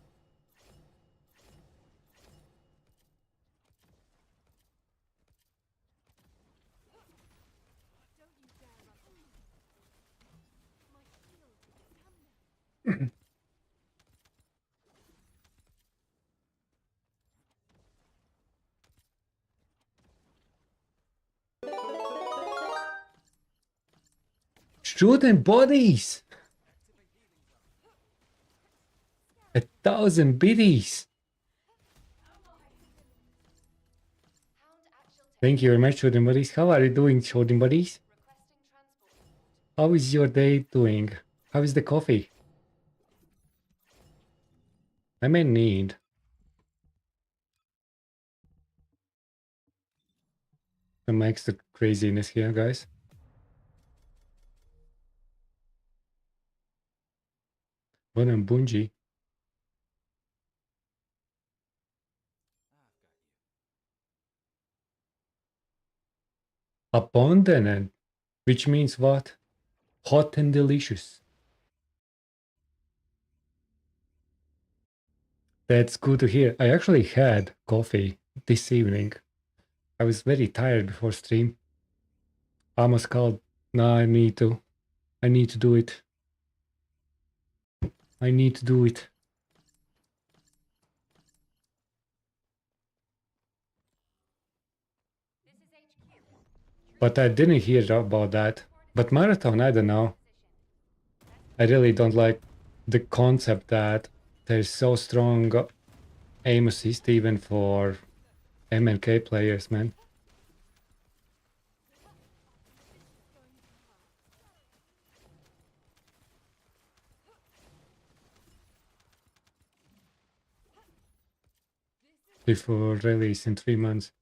shield. Come now. Shooting bodies! 1,000 biddies! Thank you very much, shooting buddies. How are you doing, shooting buddies? Requesting transport. How is your day doing? How is the coffee? I may need. Some extra craziness here, guys. What on Bungie? Abundant, which means what? Hot and delicious. That's good to hear. I actually had coffee this evening. I was very tired before stream. I almost called. No, I need to. I need to do it. I need to do it. This is HQ. But I didn't hear about that. But marathon, I don't know. I really don't like the concept that there's so strong aim assist even for MLK players, man. Before release in 3 months.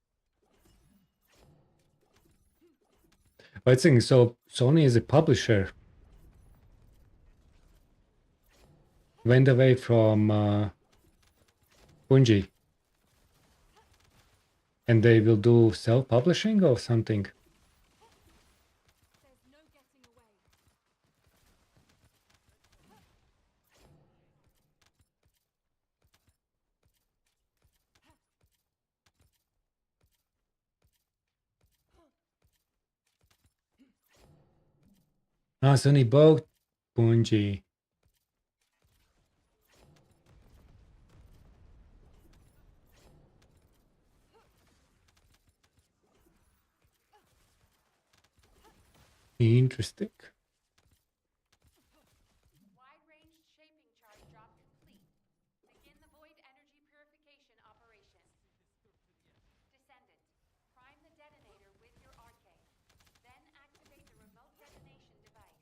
But I think so. Sony is a publisher. Went away from Bungie. And they will do self-publishing or something. There's no getting away. Ah, Sony bought Bungie. Interesting. Wide-range shaping charge drop complete. Begin the void energy purification operation. Descendant, prime the detonator with your arcade. Then activate the remote detonation device.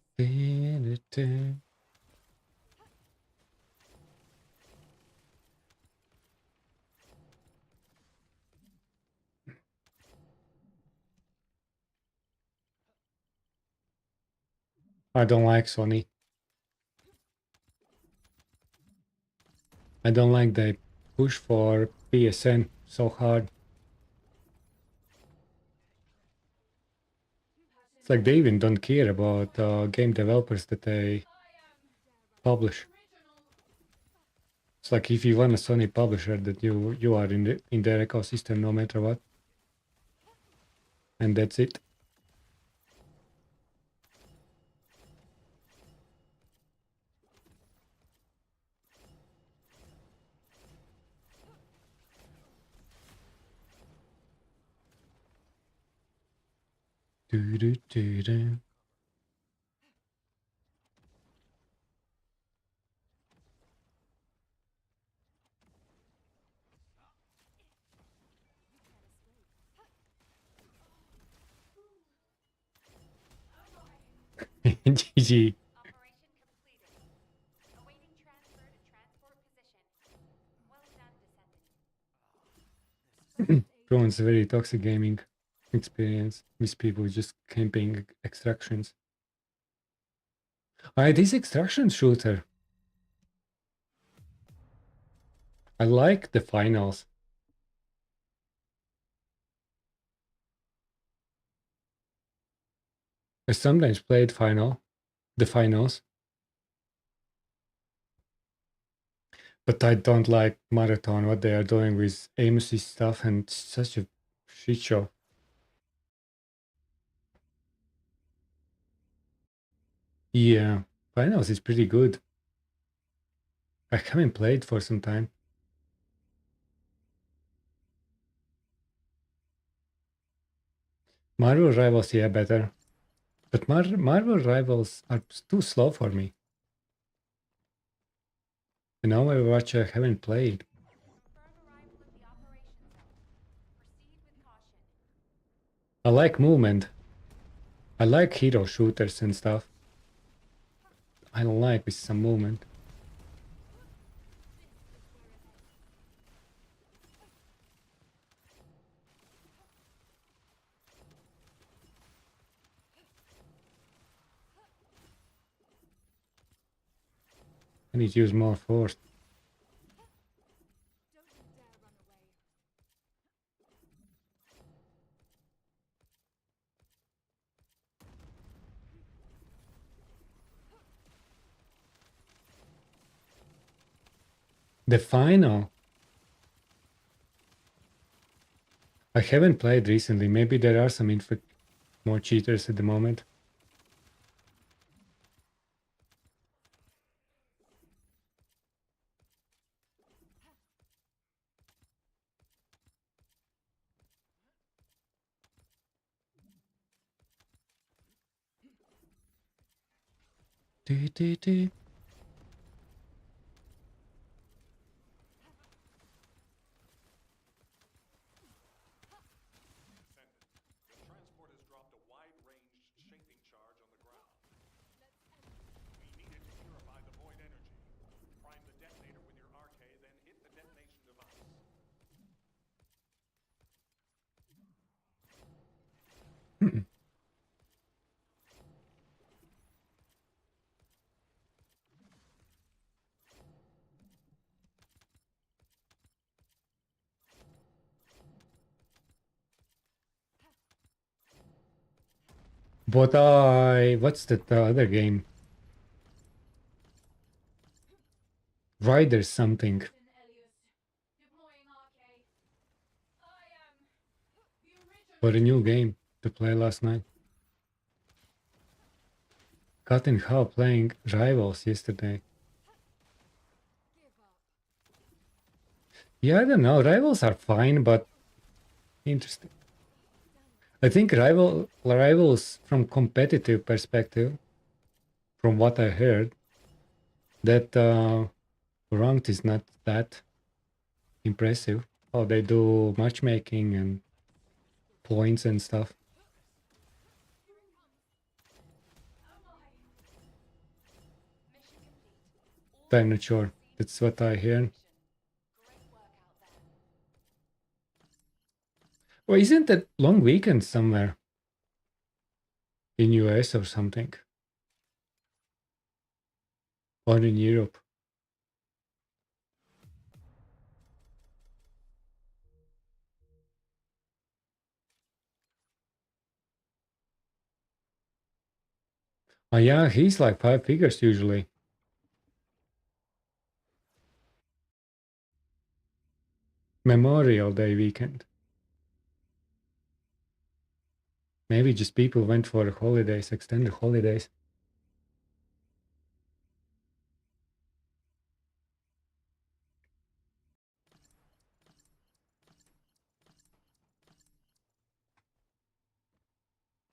I don't like Sony. I don't like they push for PSN so hard. It's like they even don't care about game developers that they publish. It's like if you want a Sony publisher that you are in their ecosystem no matter what. And that's it. Do do do do. GG. Operation completed. Awaiting transfer to transport position. Well done, Descendant. Ruins a very toxic gaming experience with people just camping extractions. It is extraction shooter. I like the finals. I sometimes played the finals. But I don't like Marathon, what they are doing with Amos's stuff, and it's such a shit show. Yeah, finals is pretty good. I haven't played for some time. Marvel Rivals, yeah, better. But Marvel Rivals are too slow for me. And now Overwatch I haven't played. Confirm arrival at the operation zone. Proceed with caution. I like movement. I like hero shooters and stuff. I like with some movement. I need to use more force. Don't you dare run away. The final. I haven't played recently. Maybe there are some more cheaters at the moment. Do, do, do. Descendant, the transport has dropped a wide-ranged shaping charge on the ground. We needed to purify the void energy. Prime the detonator with your RK, then hit the detonation device. But what's that other game? Riders something. Deploying RK. I am the original. For a new game to play last night. Got in how playing Rivals yesterday. Give up. Yeah, I don't know. Rivals are fine, but interesting. I think Rivals from competitive perspective, from what I heard, that ranked is not that impressive. How they do matchmaking and points and stuff. Mission complete. All I'm not sure. That's what I hear. great work out there. Or isn't that long weekend somewhere? In US or something? Or in Europe? Oh yeah, he's like 5 figures usually. Memorial Day weekend. Maybe just people went for holidays, extended holidays.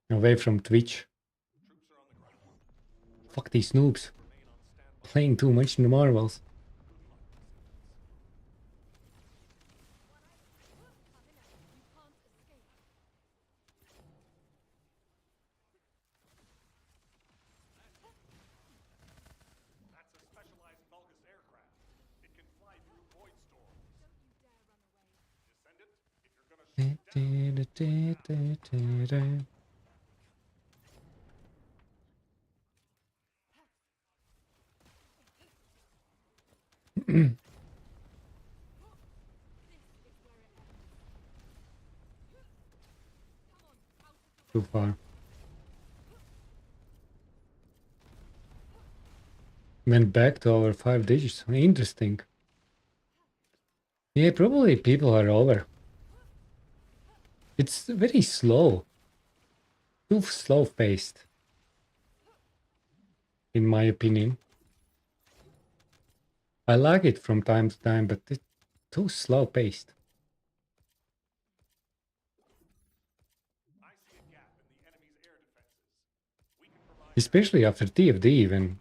Away from Twitch. Troops are on the ground. Fuck these noobs. Remain on standby. Playing too much in the Marvels. Good luck, Descendants. That's a specialized Vulgus aircraft. It can fly through void storms. Descendant, if you're gonna shoot down, Too far. Went back to our 5 digits. Interesting. Yeah, probably people are over. It's very slow. Too slow paced. In my opinion. I like it from time to time, but it's too slow paced. I see a gap in the enemy's air defenses. We can provide Especially after TFD when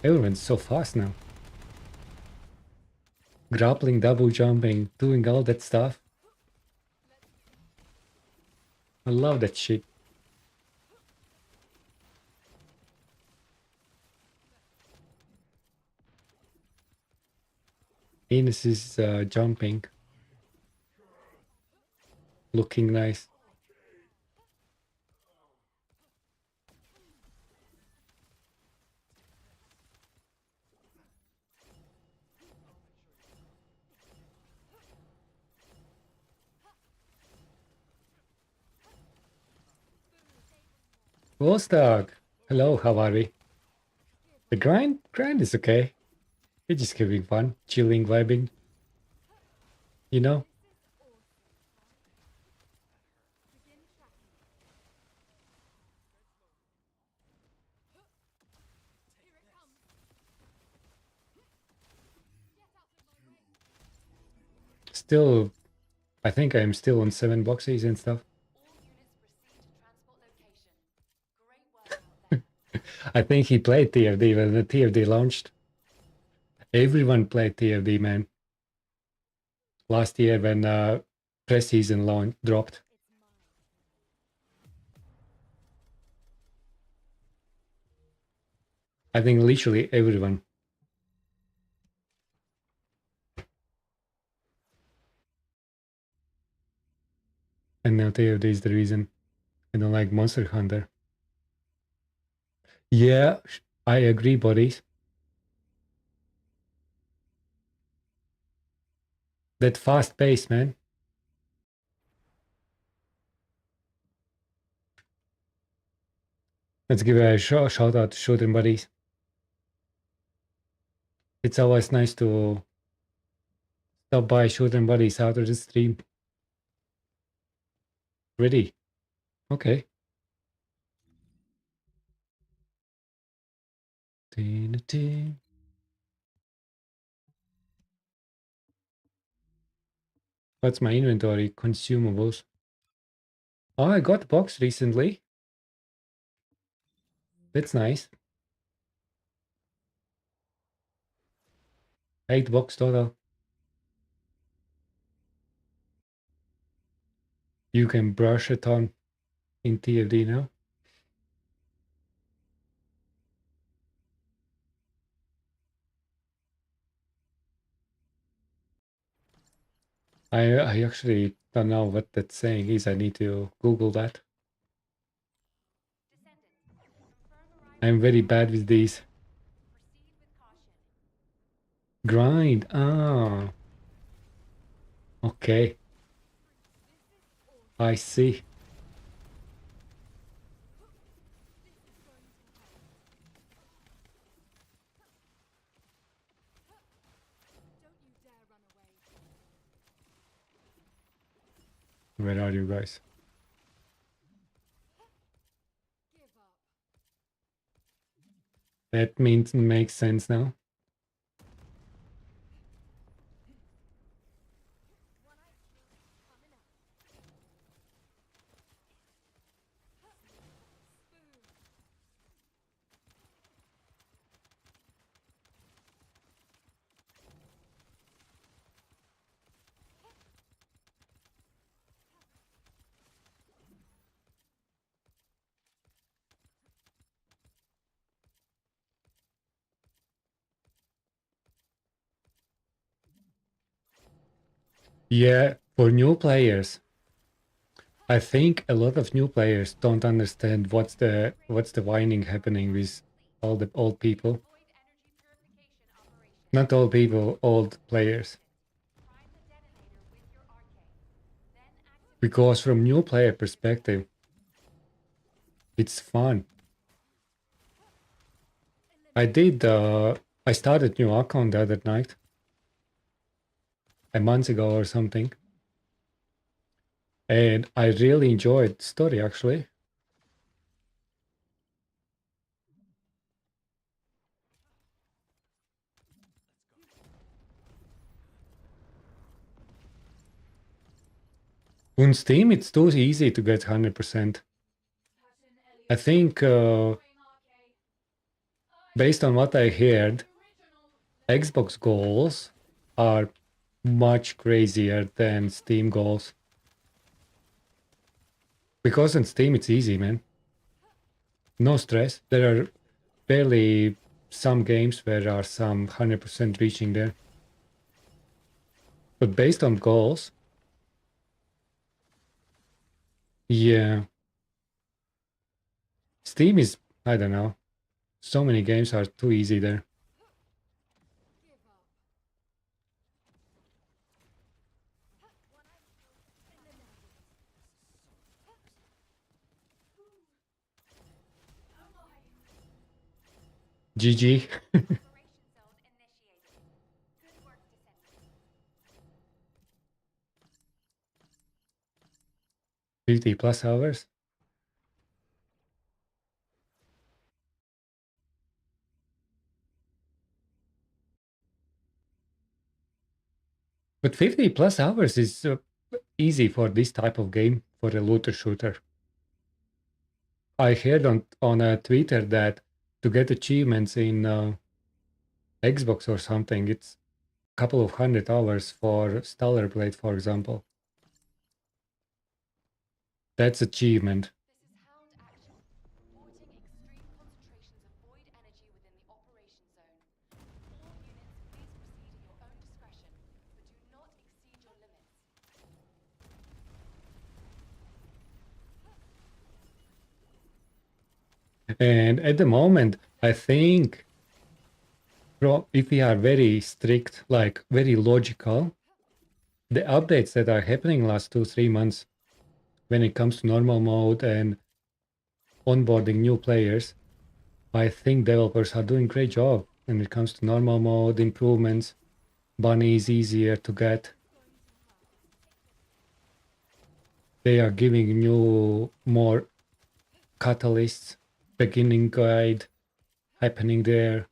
everyone's so fast now. Grappling, double jumping, doing all that stuff. I love that shit. Ines is jumping. Looking nice. Wolfstag! Hello, how are we? The grind is okay. We're just having fun, chilling, vibing. You know? Still, I think I'm still on 7 boxes and stuff. All units proceed to transport location. Great work out there. I think he played TFD when the TFD launched. Everyone played TFD, man. Last year when pre-season launch dropped. I think literally everyone. And now TFD is the reason I don't like Monster Hunter. Yeah, I agree, buddies. That fast pace, man. Let's give a shout out to Shooting Buddies. It's always nice to stop by Shooting Buddies after the stream. Ready? Okay. What's my inventory? Consumables. Oh, I got a box recently. That's nice. 8 box total. You can brush it on in TFD now. I actually don't know what that saying is. I need to Google that. Descendant, confirm arrival. I'm very bad with these. Proceed with caution. Grind. Ah. Okay. I see. Where are you guys? Give up. That means makes sense now. Yeah, for new players, I think a lot of new players don't understand what's the whining happening with all the old people. Void energy purification operation. Not all people, old players. Prime the detonator with your arcade. Then activate Because from new player perspective, it's fun. I started new account the other night, a month ago or something. And I really enjoyed the story actually. On Steam, it's too easy to get 100%. I think, based on what I heard, Xbox goals are much crazier than Steam goals. Because on Steam, it's easy, man. No stress. There are barely some games where there are some 100% reaching there. But based on goals, yeah. Steam is, I don't know. So many games are too easy there. GG. operation zone initiated. Good work, Descendant. 50 plus hours. But 50 plus hours is easy for this type of game, for a looter shooter. I heard on Twitter that to get achievements in Xbox or something, it's a couple of 100 hours for Stellar Blade, for example. That's achievement. This is Hound Action. Reporting extreme concentrations of void energy within the operation zone. All units, please proceed at your own discretion, but do not exceed your limits. And at the moment, I think if we are very strict, like very logical, the updates that are happening last 2-3 months when it comes to normal mode and onboarding new players, I think developers are doing great job when it comes to normal mode improvements. Bunny is easier to get. They are giving new more catalysts, beginning guide happening there.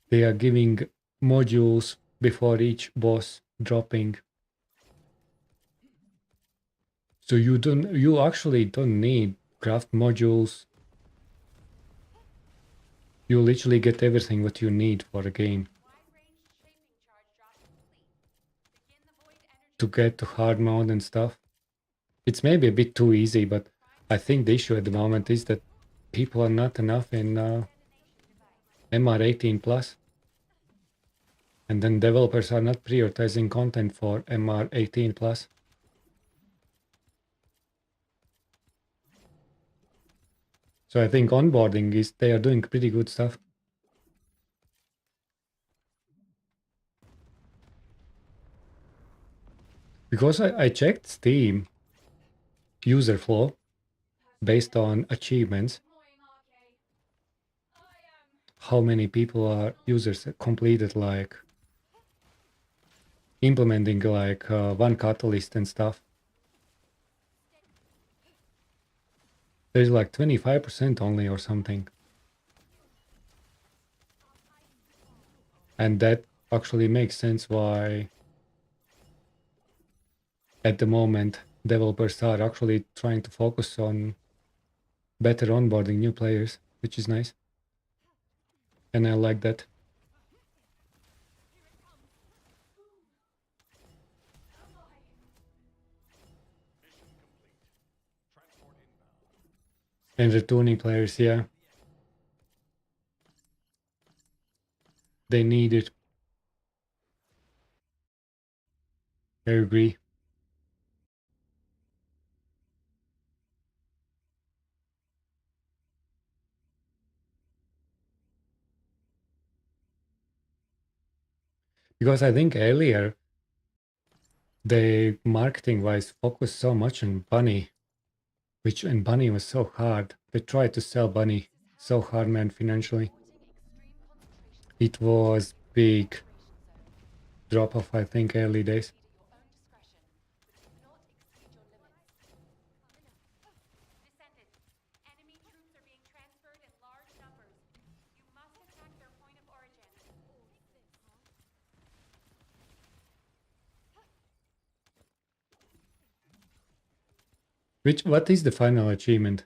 They are giving modules before each boss dropping. So you actually don't need craft modules. You literally get everything what you need for a game Wide-range shaping charge drop complete. Begin the void energy to get to hard mode and stuff. It's maybe a bit too easy, but I think the issue at the moment is that people are not enough in detonation device. MR18 plus. And then developers are not prioritizing content for MR18 plus. So I think onboarding is, they are doing pretty good stuff. Because I checked Steam user flow based on achievements, how many people are users that completed like implementing like one catalyst and stuff. There's like 25% only or something. And that actually makes sense why at the moment developers are actually trying to focus on better onboarding new players, which is nice. And I like that. And returning players, yeah. They need it. I agree. Because I think earlier they marketing wise focused so much on Bunny, and Bunny was so hard. They tried to sell Bunny so hard, man, financially. It was big drop off, I think, early days. Descendant, enemy troops are being transferred in large numbers. You must attack their point of origin. What is the final achievement?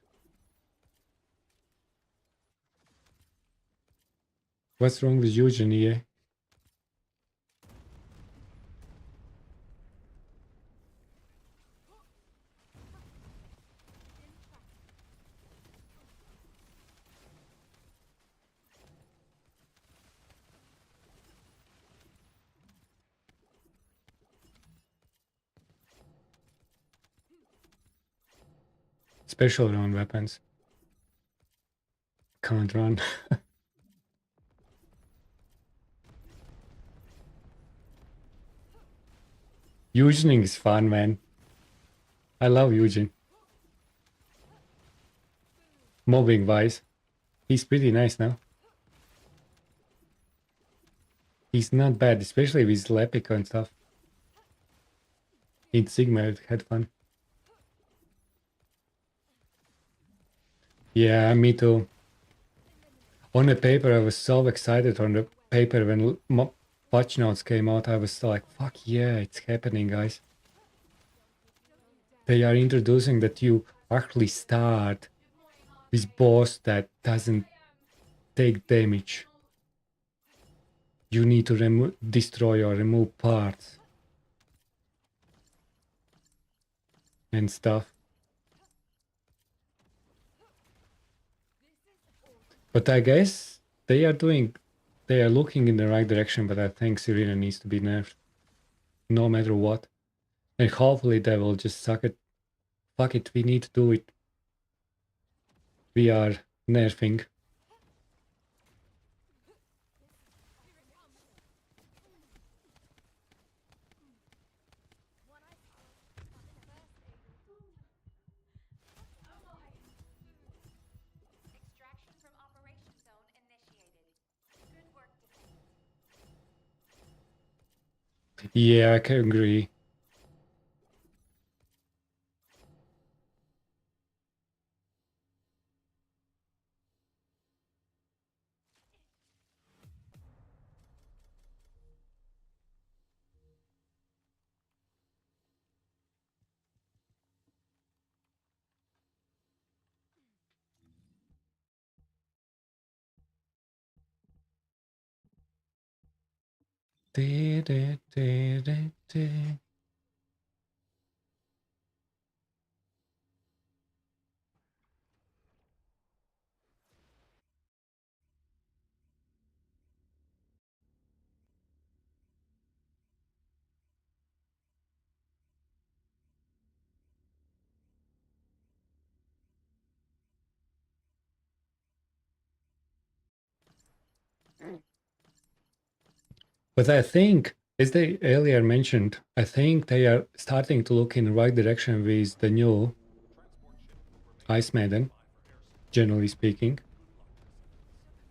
What's wrong with Eugene, EA? Special round weapons. Can't run. Eugene is fun, man. I love Eugene. Mobbing wise, he's pretty nice now. He's not bad, especially with Lepico and stuff. In Sigma, it had fun. Yeah, me too. On the paper, I was so excited on the paper when patch notes came out. I was like, fuck yeah, it's happening, guys. They are introducing that you actually start with boss that doesn't take damage. You need to destroy or remove parts and stuff. But I guess they are looking in the right direction, but I think Serena needs to be nerfed. No matter what. And hopefully they will just suck it. Fuck it, we need to do it. We are nerfing. Extraction from operation zone initiated. Good work, Descendant. Yeah, I can agree. But I think, as they earlier mentioned, I think they are starting to look in the right direction with the new Ice Maiden, generally speaking.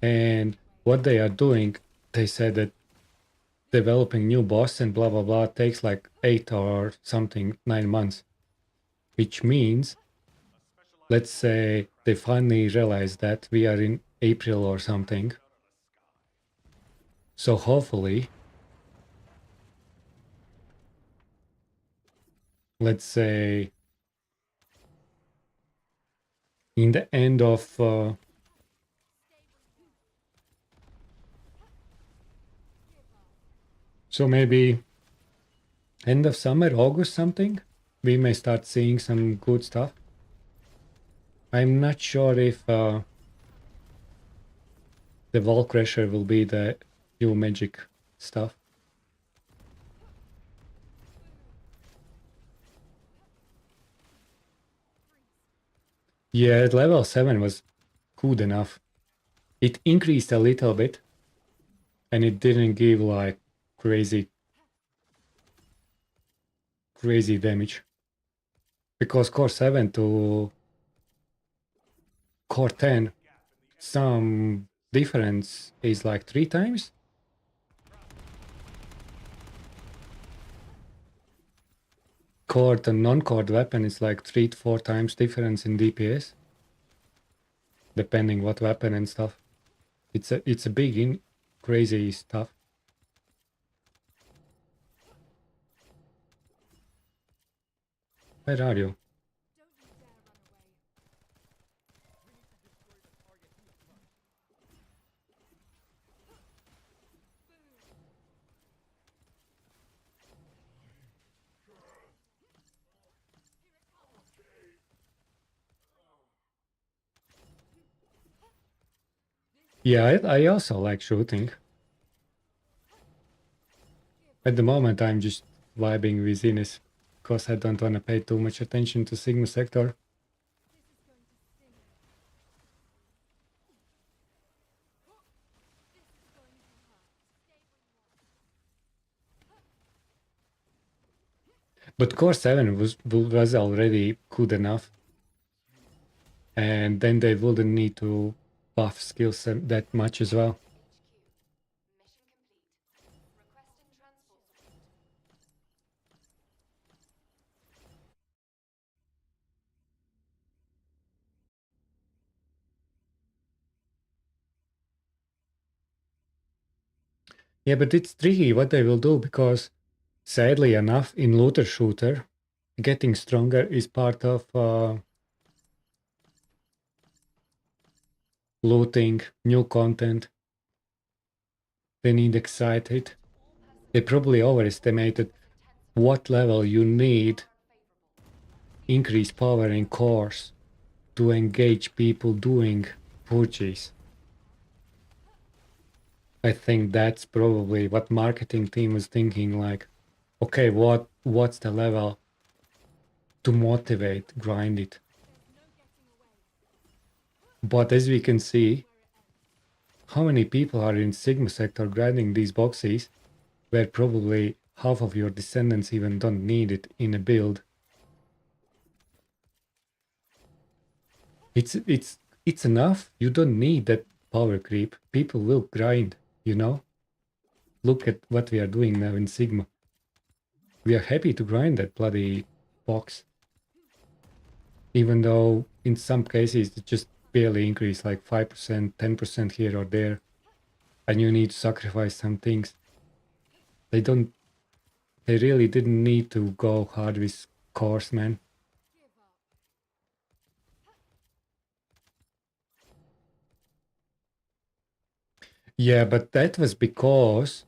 And what they are doing, they said that developing new boss and blah blah blah takes like 8 or something 9 months, which means let's say they finally realize that we are in April or something. So hopefully, let's say in the end of so maybe end of summer, August something, we may start seeing some good stuff. I'm not sure if the wall crusher will be the new magic stuff. Yeah, level 7 was good enough. It increased a little bit, and it didn't give like crazy damage. Because core 7 to core 10, some difference is like 3 times. Cord and non-cord weapon is like 3 to 4 times difference in DPS, depending what weapon and stuff. It's a big crazy stuff. Where are you? Yeah, I also like shooting. At the moment, I'm just vibing with Ines, because I don't want to pay too much attention to Sigma Sector. But Core 7 was already good enough. And then they wouldn't need to buff skills that much as well. Yeah, but it's tricky what they will do, because sadly enough, in looter shooter, getting stronger is part of looting, new content. They need excited. They probably overestimated what level you need increased power in cores to engage people doing purchase. I think that's probably what marketing team was thinking, like, okay, what's the level to motivate, grind it. But as we can see, how many people are in Sigma sector grinding these boxes, where probably half of your descendants even don't need it in a build. It's enough. You don't need that power creep. People will grind, you know? Look at what we are doing now in Sigma. We are happy to grind that bloody box. Even though in some cases it just barely increase, like 5%, 10% here or there. And you need to sacrifice some things. They really didn't need to go hard with cores, man. Yeah, but that was because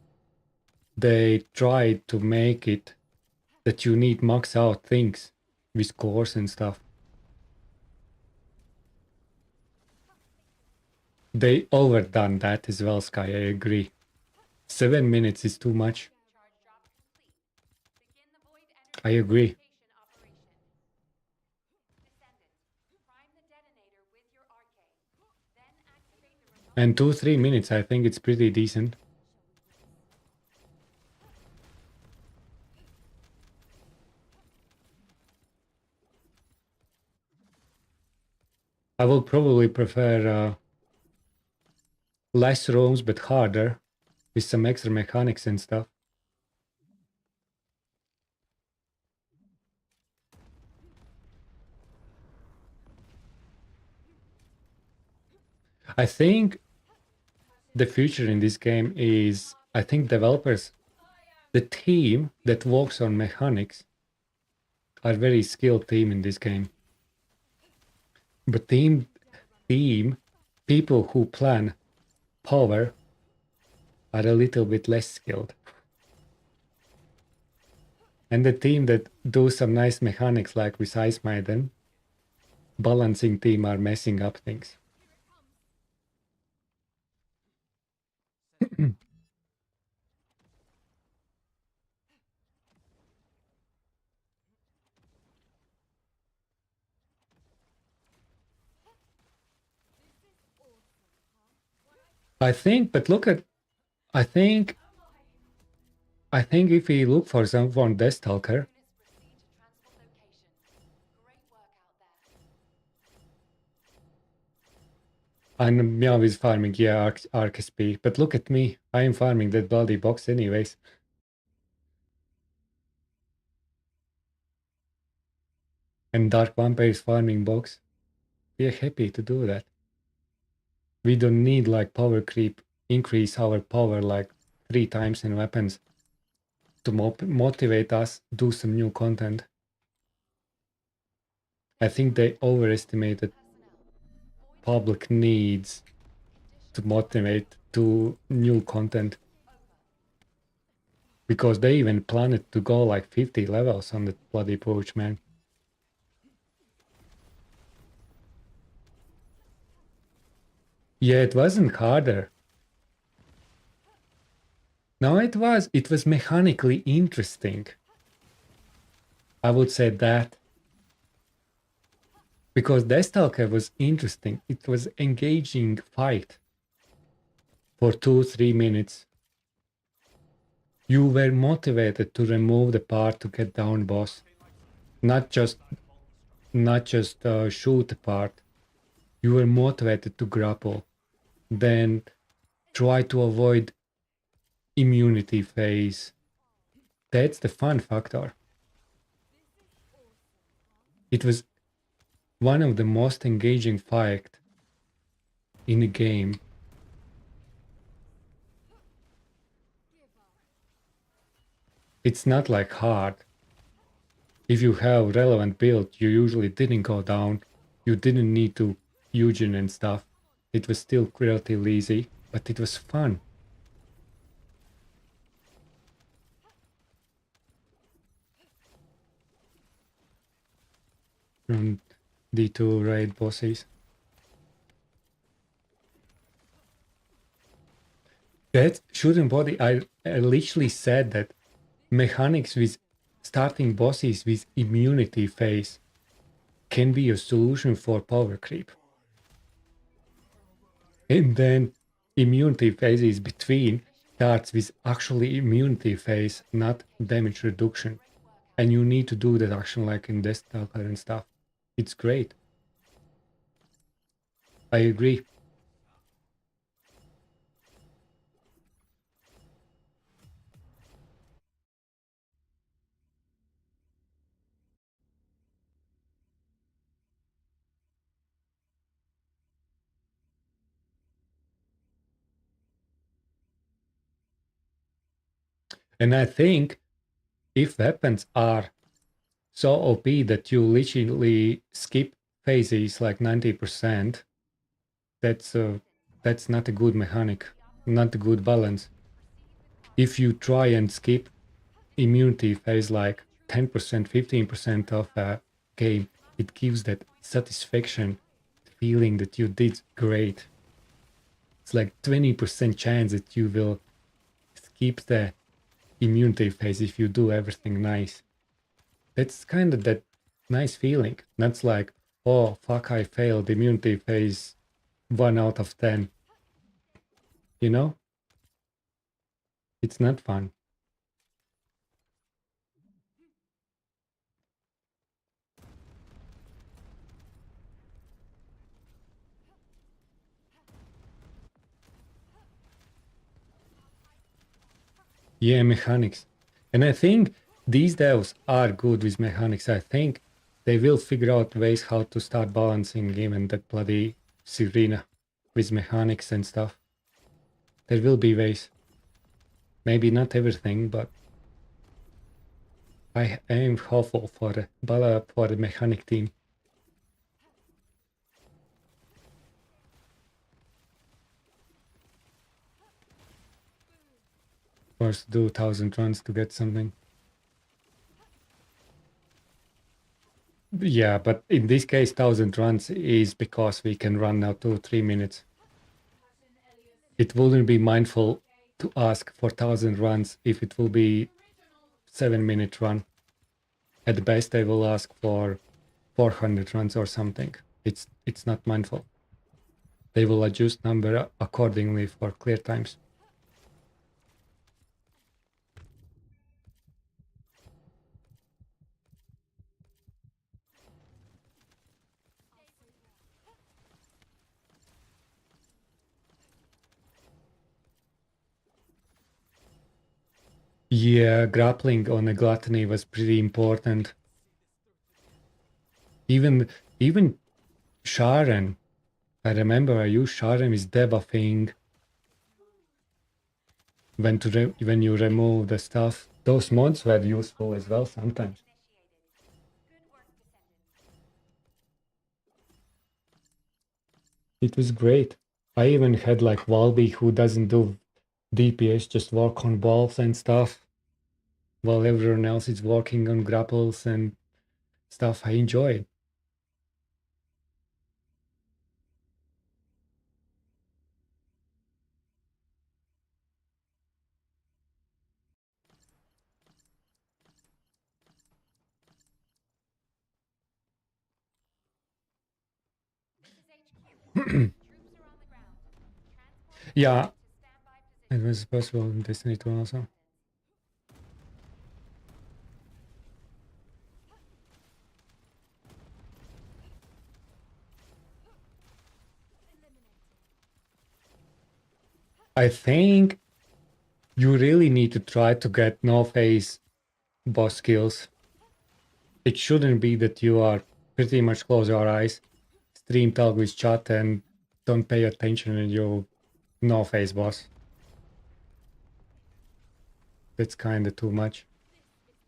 they tried to make it that you need max out things with cores and stuff. They overdone that as well, Sky, I agree. 7 minutes is too much. I agree. And 2-3 minutes, I think it's pretty decent. I will probably prefer less rooms but harder, with some extra mechanics and stuff. I think the future in this game is, I think developers, the team that works on mechanics are very skilled team in this game. But team people who plan power are a little bit less skilled. And the team that do some nice mechanics like with Ice Maiden, balancing team are messing up things. I think, but look at, I think if we look for someone Deathstalker, Units proceed to transport location. Great work out there. and Meow is farming, yeah, Arc SP. But look at me, I am farming that bloody box anyways. And Dark Vampire is farming box. We are happy to do that. We don't need like power creep, increase our power like 3 times in weapons to motivate us do some new content. I think they overestimated public needs to motivate to new content. Because they even planned to go like 50 levels on the bloody pooch, man. Yeah, it wasn't harder. No, it was mechanically interesting. I would say that. Because Deathstalker was interesting. It was engaging fight for 2-3 minutes. You were motivated to remove the part to get down boss. Not just shoot the part. You were motivated to grapple. Then try to avoid immunity phase. That's the fun factor. It was one of the most engaging fight in a game. It's not like hard. If you have relevant build, you usually didn't go down. You didn't need to Eugen and stuff. It was still relatively easy, but it was fun. From D2 raid bosses. That shouldn't body. I literally said that mechanics with starting bosses with immunity phase can be a solution for power creep. And then immunity phases between starts with actually immunity phase, not damage reduction. And you need to do that action like in Deathstalker and stuff. It's great. I agree. And I think if weapons are so OP that you literally skip phases like 90%, that's not a good mechanic, not a good balance. If you try and skip immunity phase like 10%, 15% of a game, it gives that satisfaction feeling that you did great. It's like 20% chance that you will skip the immunity phase if you do everything nice. That's kind of that nice feeling. That's like, oh fuck, I failed immunity phase 1 out of 10. You know? It's not fun. Yeah, mechanics. And I think these devs are good with mechanics. I think they will figure out ways how to start balancing even that bloody Serena. with mechanics and stuff. There will be ways. Maybe not everything, but I am hopeful for the mechanic team. First do 1,000 runs to get something. Yeah, but in this case 1,000 runs is because we can run now 2-3 minutes. It wouldn't be mindful to ask for 1,000 runs if it will be 7-minute run. At best I will ask for 400 runs or something. It's not mindful. They will adjust number accordingly for clear times. Yeah, grappling on a gluttony was pretty important. Even Sharon, I remember I used Sharon with debuffing when you remove the stuff. Those mods were useful as well sometimes. It was great. I even had like Walby who doesn't do DPS, just work on balls and stuff, while everyone else is working on grapples and stuff. I enjoy it. Yeah, it was possible in Destiny 2 also. I think you really need to try to get no face boss skills. It shouldn't be that you are pretty much close your eyes, stream talk with chat and don't pay attention and you no face boss. That's kinda too much,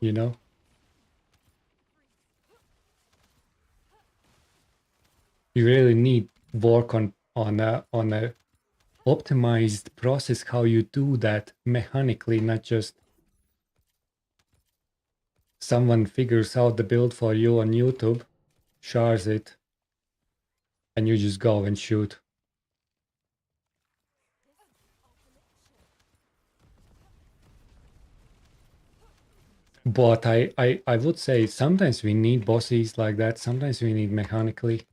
you know? You really need work on a optimized process how you do that mechanically, not just someone figures out the build for you on YouTube, shares it, and you just go and shoot. But I would say sometimes we need bosses like that, sometimes we need mechanically.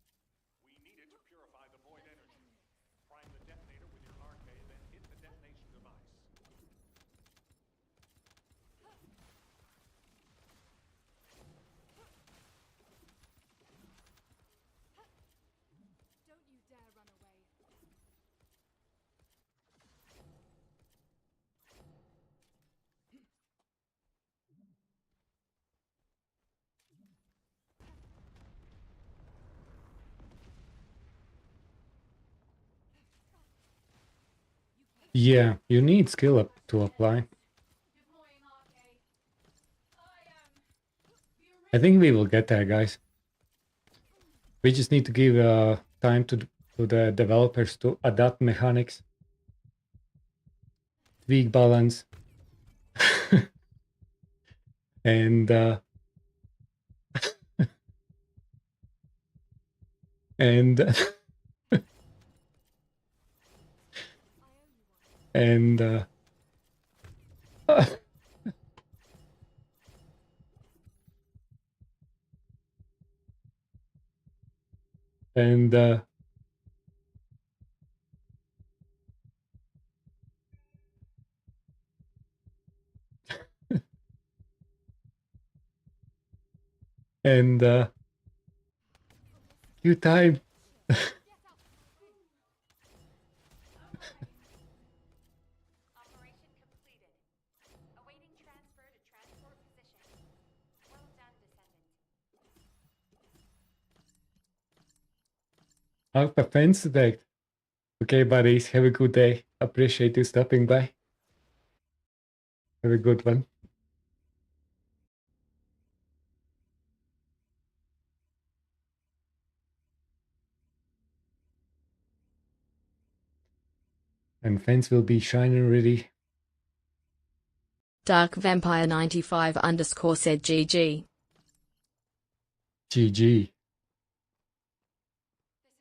We needed to purify the void energy. Prime the detonator with your arcade, then hit the detonation device. Don't you dare run away. Yeah, you need skill up to apply. Deploying arcade. I think we will get there, guys. We just need to give time to the developers to adapt mechanics, tweak balance, and and and and and you time. Operation completed. Awaiting transfer to transport position. Well done, Descendant. Up a fence detect. Okay, buddies, have a good day. Appreciate you stopping by. Have a good one. And fans will be shining ready. Dark Vampire 95 underscore said GG. GG. This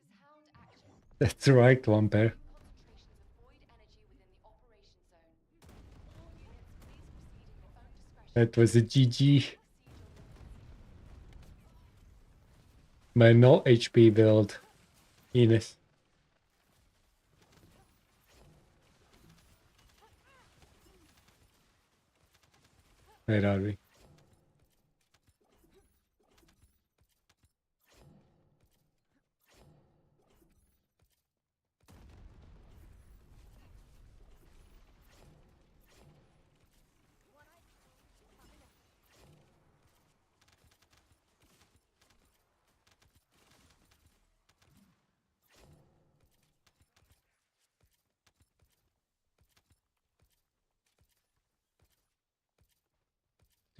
is Hound Action. That's right, Vampire. Concentrations of void energy within the operation zone. All units, please proceed at your own discretion. That was a GG. Exceed your limits. My no HP build. Ines. Where are we?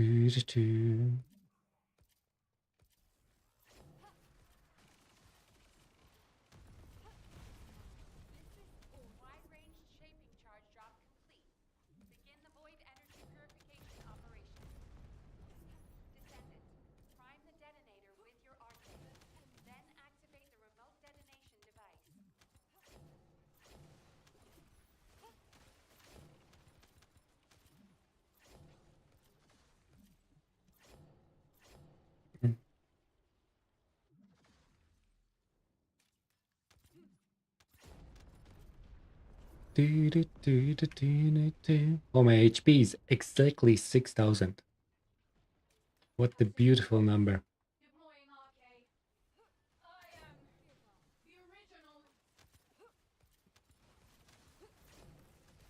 Doo-doo-doo. Wide-range shaping charge drop complete. Begin the void energy purification operation. Descendant, prime the detonator with your arcade. Then activate the remote detonation device. Doo-doo-doo-doo-doo-doo. Oh, my HP is exactly 6,000. What a beautiful number. Deploying arcade. I am the original.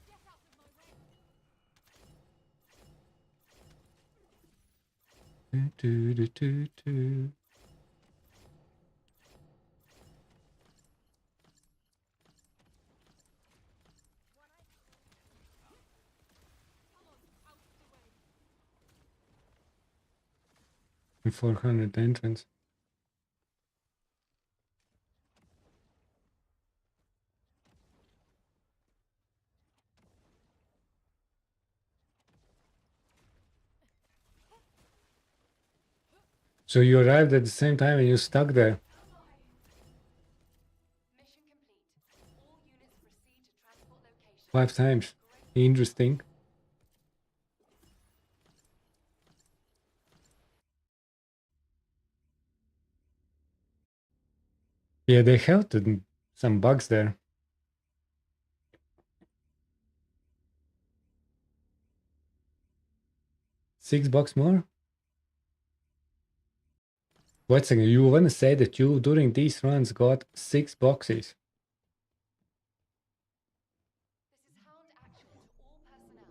Get out of my way. Doo-doo-doo-doo-doo. And 400 entrance. So you arrived at the same time and you stuck there. Mission complete. All units proceed to transport location. 5 times. Interesting. Yeah, they have some bugs there. 6 bucks more? Wait a second, you want to say that you, during these runs, got 6 boxes? This is Hound Action to all personnel.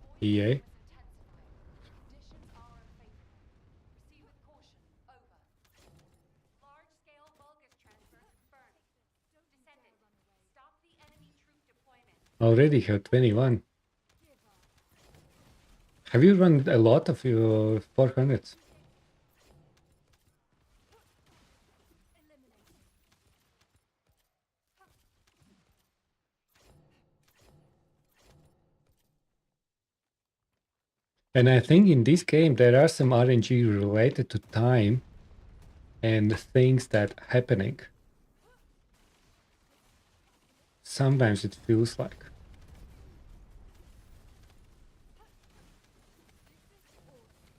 Void EA? storm has intensified. Conditions are unfavorable. Proceed with caution. Over. Large-scale Vulgus transfer confirmed. Descendant, stop the enemy troop deployment. Already have 21. Have you run a lot of your 400s? And I think in this game there are some RNG related to time and things that happening. Sometimes it feels like.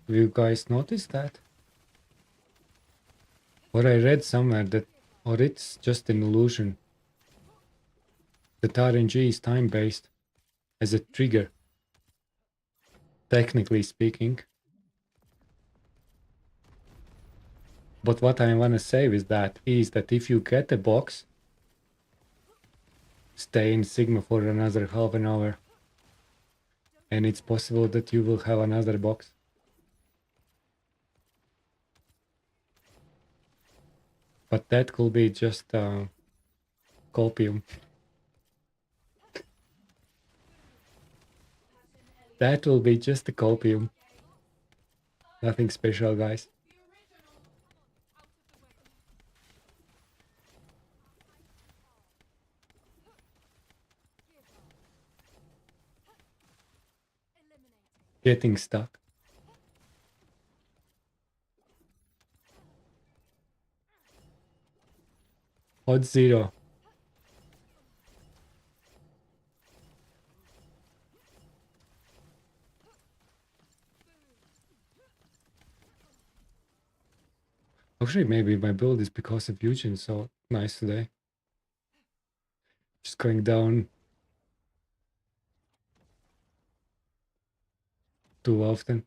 Have you guys noticed that? Or I read somewhere that, or it's just an illusion, that RNG is time-based as a trigger, technically speaking. But what I want to say with that is that if you get a box, stay in Sigma for another half an hour, and it's possible that you will have another box. But that could be just copium. That will be just a copium. Nothing special, guys. The original. Out of the weapon. Eliminating. Getting stuck. Hot zero. Actually, maybe my build is because of Eugen so nice today. Just going down too often.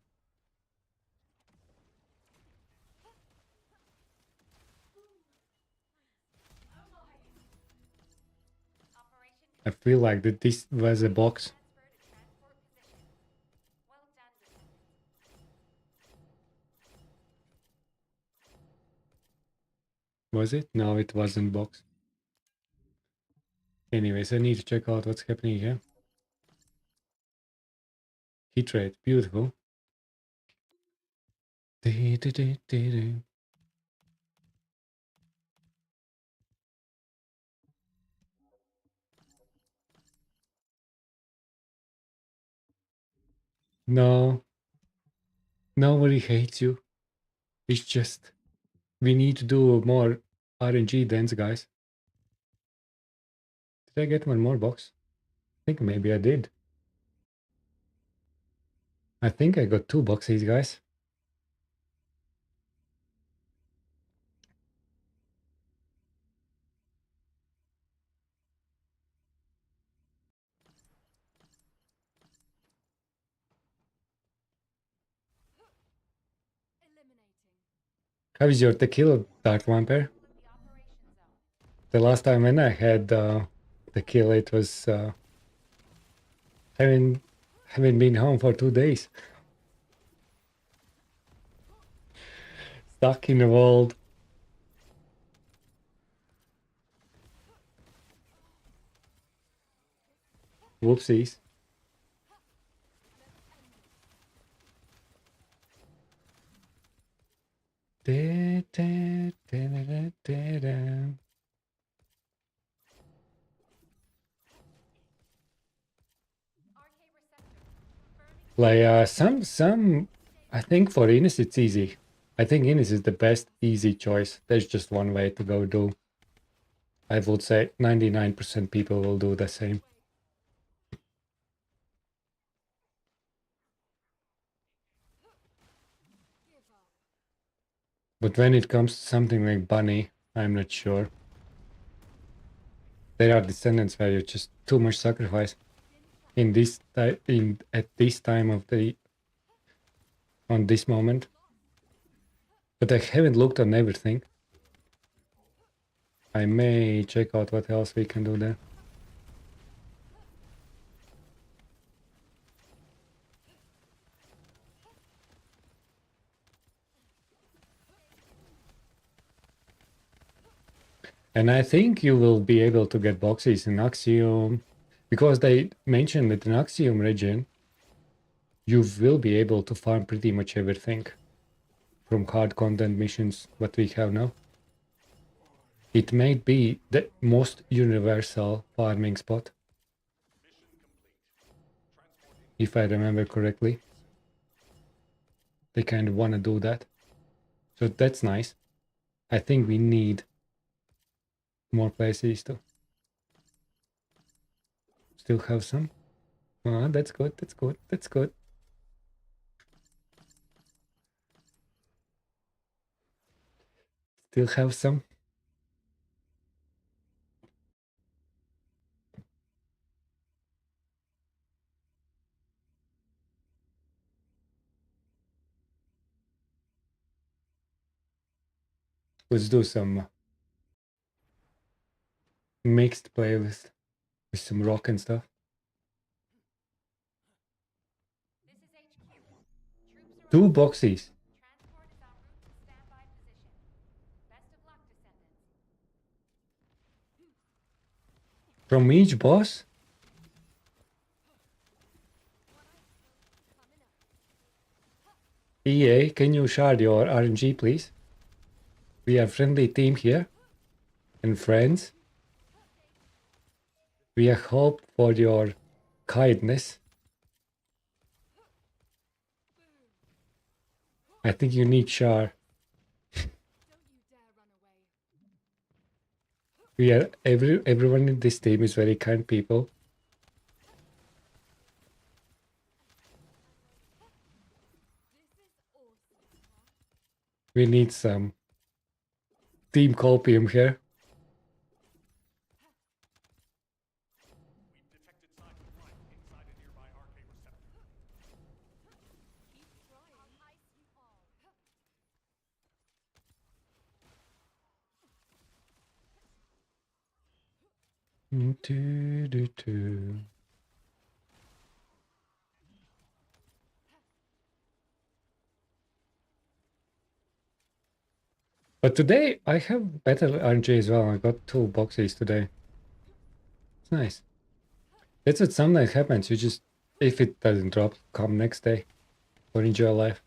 Operation I feel like that this was a box. transfer to transport position. Well done, Descendant. Was it? No, it wasn't box. Anyways, I need to check out what's happening here. Hit rate, beautiful. No, nobody hates you. It's just we need to do more RNG dance, guys. Did I get one more box? I think maybe I did. I think I got 2 boxes, guys. Eliminating. How is your tequila, Dark Vampire? Of the operation zone. The last time when I had tequila, it was haven't been home for 2 days. Stuck in the world. Whoopsies. Da, da, da, da, da, da. RK receptor. Burning Like some I think for Ines it's easy. I think Ines is the best easy choice. There's just one way to go do. I would say 99% people will do the same. Give up. But when it comes to something like Bunny, I'm not sure. There are descendants where you just too much sacrifice in at this time of the on this moment. But I haven't looked on everything. I may check out what else we can do there. And I think you will be able to get boxes in Axiom because they mentioned that in Axiom region you will be able to farm pretty much everything from hard content missions what we have now. It may be the most universal farming spot, if I remember correctly. They kind of want to do that. So that's nice. I think we need more places to still have some. That's good, that's good, that's good. Still have some. Let's do some mixed playlist with some rock and stuff. This is HQ. Troops are 2 on boxes transport is en route to standby position. Best of luck, Descendants. from each boss. EA, can you shard your RNG, please? We are friendly team here. And friends. We hope for your kindness. I think you need shard. Don't you dare run away. We are everyone in this team is very kind people. This is awesome, huh? We need some team copium here. We've detected signs of life inside a nearby RK receptor. Keep trying. I'll ice you all. Do. But today I have better RNG as well. I got 2 boxes today. It's nice. That's what sometimes happens. You just, if it doesn't drop, come next day or enjoy life.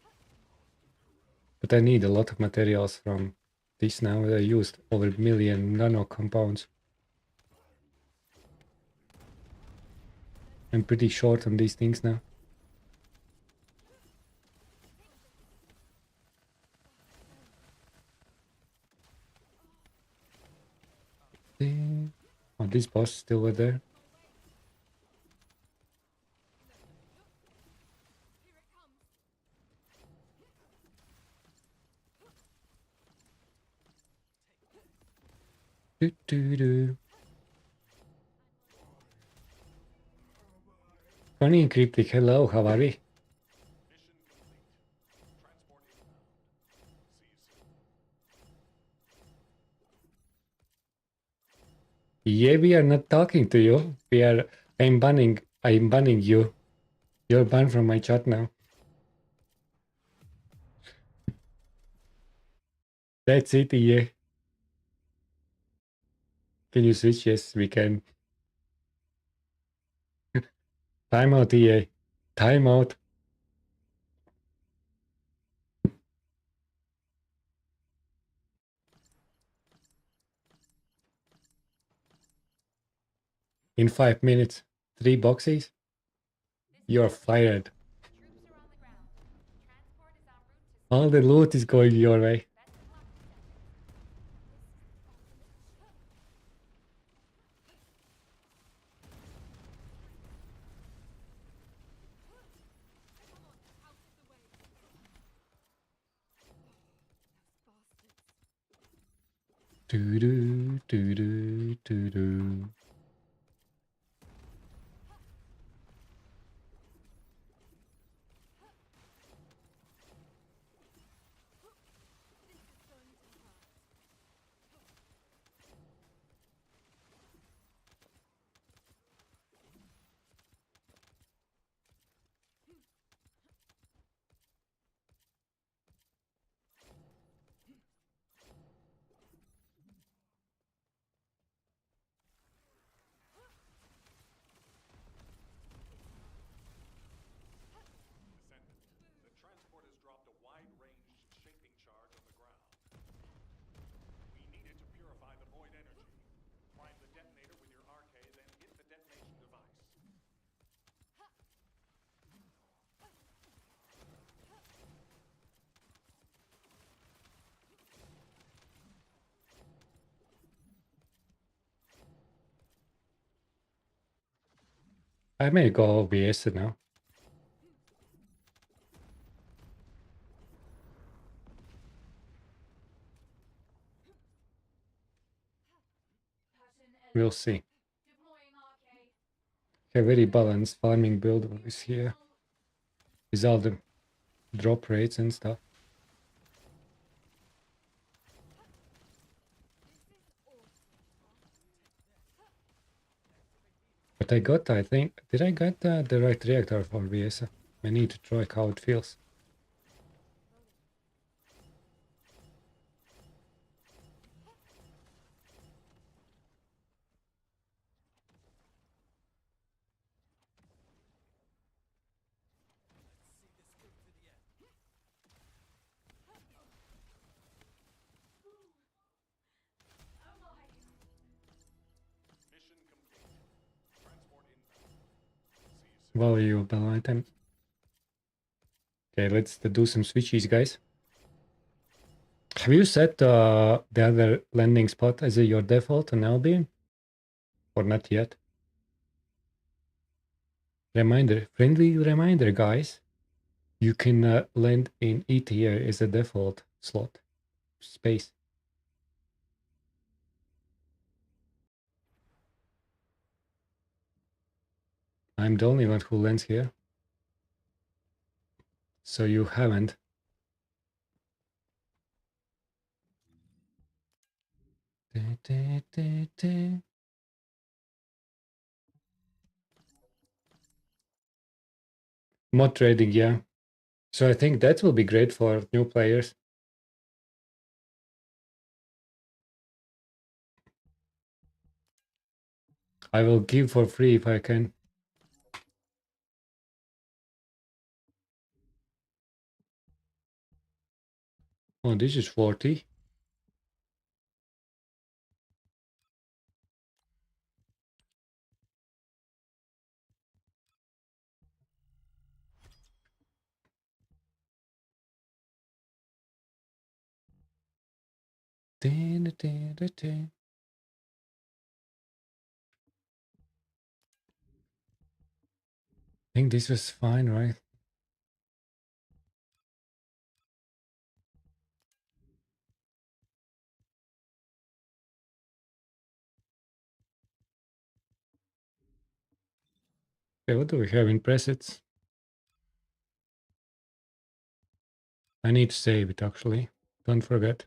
But I need a lot of materials from this now. I used over a million nano compounds. I'm pretty short on these things now. Oh, this boss is still there. Here it comes. Do. Funny and cryptic. Hello, how are we? Mission complete. Transport inbound. See you soon. Yeah, we are not talking to you. I'm banning you. You're banned from my chat now. That's it, EA. Can you switch? Yes, we can. Timeout, EA. Timeout. In 5 minutes. 3 boxes? You're fired. Troops are on the ground. Transport is en route to All the loot is going your way. best of luck, Descendant. Come on, out of the way. Those bastards. Do. This is going to hurt. Descendant. The transport has dropped a wide-ranged shaping charge on the ground. We need it to purify the void energy. Prime the detonator with your RK, then hit the detonation device. I may go OBS now. We'll see. Deploying arcade. A very balanced farming build is here. With all the drop rates and stuff. This is awesome, huh? But I think, did I get the right reactor for VS? I need to try how it feels. Valuable item. Okay, let's do some switches, guys. Have you set the other landing spot as your default on Albion? Or not yet? Reminder, friendly reminder, guys. You can land in E tier as a default slot space. I'm the only one who lands here. So you haven't. Mod trading, yeah. So I think that will be great for new players. I will give for free if I can. Oh, this is 40. I think this was fine, right? Okay, what do we have in presets? I need to save it actually. Don't forget.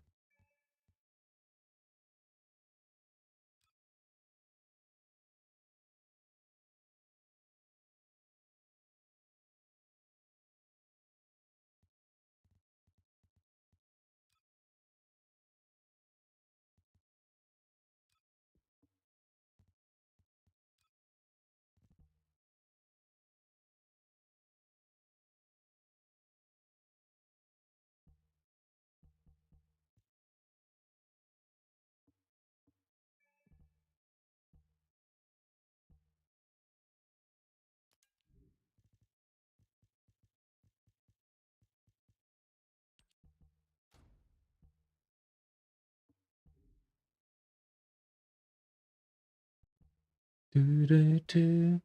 Do.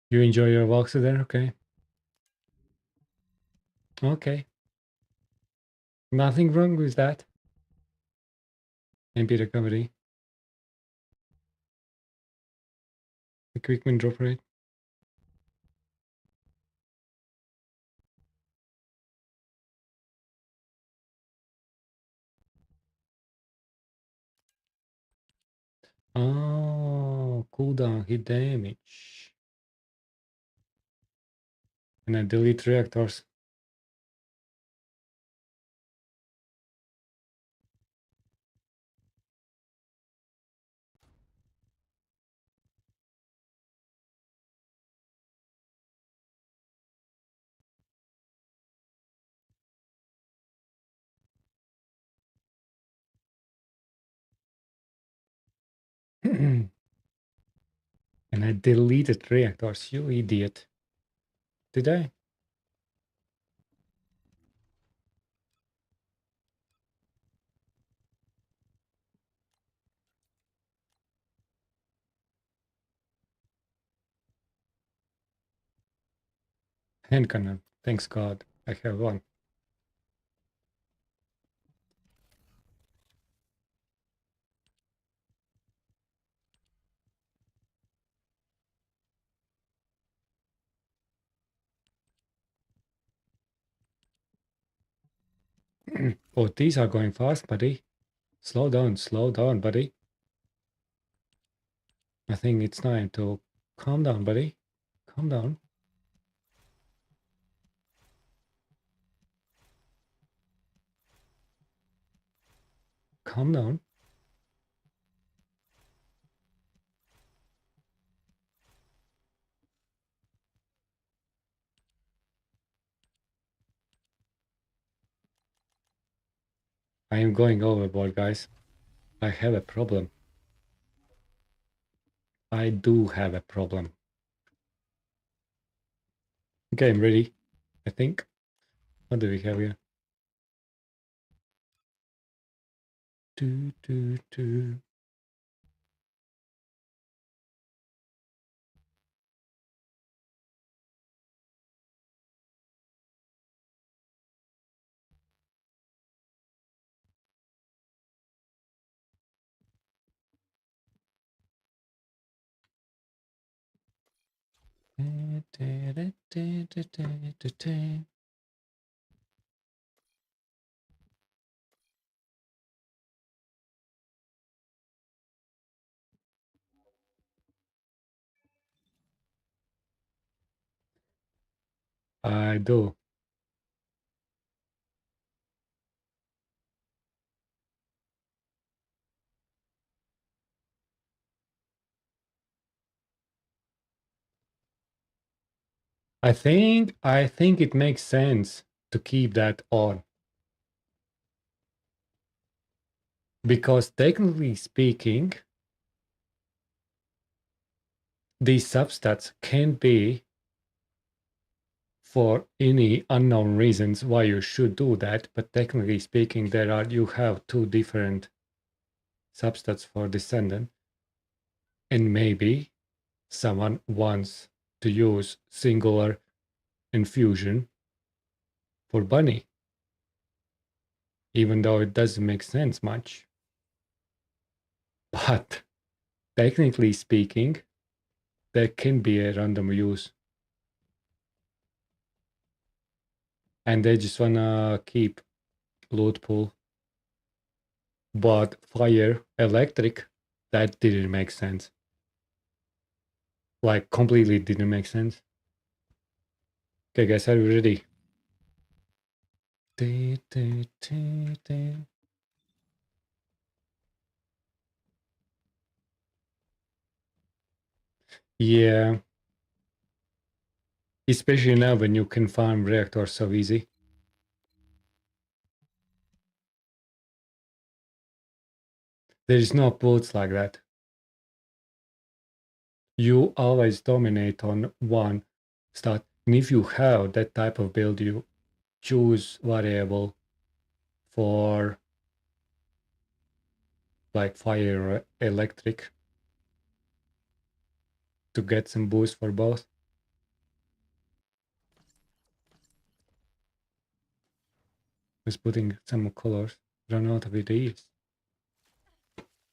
You enjoy your walks there? Okay. Okay. Nothing wrong with that. MP recovery. Equipment drop rate. Oh, cooldown, hit damage. And I delete reactors. And I deleted reactors, you idiot. Did I? Hand cannon. Thanks God. I have one. Oh, these are going fast, buddy. Slow down, buddy. I think it's time to calm down, buddy. Calm down. Calm down. I am going overboard, guys. I have a problem. I do have a problem. Okay, I'm ready. I think. What do we have here? Do. I do. I think it makes sense to keep that on. Because technically speaking, these substats can be for any unknown reasons why you should do that, but technically speaking, you have two different substats for Descendant, and maybe someone wants to use singular infusion for Bunny, even though it doesn't make sense much. But technically speaking, there can be a random use. And they just wanna keep loot pool. But fire, electric, that didn't make sense. Like, completely didn't make sense. Okay, guys, are you ready? Yeah. Especially now when you can farm reactors so easy. There is no pools like that. You always dominate on one stat. And if you have that type of build, you choose variable for like fire or electric to get some boost for both. Just putting some colors. Run out of ideas.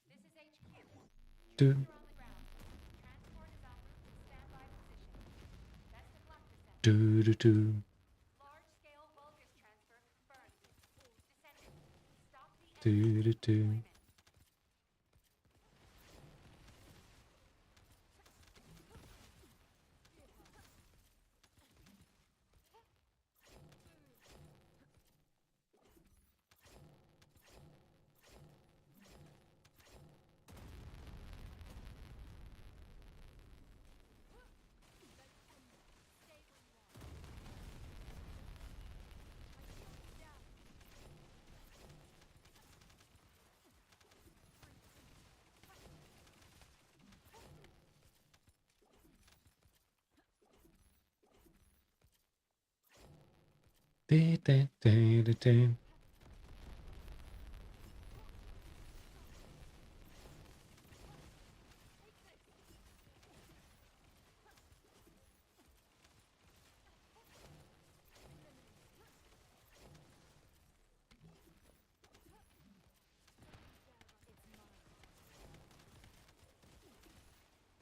This is HQ. Do, You're on the ground. Transport is en route to standby position. Best of luck, Descendant. do. Large-scale Vulgus transfer confirmed. Descendant, stop the Do, energy do, do. deployment. Do.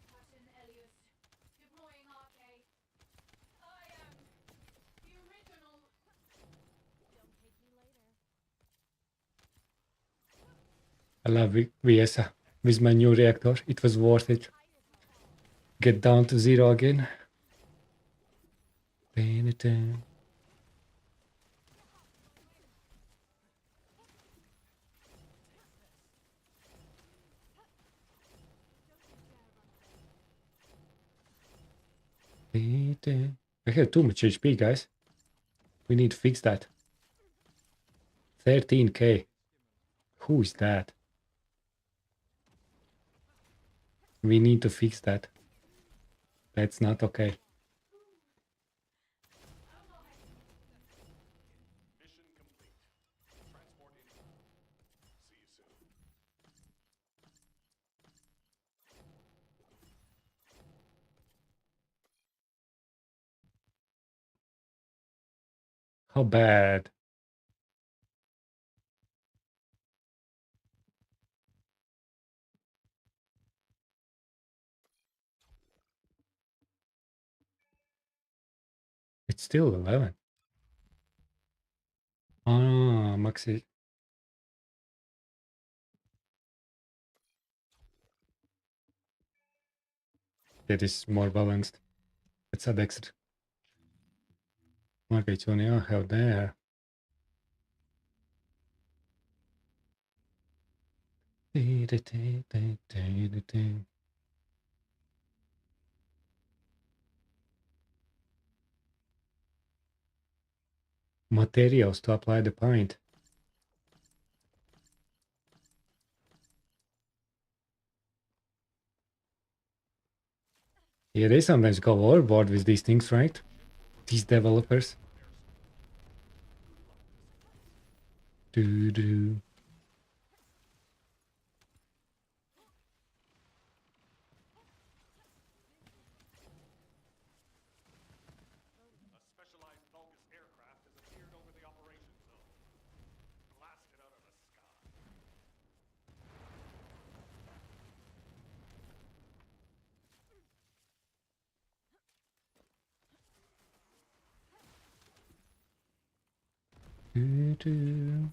Captain Elliot, deploying RK. I am the original. Don't take me later. I love Viesa with my new reactor. It was worth it. Get down to 0 again. I have too much HP, guys. We need to fix that. 13k. Who is that? We need to fix that. That's not okay. Mission complete. Transport inbound. See you soon. How bad? It's still 11. Ah, Maxi. That is more balanced. Let's add extra. Okay, it's only I have there. Materials to apply the paint. Yeah, they sometimes go overboard with these things, right? These developers. Do do. A specialized Vulgus aircraft has appeared over the operation zone. Blast it out of the sky. Do do.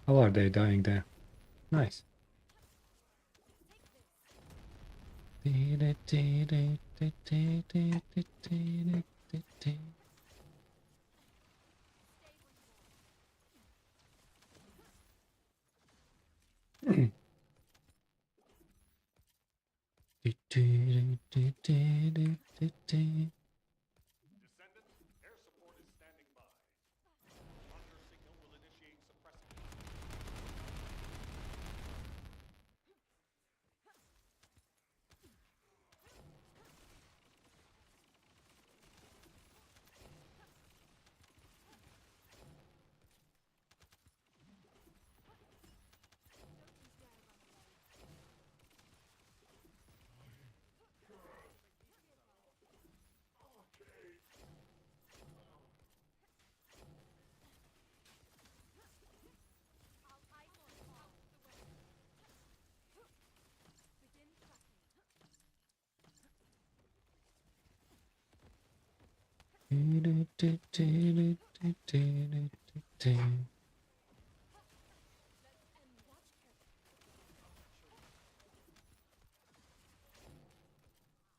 How are they dying there? Nice. Descendant, air support is standing by. On your signal will initiate suppressing.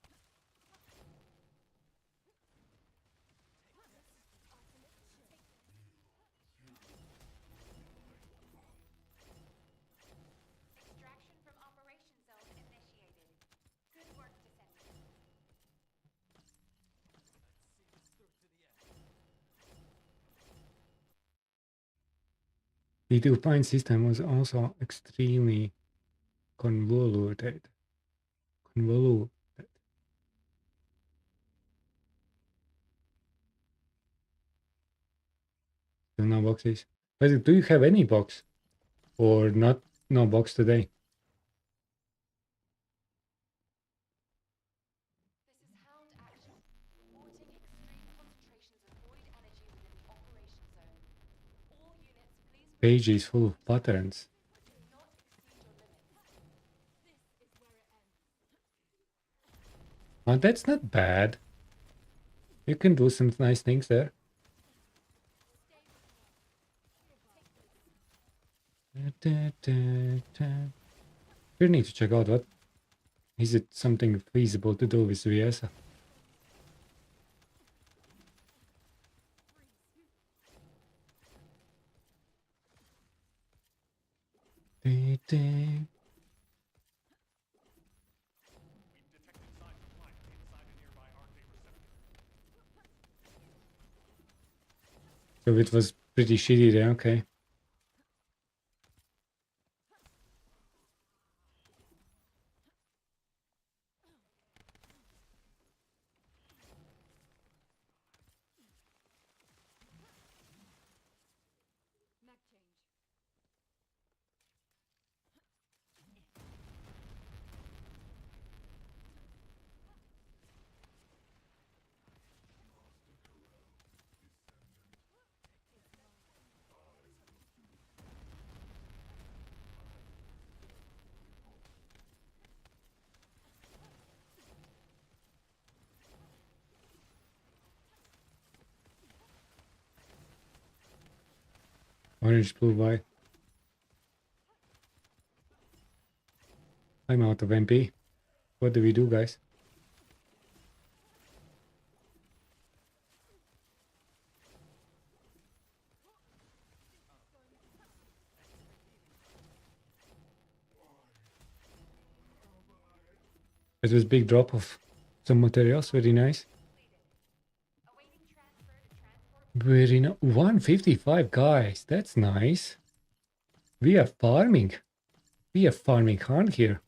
Begin tracking. Extraction from operation zone initiated. Good work, Descendant. The Alpine system was also extremely convoluted. Convoluted. Still no boxes. But do you have any box? Or not? No box today? This is Hound Action. Reporting extreme concentrations of void energy within the operation zone. All units, please Page is full of patterns. do not exceed your limits. Oh, that's not bad. You can do some nice things there. We need to check out what is it something feasible to do with VS. We've detected signs of life inside a nearby RK receptor. So it was pretty shitty there, okay. Map change. Orange, blue, white. I'm out of MP. What do we do, guys? It was big drop of some materials, very nice. Awaiting transfer to transport. Very nice. 155, guys, that's nice. We are farming. We are farming hard here.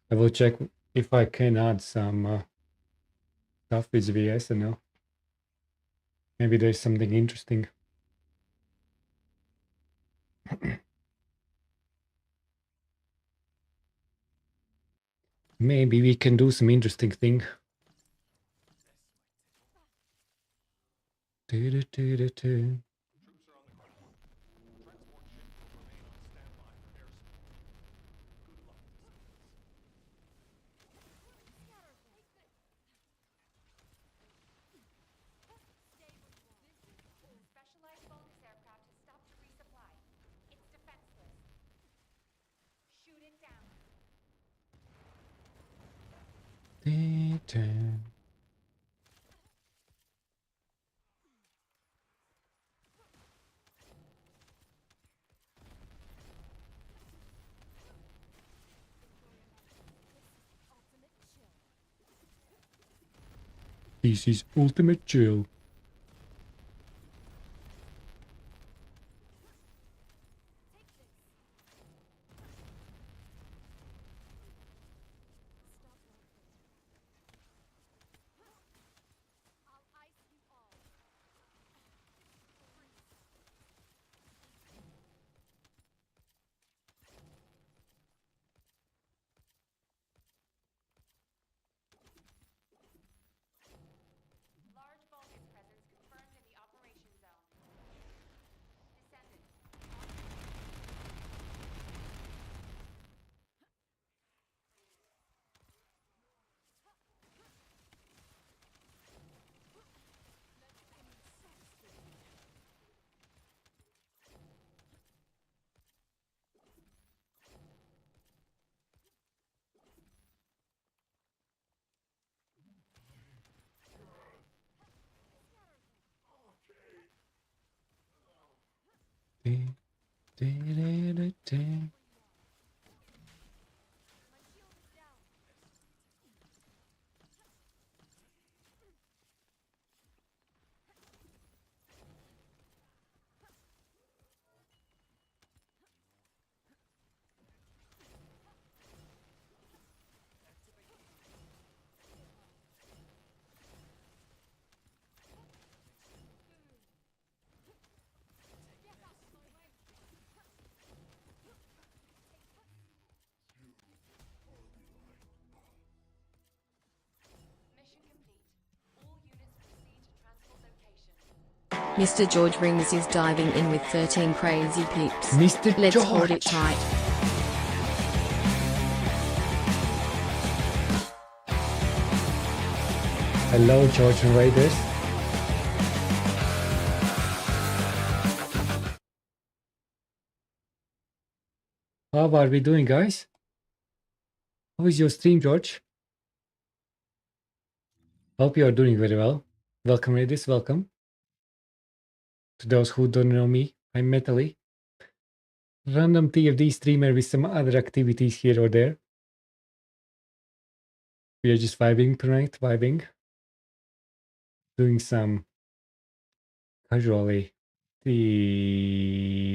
I will check if I can add some stuff with VS and now. Maybe there's something interesting. Maybe we can do some interesting thing. Do-do-do-do-do. Troops are on the ground. This is ultimate chill. I'll ice you all. Large Vulgus presence confirmed in the operation zone. Descendant. My shield is down. Get out of my way. Mission complete. All units proceed to transport location. Mr. George Rings is diving in with 13 crazy peeps. Mr. Let's hold it George. tight. Hello, George and Raiders. How are we doing, guys? How is your stream, George? Hope you are doing very well. Welcome, Raiders, welcome. To those who don't know me, I'm Metally. random TFD streamer with some other activities here or there. We are just vibing tonight, doing some casually.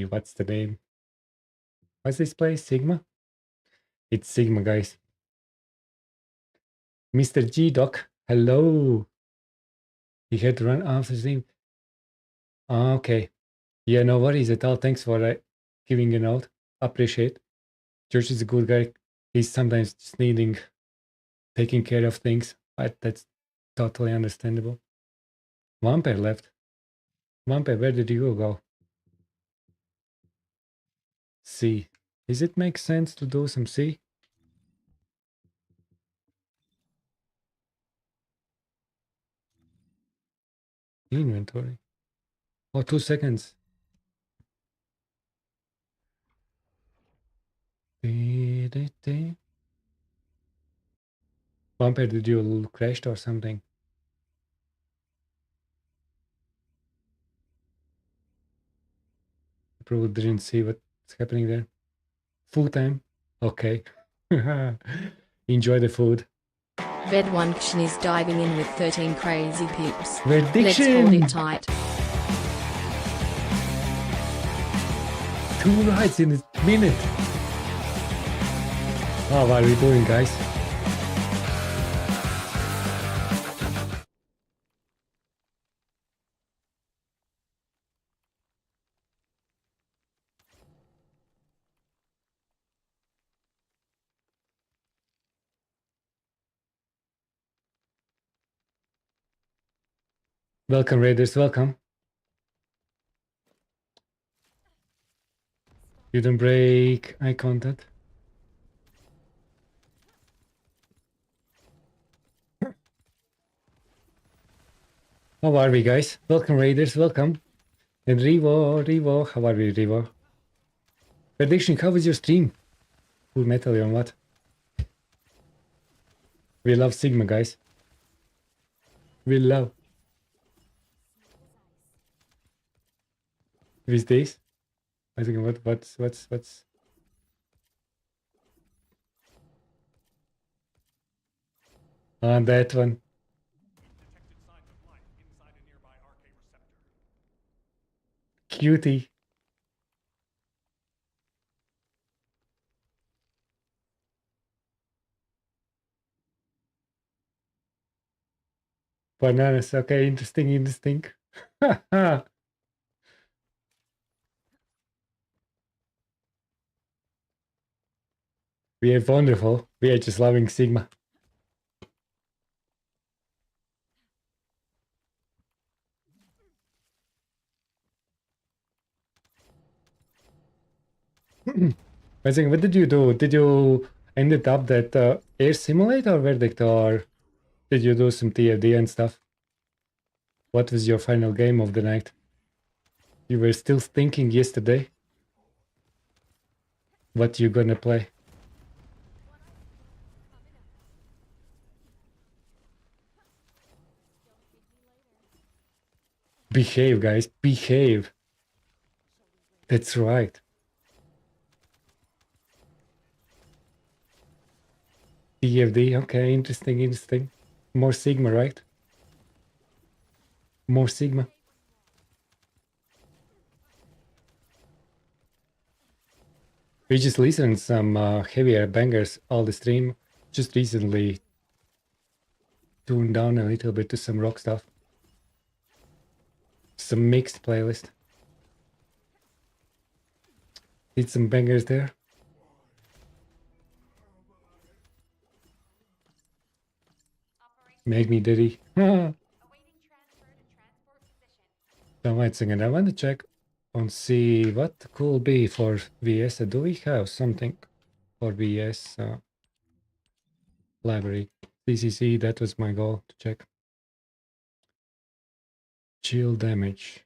What's the name? What's this place? Sigma? It's Sigma, guys. Mr. G Doc, hello. He had to run after him. Okay. Yeah, no worries at all. Thanks for giving a note. Appreciate. George is a good guy. He's sometimes just needing taking care of things. That's totally understandable. Vampire left. Vampire, where did you go? C. Does it make sense to do some C? Inventory. Oh, 2 seconds. Vampire, did you crashed or something? I probably didn't see what's happening there. Full time? Okay. Enjoy the food. Ved One Kshin is diving in with 13 crazy pips. Verdiction! Let's hold it tight. 2 rides in a minute. Oh, what are we doing, guys? Welcome, Raiders, welcome. You don't break eye contact. How are we, guys? Welcome, Raiders, welcome. And Revo, how are we, Revo? Prediction, how was your stream? Full metal on what? We love Sigma, guys. We love. With this? I think what's on that one? Detected signs of life inside a nearby RK receptor. Cutie. Bananas, okay, interesting. We are wonderful. We are just loving Sigma. I think, what did you do? Did you ended up that air simulator verdict, or did you do some TFD and stuff? What was your final game of the night? You were still thinking yesterday what you gonna play. Behave, guys, behave. That's right. TFD, okay, interesting. More Sigma, right? More Sigma. We just listened some heavier bangers all the stream. Just recently tuned down a little bit to some rock stuff. Some mixed playlist. Did some bangers there. Make me diddy. Awaiting transfer to transport position. So wait a second, I want to check and see what could be for VS. Do we have something for VS library? CCC, that was my goal to check. Chill damage.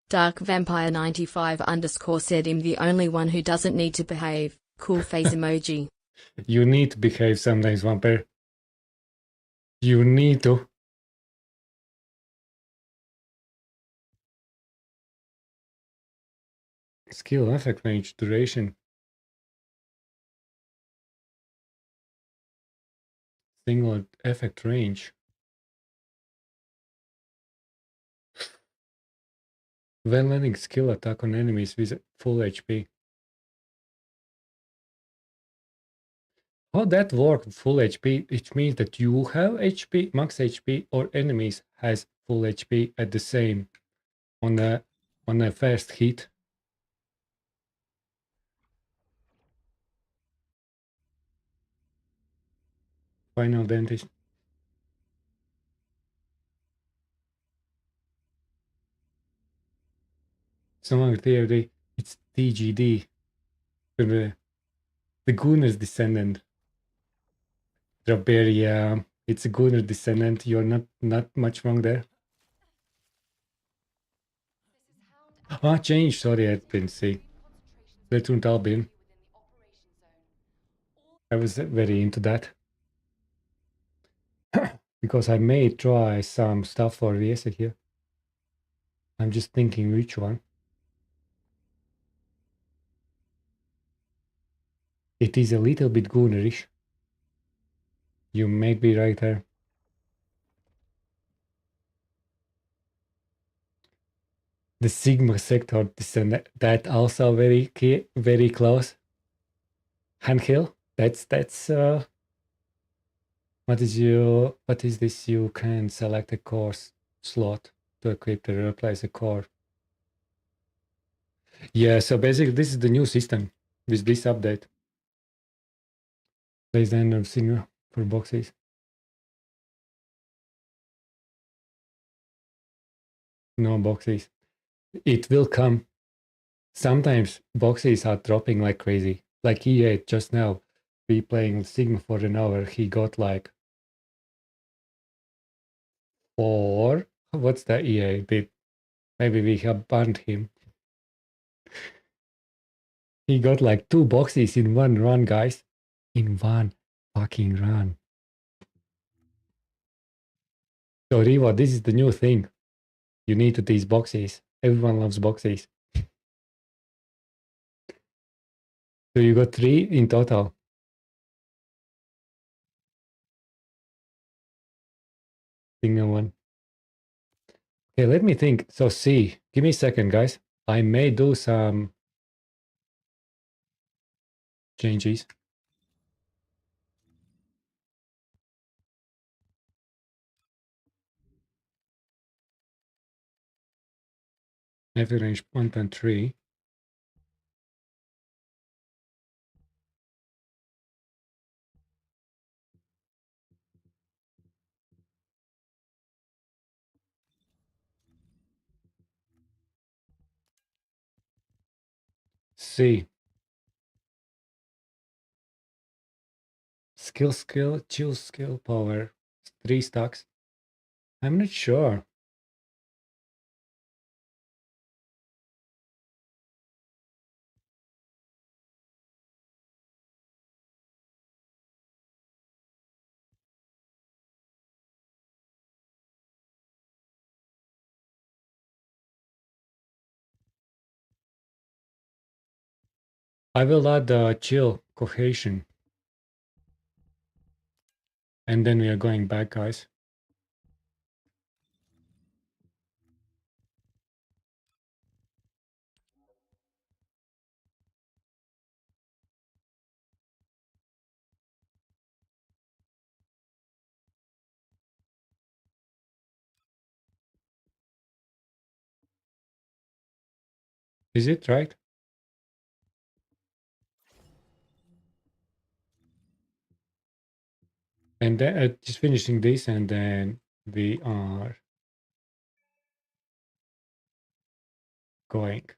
Dark Vampire 95 underscore said I'm the only one who doesn't need to behave. Cool face emoji. You need to behave sometimes, vampire. You need to. Skill, effect range, duration. Single effect range. When landing skill attack on enemies with full HP. How that work full HP? It means that you have HP, max HP, or enemies has full HP at the same on a first hit. Final dentist. Someone TFD. It's TGD. The Gunner's Descendant. Draberia. It's a Gunner Descendant. You're not much wrong there. Ah, change. Sorry, I didn't see. Return to Albion. I was very into that. Because I may try some stuff for VS here. I'm just thinking which one. It is a little bit Gunnerish. You may be right there. The Sigma sector Descendant, that also very key, very close. Handhill. That's what is this? You can select a course slot to equip to replace a core. Yeah, so basically this is the new system with this update. Place the end of signal for boxes. No boxes. It will come. Sometimes boxes are dropping like crazy. Like E8 just now. We playing Sigma for an hour. He got like 4. What's the EA did? Maybe we have banned him. He got like 2 boxes in one run, guys. In one fucking run. So Riva, this is the new thing. You need to tease boxes. Everyone loves boxes. So you got 3 in total. Single one. Okay, let me think. So C, give me a second, guys. I may do some changes. F range 1.3. C. Skill, chill skill power. 3 stacks. I'm not sure. I will add chill cohesion. And then we are going back, guys. Is it right? And then just finishing this, and then we are going.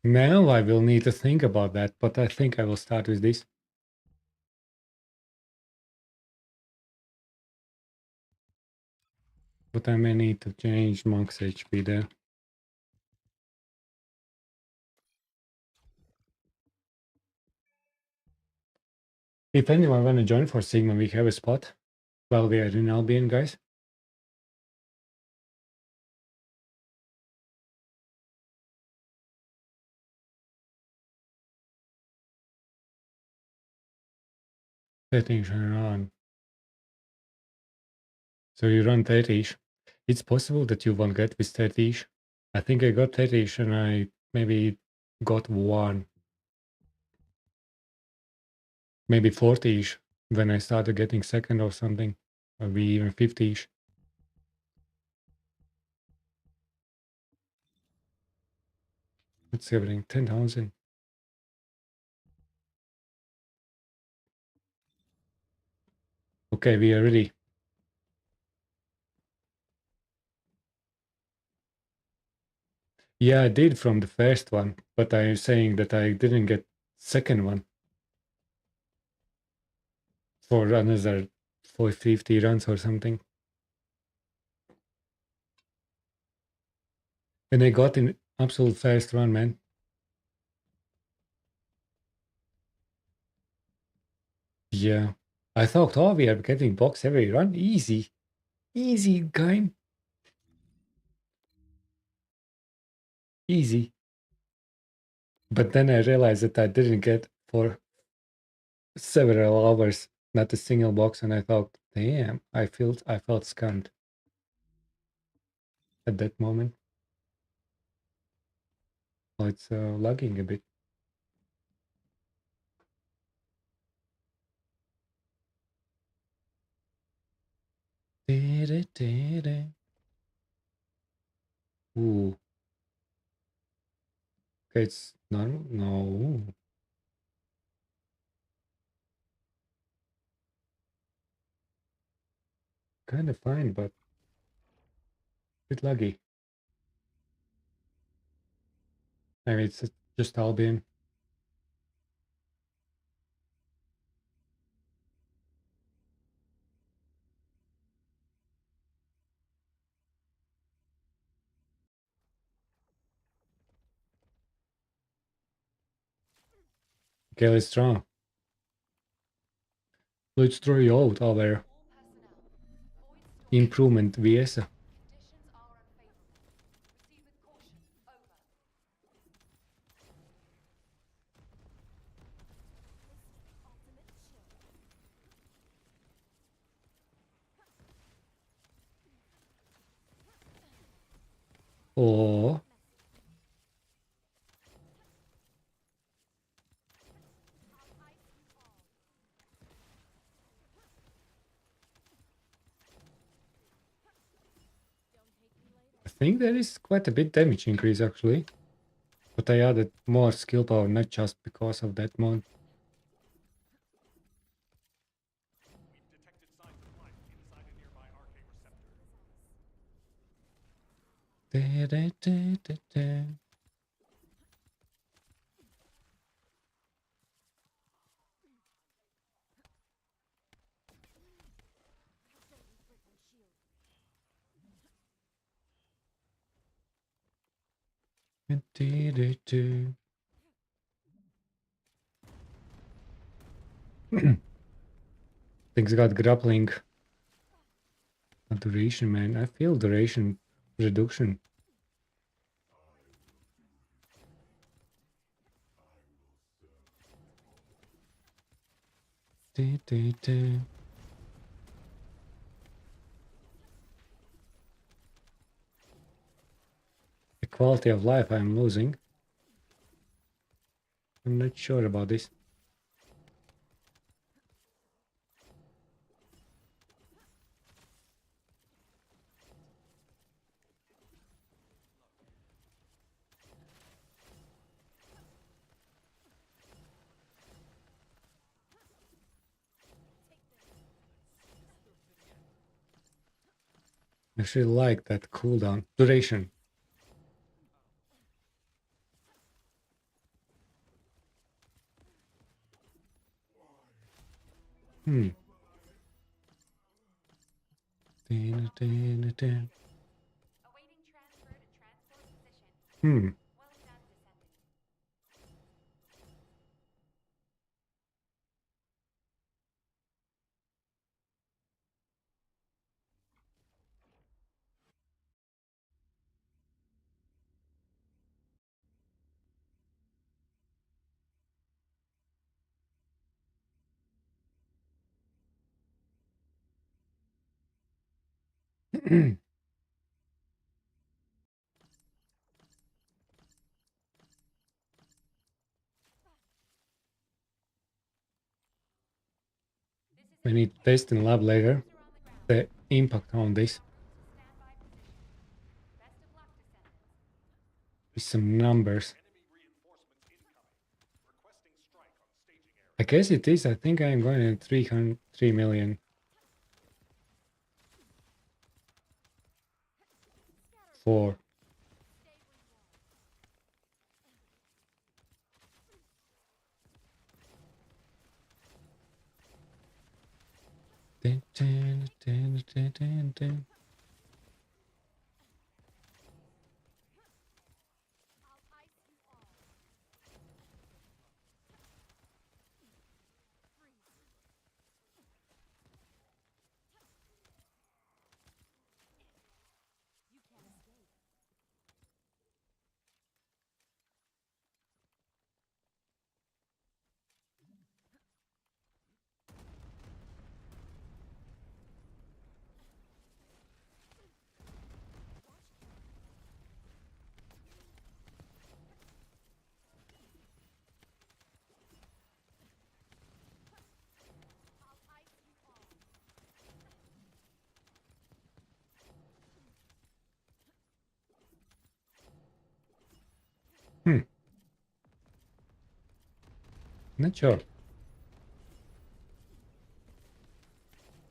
Now I will need to think about that, but I think I will start with this. But I may need to change Monk's HP there. If anyone wanna join for Sigma, we have a spot while we are in Albion, guys. Settings run. So you run 30-ish. It's possible that you won't get with 30-ish. I think I got 30-ish and I maybe got one. Maybe 40-ish when I started getting second or something. Or maybe even 50-ish. It's everything 10,000. Okay, we are ready. Yeah, I did from the first one, but I'm saying that I didn't get second one for another 450 runs or something. And I got in absolute first run, man. Yeah. I thought, oh, we are getting box every run. Easy. Easy game. Easy. But then I realized that I didn't get for several hours, not a single box, and I thought, damn, I felt scammed at that moment. Oh, it's lagging a bit. Ooh. Okay, it's normal. No. Kind of fine, but a bit laggy. Maybe it's just Albion. Okay, let's try. Let's try out our All personnel. Void storage. improvement VS. Conditions are unfavorable. Proceed with caution. Over. Ultimate chill. Oh, I'll ice you all. Don't hate me later. I think there is quite a bit damage increase actually. But I added more skill power, not just because of that mod. We've detected signs of life inside a nearby RK receptor. Things got grappling. Duration, man. I feel duration reduction. The quality of life I'm losing. I'm not sure about this. I actually like that cooldown. Duration. Hmm. Dun. Awaiting transfer to transport position. Hmm. Well done, Descendant. This is We need to test in lab later Troops are on the ground. the impact on this En route to standby position. Best of luck, Descendants. with some numbers. Enemy reinforcements incoming. Requesting strike on staging area. I guess it is. I think I am going in 3 million. 4. Dun. Hmm. Not sure.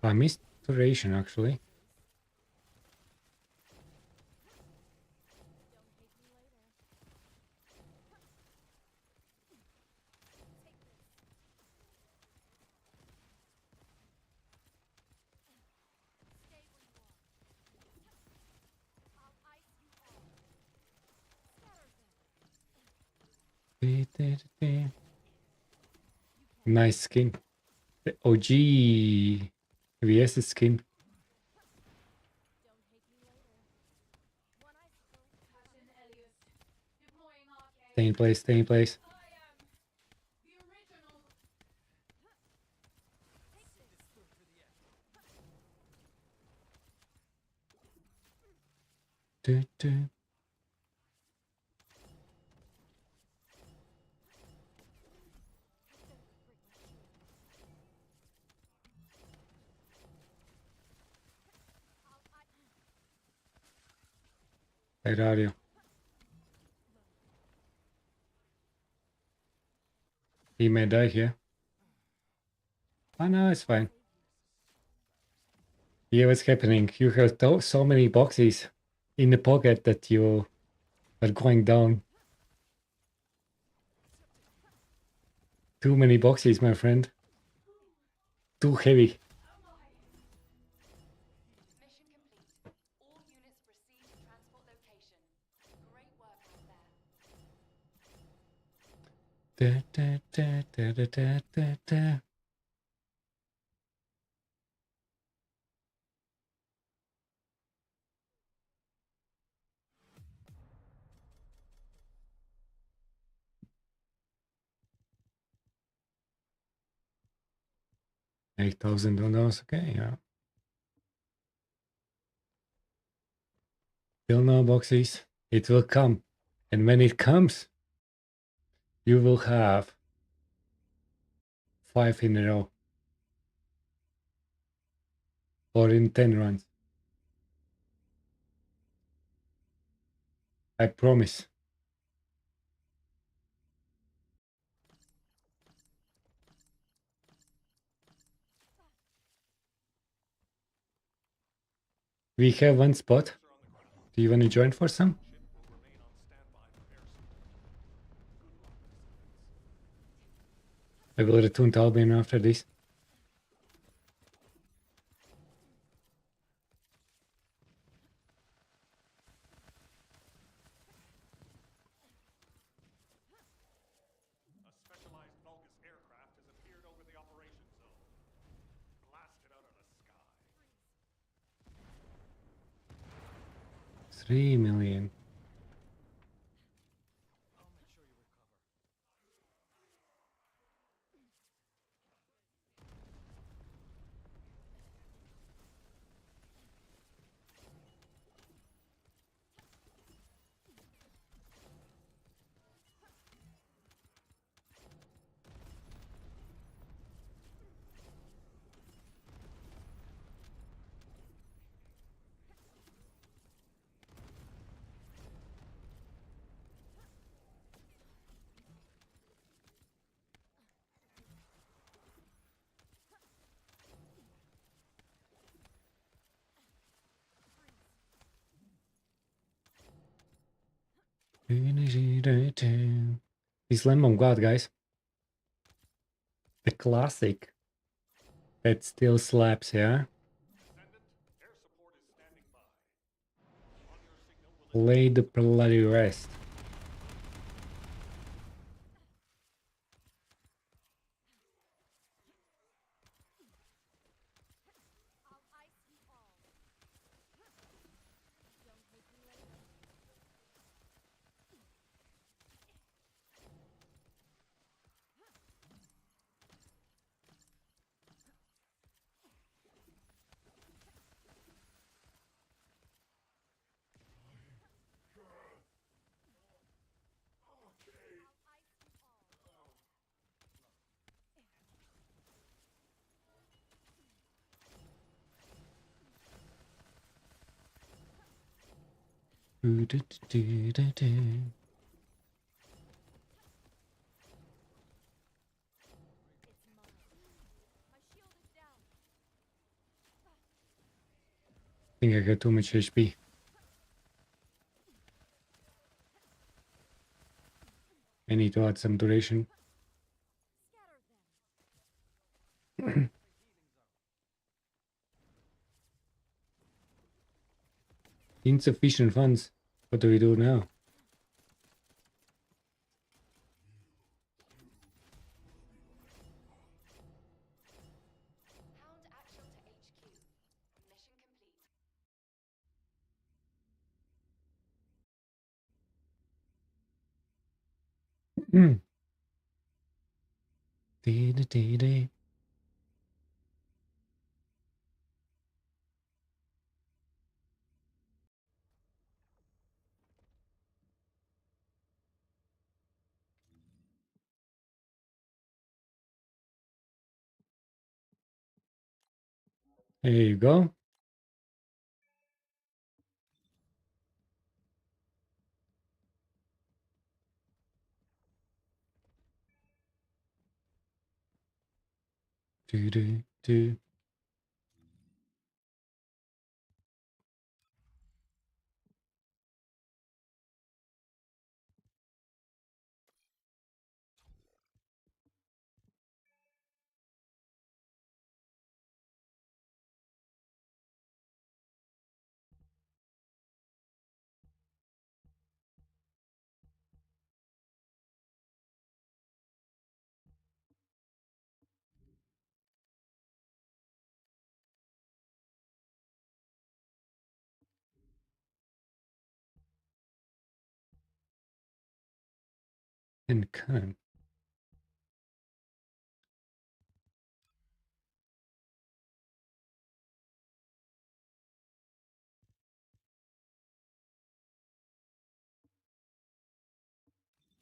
I missed duration actually. Nice skin. The OG VS skin. Stay in place, stay in place. Dun. Where are you? He may die here. Oh no, it's fine. Yeah, what's happening? You have so many boxes in the pocket that you are going down. Too many boxes, my friend. Too heavy. Mission complete. All units proceed to transport location. Great work out there. Da. 8,000 on those. Okay, yeah. Still no boxes. It will come. And when it comes, you will have 5 in a row. Or in 10 runs. I promise. We have one spot. Do you want to join for some? Ship will remain on standby for air support. Good luck, Descendants. I will return to Albion after this. 3 million. This Lemon God, guys. The classic. That still slaps, yeah? Descendant, air support is standing by. On your signal, will Play the bloody rest. I'll ice you all. Don't hate me later. I'll ice you all. It's mine. My shield is down. Think I got too much HP. I need to add some duration. Scatter them. Insufficient funds. What do we do now? Hound actual to HQ. Mission complete. There you go. Do do do. And cannon.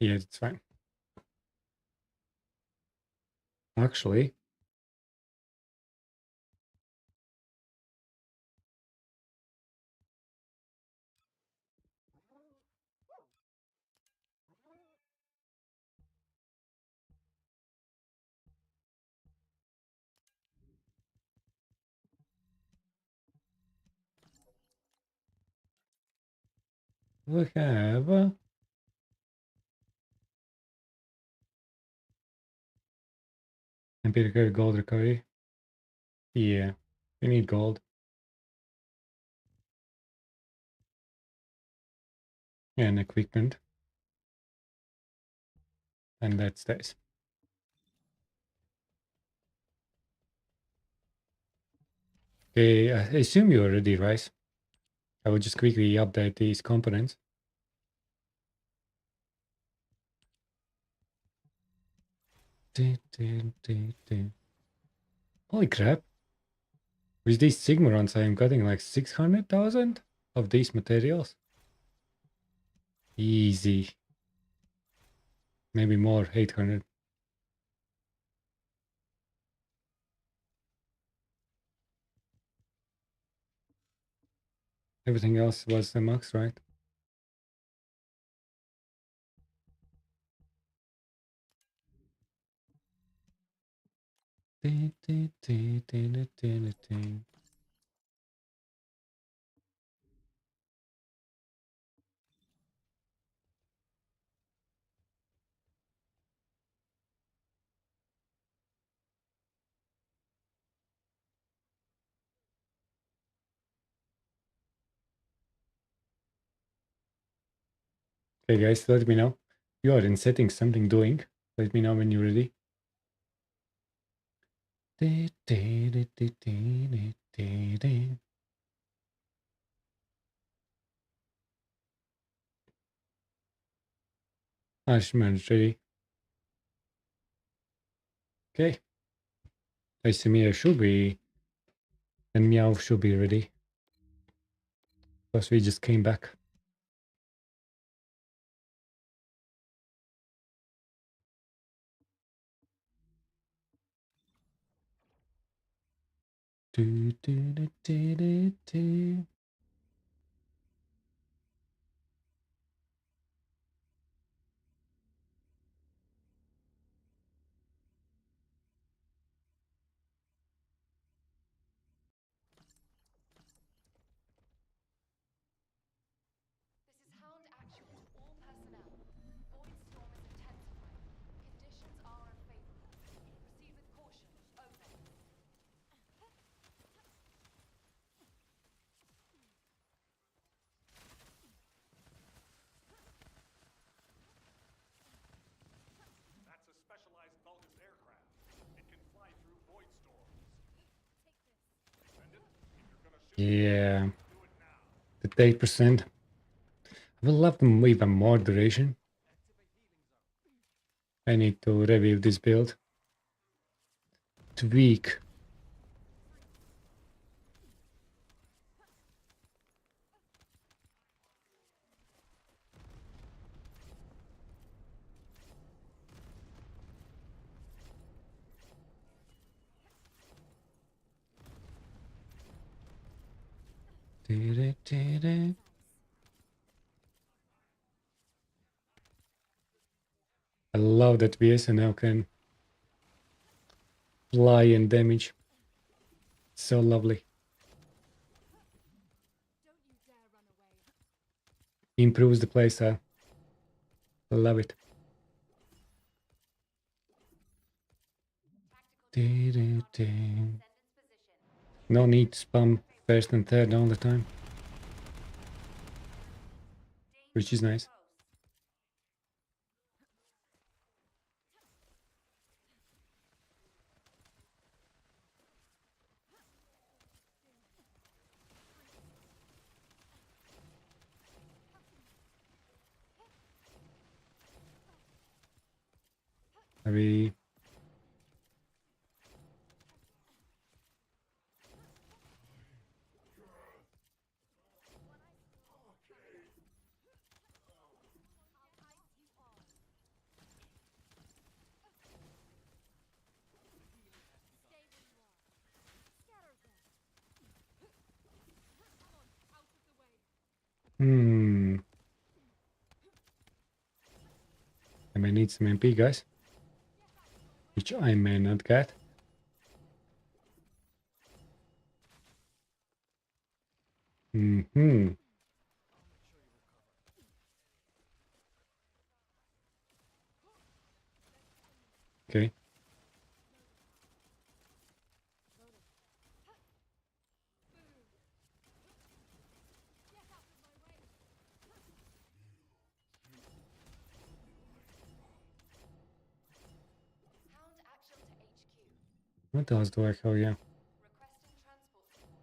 Yeah, it's fine. Actually, we have empirical gold recovery. Yeah, we need gold and equipment, and that stays. Okay, I assume you're ready, right? I will just quickly update these components. Holy crap. With these Sigma runs, I am getting like 600,000 of these materials. Easy. Maybe more, 800. Everything else was the max, right? Okay guys, let me know. You are in settings, something doing. Let me know when you're ready. Ashman is ready. Okay. Isimia should be, and Meow should be ready. Plus we just came back. This is Hound Actual to all personnel. Void storm is intensifying. Conditions are unfavorable. Proceed with caution. Over. That's a specialized Vulgus aircraft. It can fly through void storms. Descendant, if you're gonna shoot, Yeah, do it now. the 8%. I will love them even more duration. I need to review this build. Tweak. I love that BSNL can fly and damage. So lovely. Improves the playstyle. I love it. Descendant's position. No need to spam first and third all the time, which is nice. Maybe I may need some MP, guys, which I may not get. Okay. Hound Actual to HQ. What else do I have? Yeah. Requesting transport support.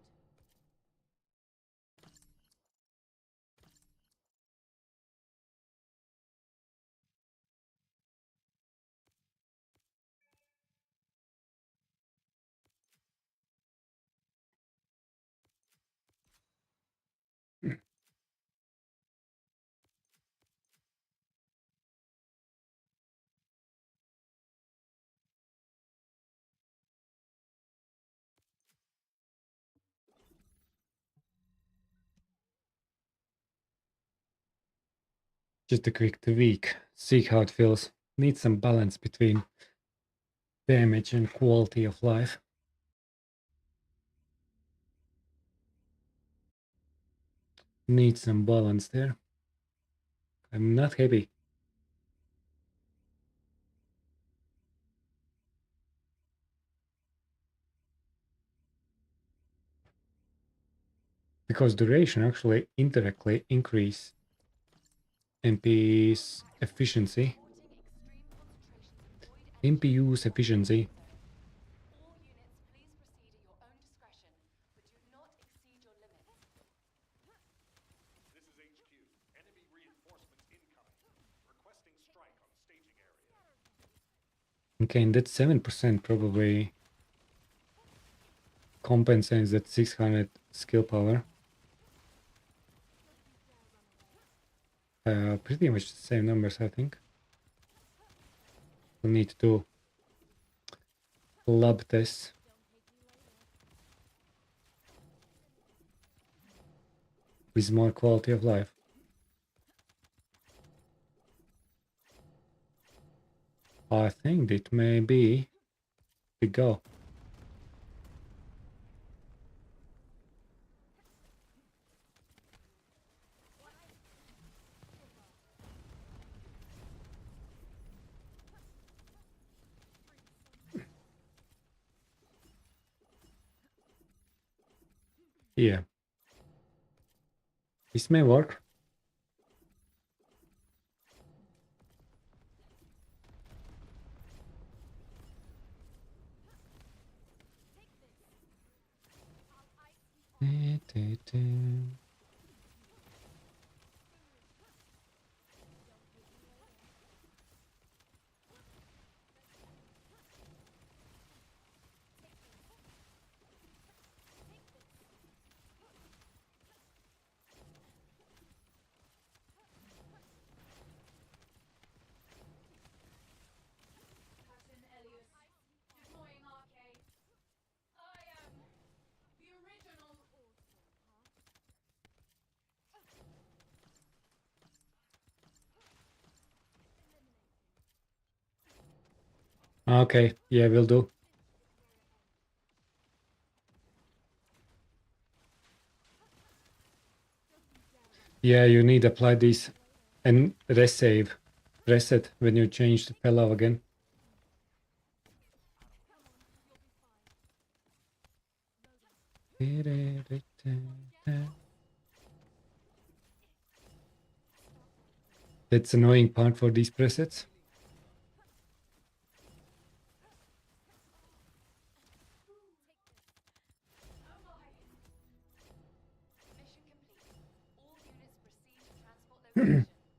Just a quick tweak. See how it feels. Need some balance between damage and quality of life. Need some balance there. I'm not happy. Because duration actually indirectly increase MP's efficiency. MP use efficiency. All units, please proceed at your own discretion, but do not exceed your limits. This is HQ. Enemy reinforcements incoming. Requesting strike on staging area. Okay, and that 7% probably compensates that 600 skill power. Pretty much the same numbers, I think. We'll need to do lab tests. With more quality of life. I think it may be the go. Yeah. This may work. Captain Elias, deploying arcade. I am the original. Okay, yeah, will do. Yeah, you need to apply this and resave. Reset when you change the fellow again. That's annoying part for these presets. Mission complete. All units proceed to transport location.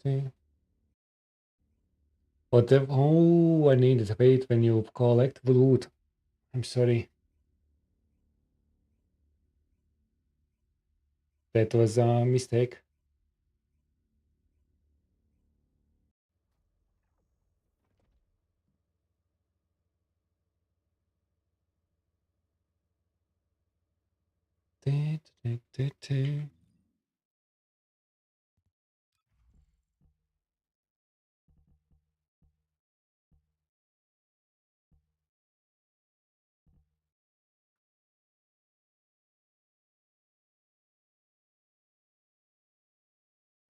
Great. What the, oh, I need to wait when you collect loot. I'm sorry. That was a mistake.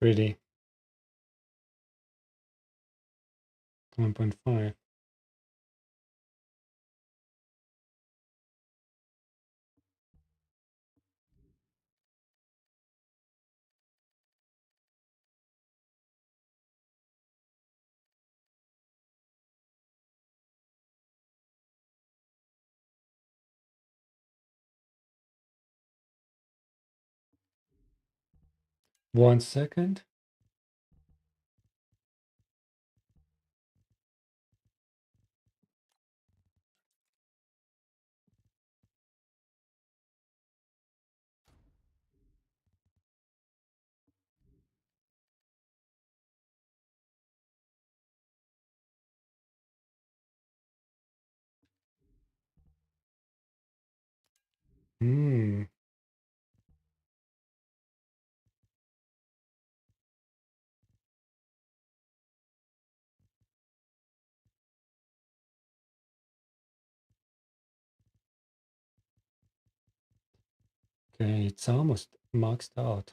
Really. 1.5. One second. Hmm. Okay, it's almost maxed out.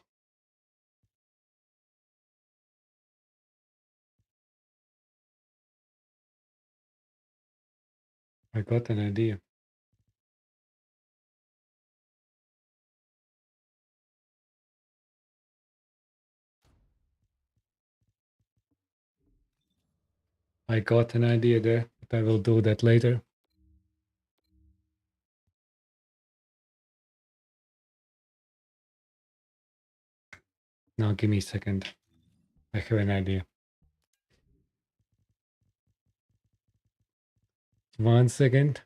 I got an idea. I got an idea there, but I will do that later. Now give me a second. I have an idea. 1 second.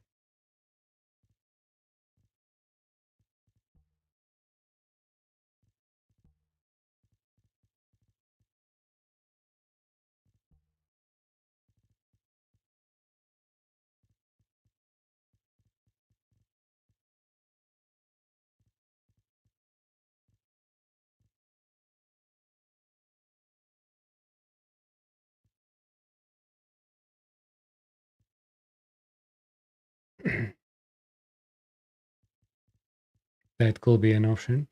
That could be an option.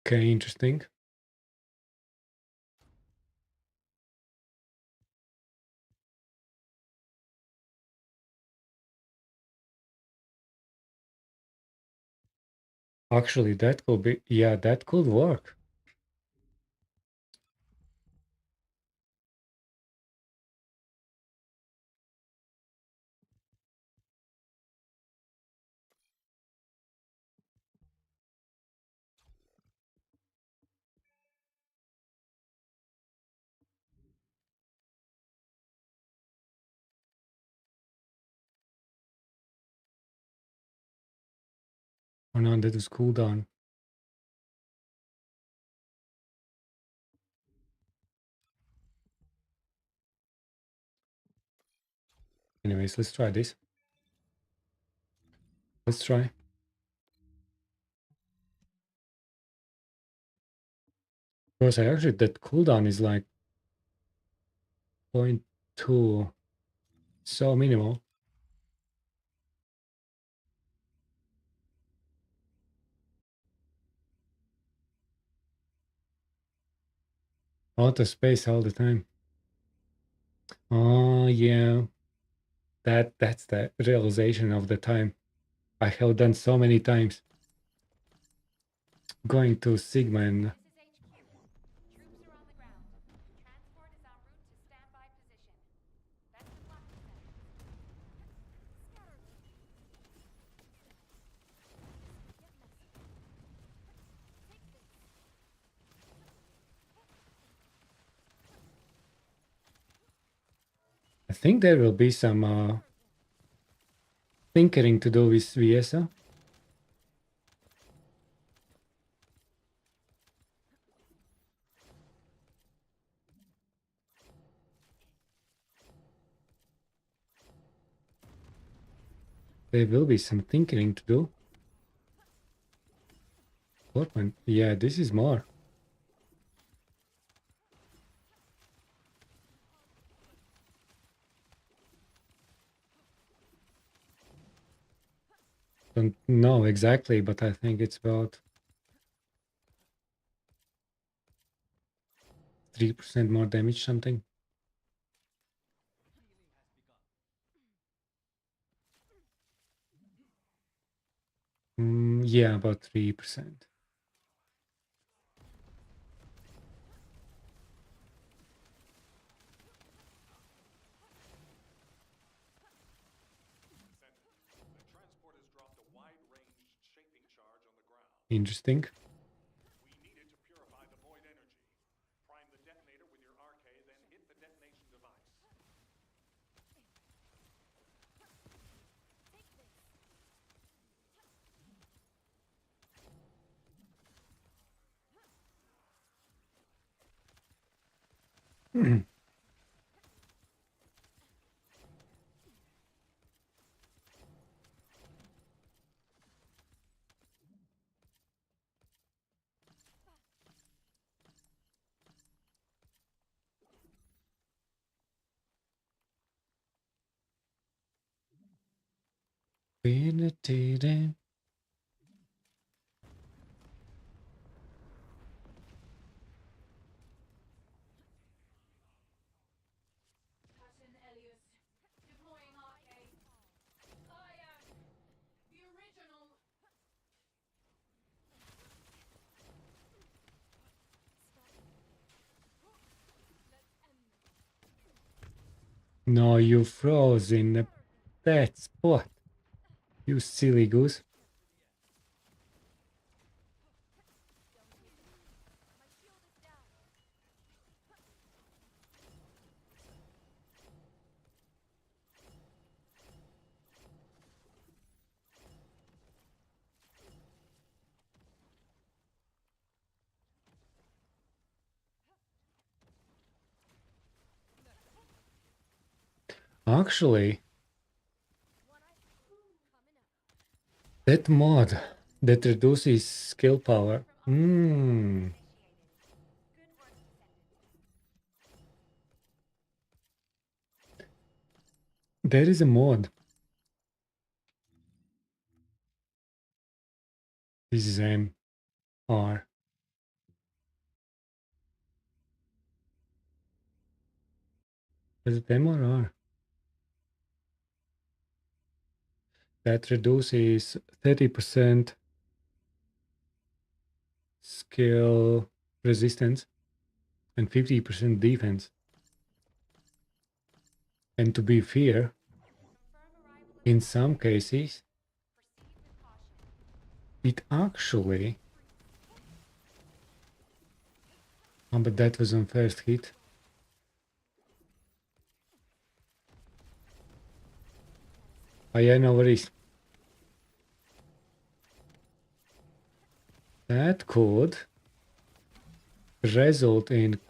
Okay, interesting. Actually, that could be, yeah, that could work. Oh no, that was cooldown. Anyways, let's try this. Let's try. Because I actually, that cooldown is like 0.2. So minimal. Out of space all the time. Oh yeah. That's the realization of the time. I have done so many times. Going to Sigma and This is HQ. Troops are on the ground. Transport is en route to standby position. Best of luck, Descendants. I think there will be some tinkering to do with VSA. There will be some tinkering to do. What one? Yeah, this is more. Don't know exactly, but I think it's about 3% more damage, something. Yeah, about 3%. Descendant. The transport has dropped a wide-ranged shaping charge on the ground. Interesting. We need it to purify the void energy. Prime the detonator with your RK, then hit the detonation device. Infinity. Captain Elias, deploying arcade. I am the original. No, you froze in that spot. You silly goose. My shield is down. Actually, One eye coming up. that mod that reduces skill power. Hmm. Good work, Descendant. There is a mod. This is MR. Is it M or R? That reduces 30% skill resistance and 50% defense. And to be fair, Confirm arrival of in some cases, proceed with caution. it actually. Oh, but that was on first hit. Oh yeah, no worries. That could result in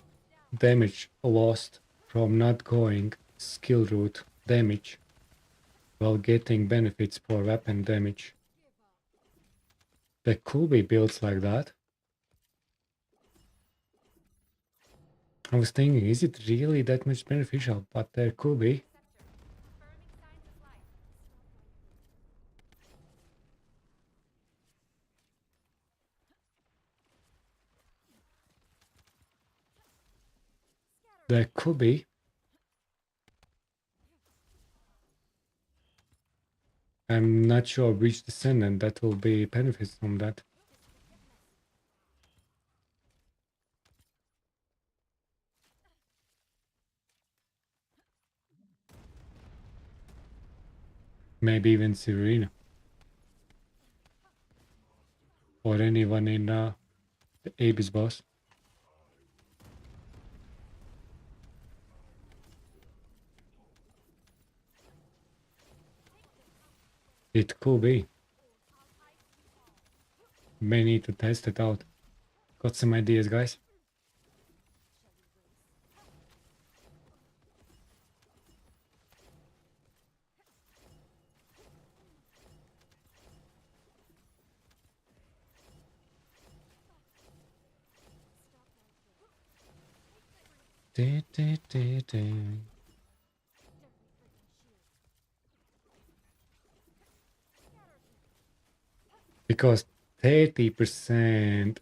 damage lost from not going skill route damage while getting benefits for weapon damage. There could be builds like that. I was thinking, is it really that much beneficial? But there could be. Confirming signs of life. There could be. I'm not sure which descendant that will be benefits from that. Maybe even Serena. Or anyone in the Abyss boss. It could be. May need to test it out. Got some ideas, guys? Because 30%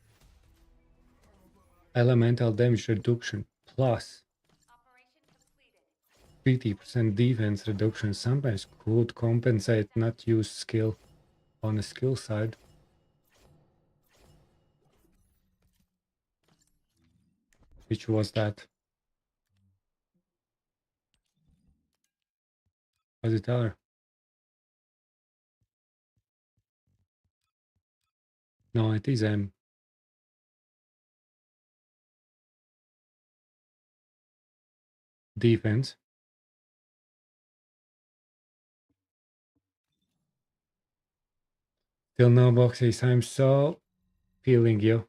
elemental damage reduction plus Operation completed. 50% defense reduction sometimes could compensate not use skill on the skill side. Which was that? Was it R? No, it is M. Defense. Still no boxes. I'm so feeling you.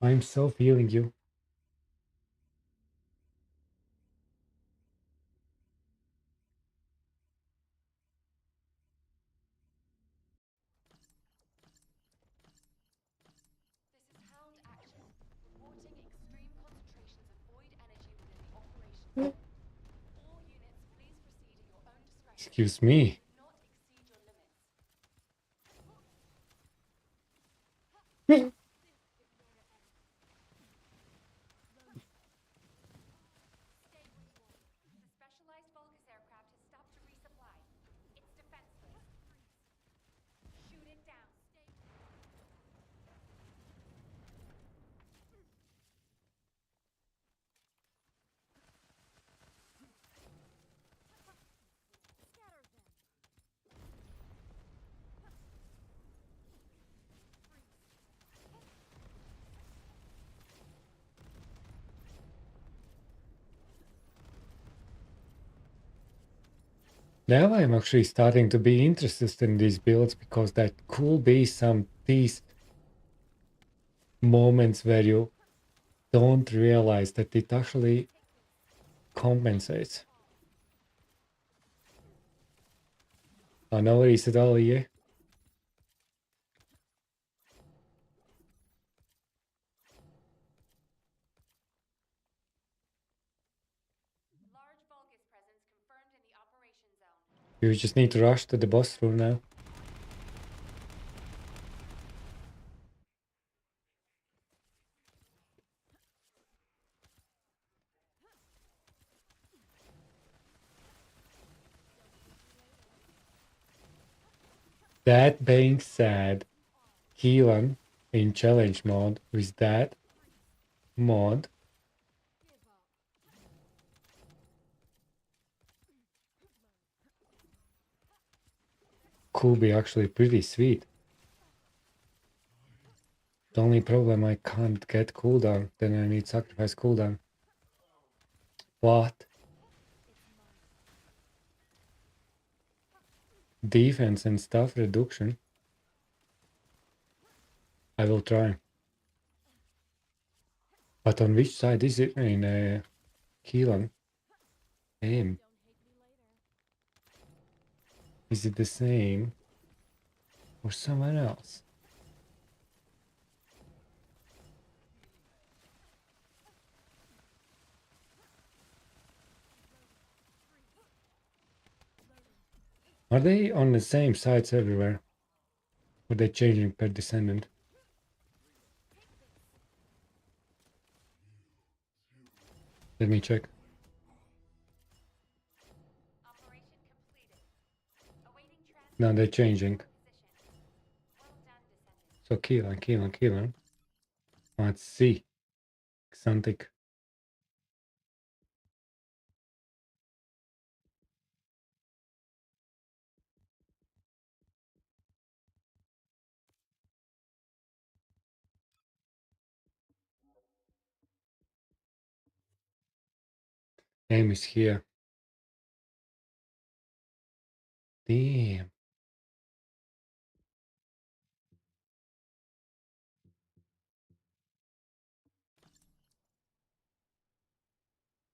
I'm so feeling you. Excuse me. not exceed your limits. The specialized Vulgus aircraft has stopped to resupply. It's defenseless. Shoot it down. Now I'm actually starting to be interested in these builds because there could be some these moments where you don't realize that it actually compensates. Oh, no worries at all, yeah. Large Vulgus presence confirmed in the operation zone. You just need to rush to the boss room now. That being said, Keelan in challenge mode with that mod could be actually pretty sweet. The only problem I can't get cooldown, then I need sacrifice cooldown. What? Defense and stuff reduction. I will try. But on which side is it in Keelan? Aim. Is it the same or somewhere else? Are they on the same sides everywhere? Or are they changing per descendant? Let me check. Operation completed. Awaiting transfer. No, they're changing. Position. Well done, Descendant. So Keelan. Let's see. Xantic. Aim is here. Damn.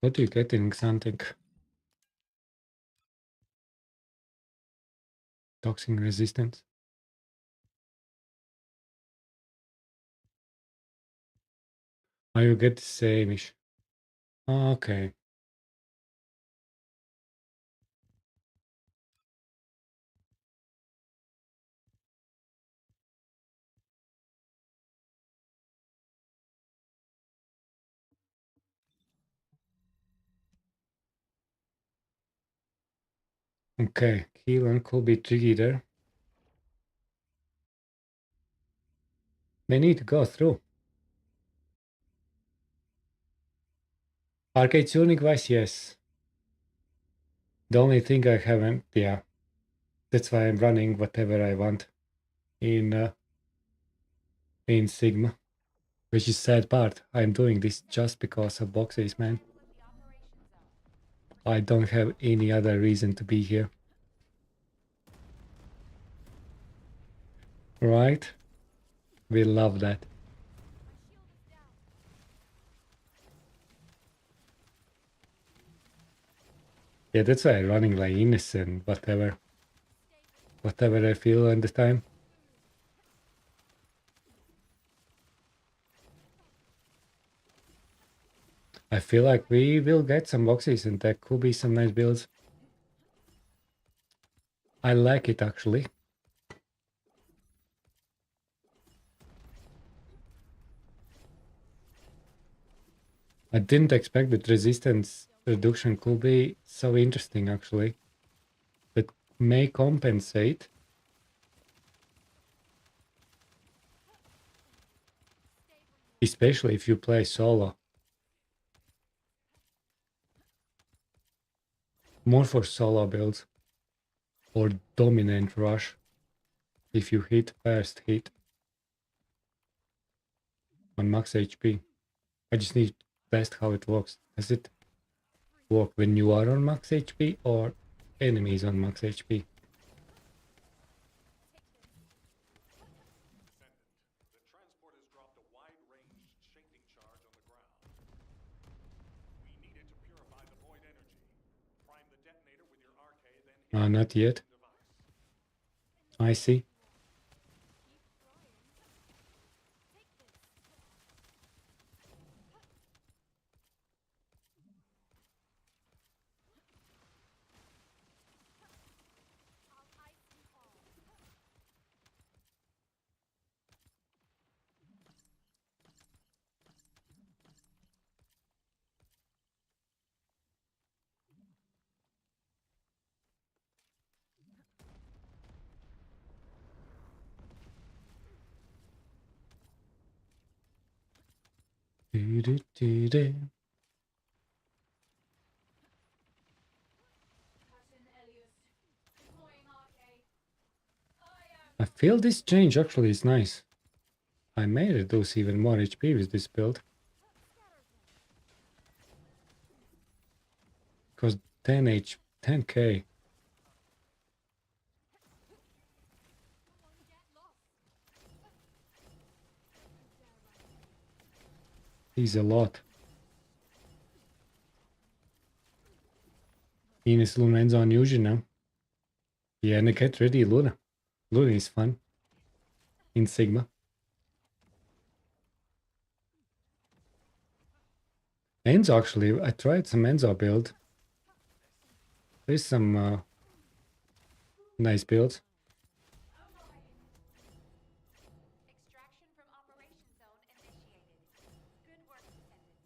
What do you get in Xantic? Toxin resistance. Oh, you get the same-ish. Okay. Okay, Keelan could be tricky there. They need to go through. Arcade tuning wise, yes. The only thing I haven't, yeah. That's why I'm running whatever I want in Sigma. Which is sad part. I'm doing this just because of boxes, man. With the operation zone. I don't have any other reason to be here. Right? We love that. Yeah, that's why I'm running like innocent, whatever I feel at the time. I feel like we will get some boxes and there could be some nice builds. I like it actually. I didn't expect that resistance reduction could be so interesting actually. But may compensate. Especially if you play solo. More for solo builds. Or dominant rush. If you hit first hit. On max HP. I just need to test how it works. Does it work when you are on max HP or enemies on max HP? Descendant, the transport has dropped a wide-range shaping charge on the ground. We need it to purify the void energy. Prime the detonator with your RK, then hit the Not yet. device. I see. Do-do-do-do. I feel this change actually is nice. I may reduce even more HP with this build. Because 10k is a lot. Ines Luna ends on Yuji now. Yeah, and get ready, Luna. Luna is fun. In Sigma. Enzo actually, I tried some Enzo build. There's some nice builds. Extraction from operation zone initiated. Good work, Descendant.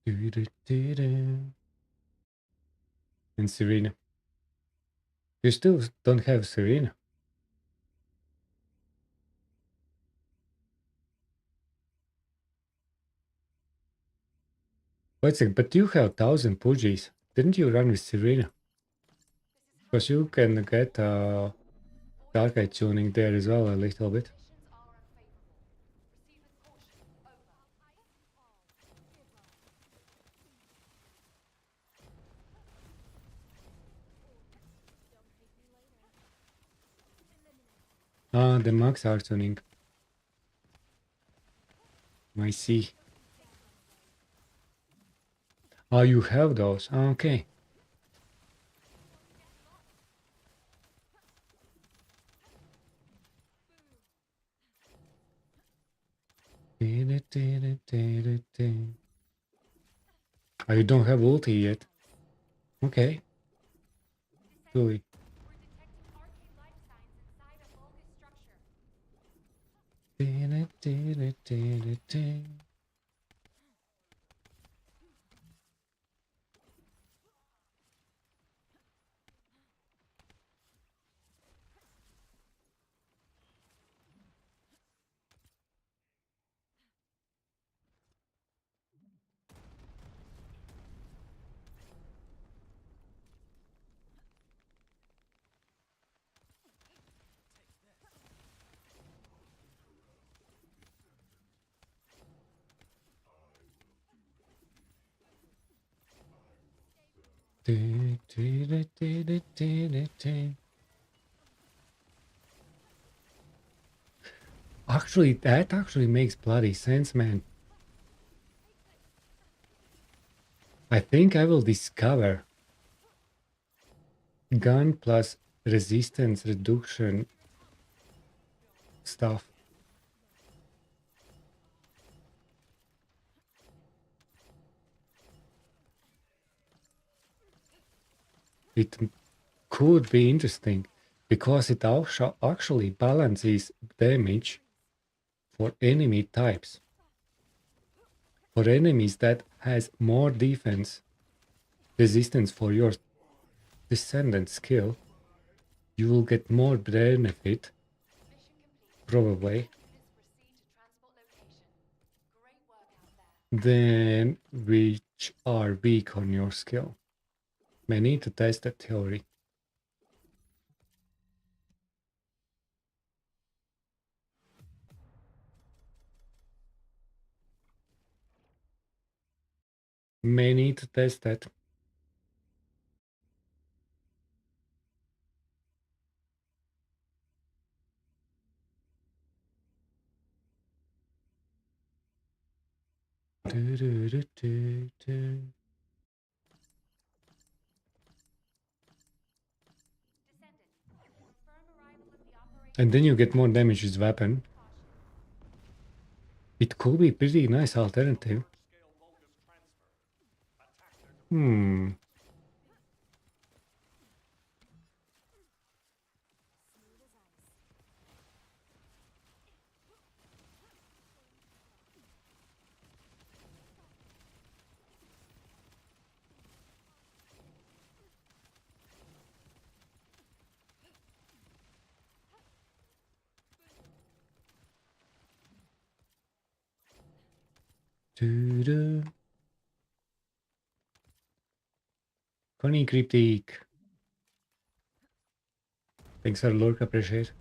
Do-do-do-do. And Serena. You still don't have Serena. Wait a second, but you have 1000 Pujis. Didn't you run with Serena? Because you can get Dark Eye tuning there as well a little bit. Conditions are unfavorable. Proceed with caution. Over. Ah, the max are tuning. I see. Oh, you have those. Okay. Oh, you don't have ulti yet. Okay. Really. We're detecting arcane life signs inside a bulbous structure. Actually, that actually makes bloody sense, man. I think I will discover gun plus resistance reduction stuff. It could be interesting because it also actually balances damage for enemy types. For enemies that has more defense resistance for your Descendant skill, you will get more benefit, probably, than which are weak on your skill. May need to test that theory. May need to test that. And then you get more damage with weapon. It could be pretty nice alternative. Hmm. Funny cryptic. Thanks for the lurk, appreciate.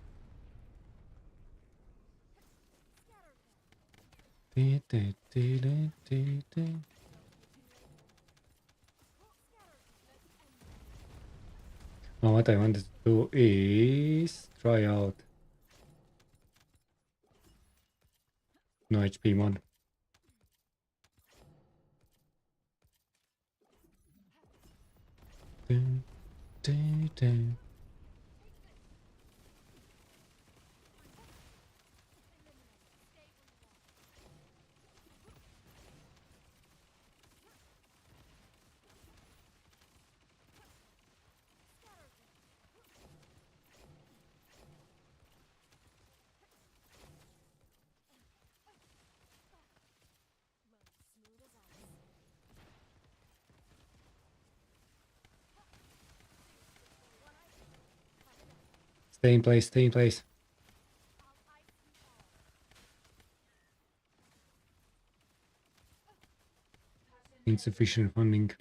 Now what I wanted to do is try out no HP mod. Stay in place, stay in place. Insufficient funding.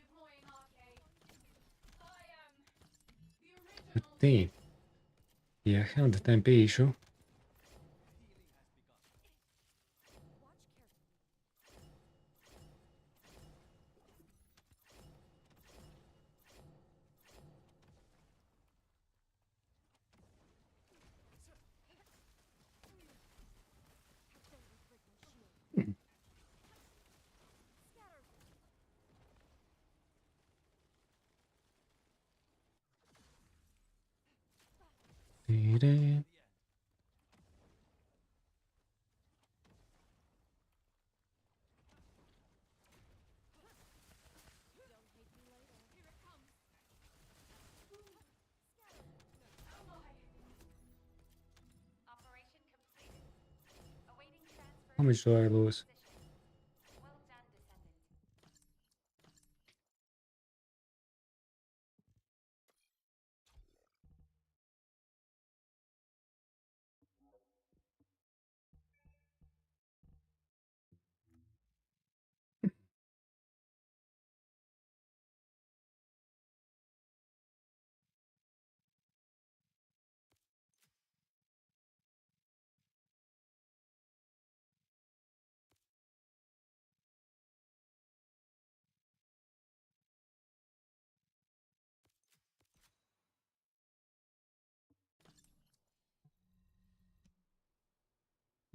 But damn. Yeah, I have the tempo issue. Operation completed. Awaiting transfer. How much do I lose? Well done, Descendant.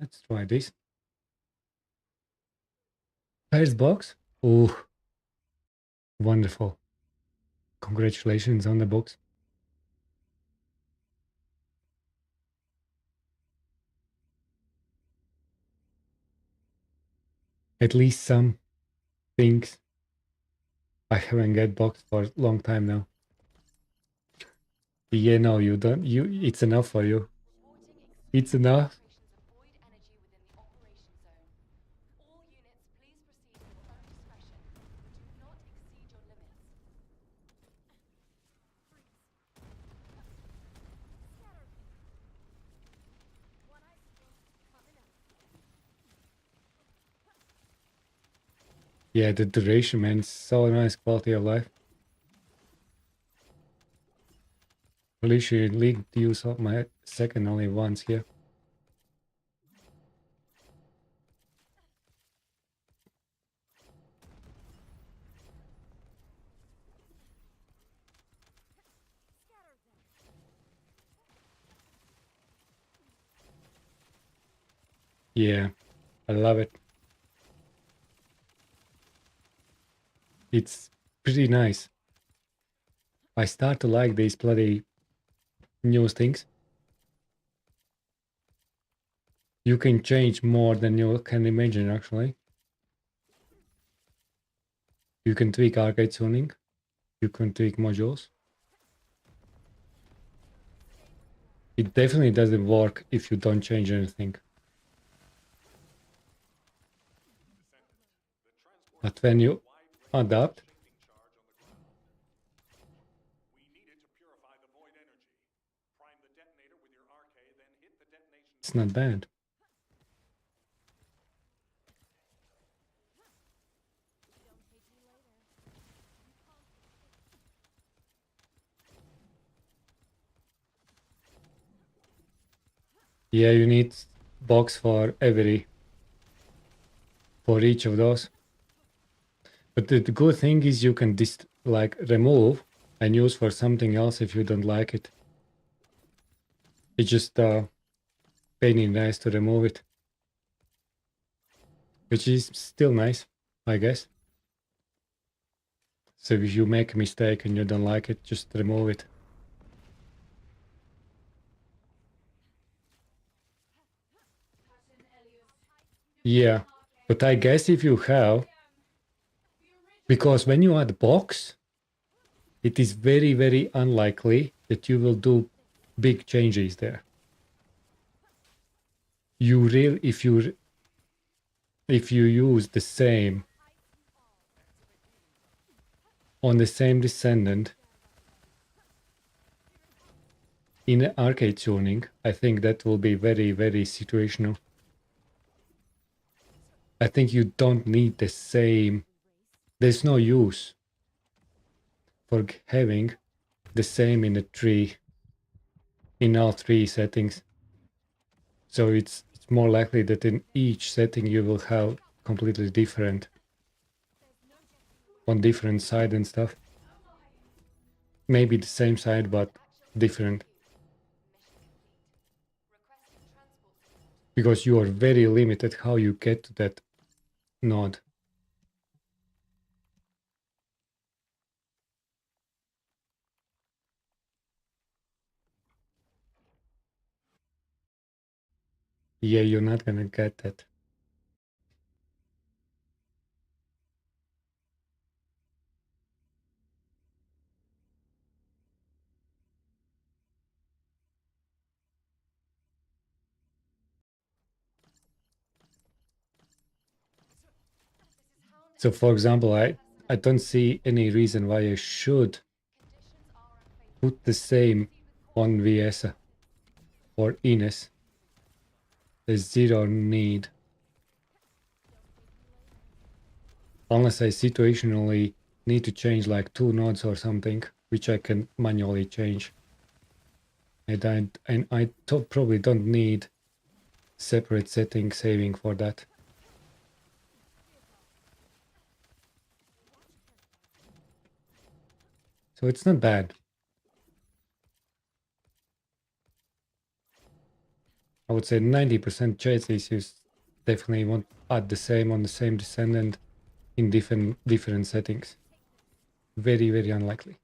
Let's try this. First box? Oh, wonderful. Congratulations on the box. At least some things I haven't get boxed for a long time now. Yeah, no, you don't. It's enough for you. It's enough. Operations of void energy within the operation zone. All units, please proceed at your own discretion, but do not exceed your limits. One eye stroke coming up. Yeah, the duration, man, so nice quality of life. Literally use up my second only once here. Yeah, I love it. It's pretty nice. I start to like these bloody new things. You can change more than you can imagine, actually. You can tweak arcade tuning. You can tweak modules. It definitely doesn't work if you don't change anything. But when you adapt, Shaping charge on the ground. We needed to purify the void energy. Prime the detonator with your RK, then hit the detonation. it's not bad. Yeah, you need box for each of those. But the good thing is you can like remove and use for something else if you don't like it. It's just pain in the ass to remove it, which is still nice, I guess. So if you make a mistake and you don't like it, just remove it. Yeah, but I guess if you have, because when you add box, it is very, very unlikely that you will do big changes there. You real if you use the same on the same descendant in arcade tuning, I think that will be very, very situational. I think you don't need the same. There's no use for having the same in all three settings. So it's more likely that in each setting you will have completely different on different side and stuff. Maybe the same side but different. Because you are very limited how you get to that node. Yeah, you're not gonna get that. So for example, I don't see any reason why I should put the same on VS or Ines. There's zero need. Unless I situationally need to change like 2 nodes or something, which I can manually change. And I probably don't need separate setting saving for that. So it's not bad. I would say 90% chances you definitely want add the same on the same descendant in different settings. Very, very unlikely.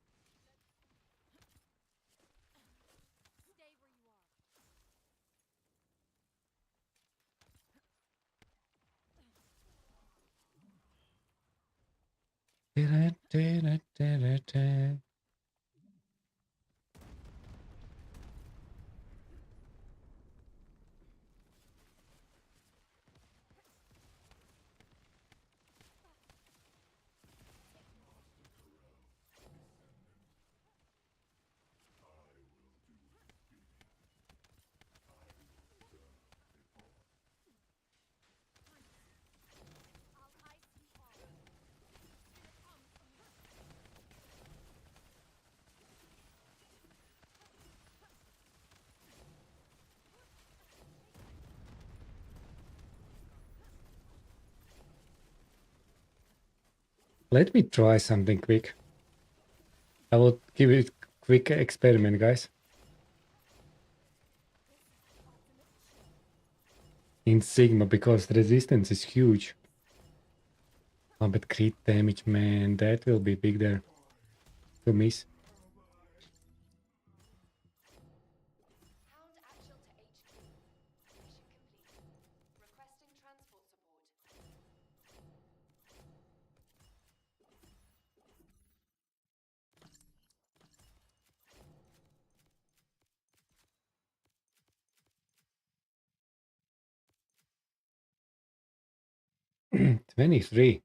I'll ice you all. Here it comes from you. Let me try something quick. I will give it a quick experiment, guys. In Sigma, because the resistance is huge. Oh, but crit damage, man, that will be big there. To miss. Hound actual to HQ. Mission complete. Requesting transport support. Mm, 23.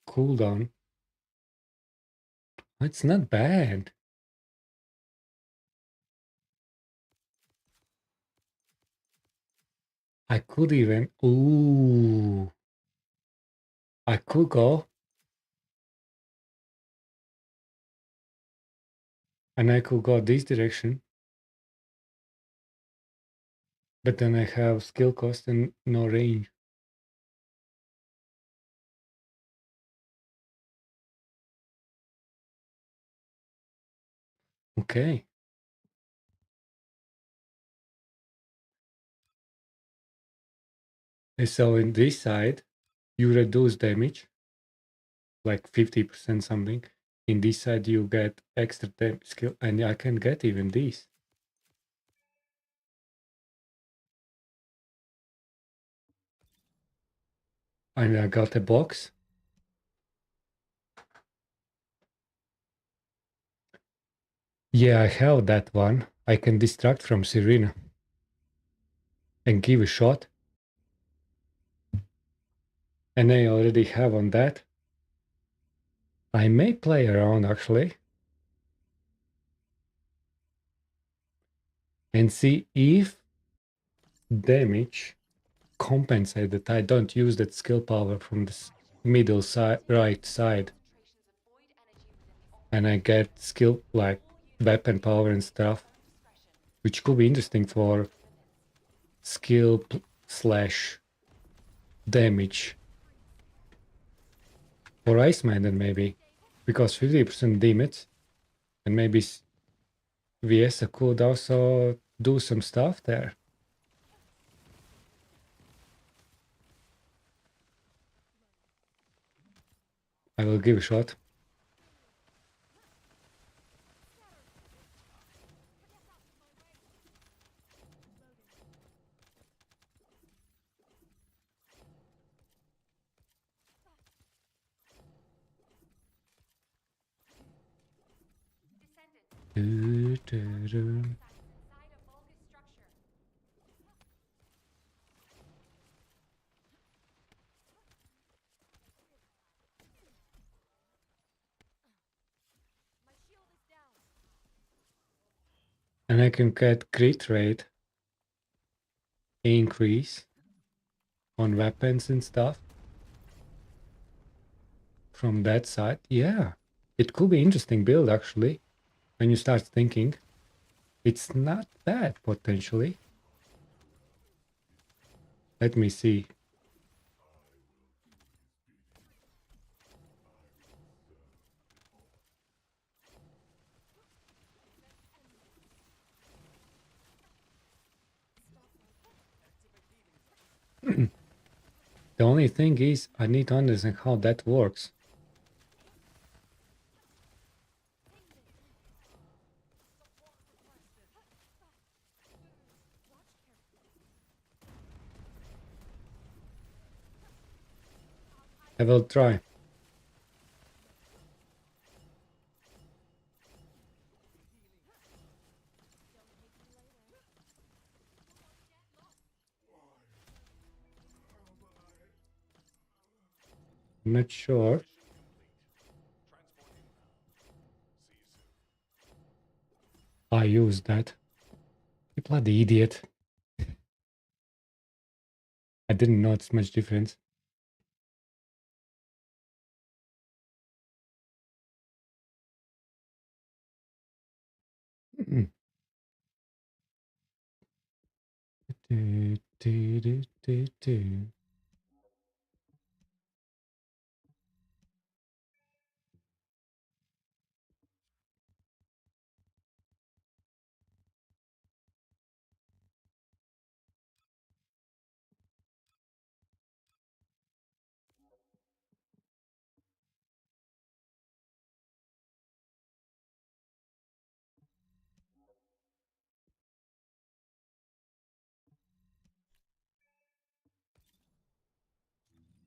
Cooldown. It's not bad. I could even. Ooh. I could go. And I could go this direction. But then I have skill cost and no range. Okay. And so in this side, you reduce damage, like 50% something. In this side, you get extra skill, and I can get even this. And I got a box. Yeah, I have that one. I can distract from Serena and give a shot. And I already have on that. I may play around actually and see if damage compensate that I don't use that skill power from the middle side, right side, Concentrations of void energy within the and I get skill like weapon power and stuff, discretion. which could be interesting for Limits. skill slash damage for Ice Maiden maybe, because 50% damage, and maybe VS could also do some stuff there. I will give a shot. Descendant. Inside a Vulgus structure. My shield is down. And I can get crit rate increase on weapons and stuff from that side. Yeah, it could be interesting build actually. When you start thinking, it's not bad potentially. Let me see. The only thing is I need to understand how that works. I will try. I'm not sure. Mission complete. Transport inbound. See you soon. I used that. You bloody idiot. I didn't notice much difference. Mm. Do, do, do, do, do.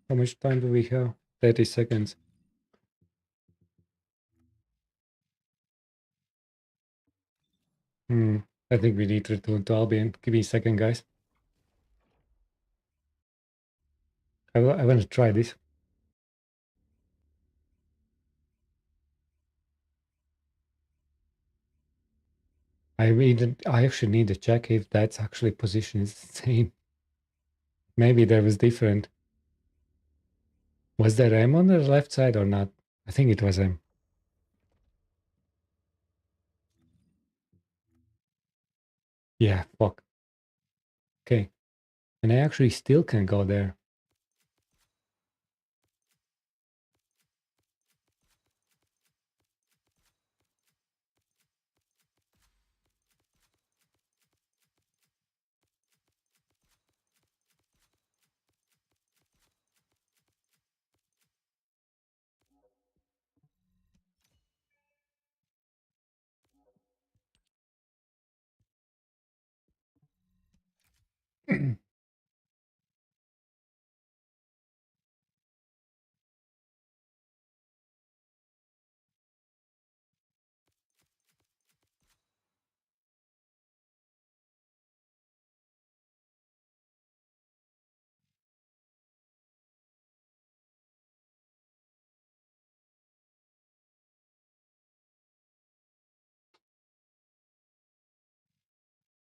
How much time do we have? 30 seconds. I think we need to return to Albion. Give me a second, guys. I want to try this. I actually need to check if that's actually position is the same. Maybe there was different. Was there M on the left side or not? I think it was M. Yeah, fuck. Okay. And I actually still can go there.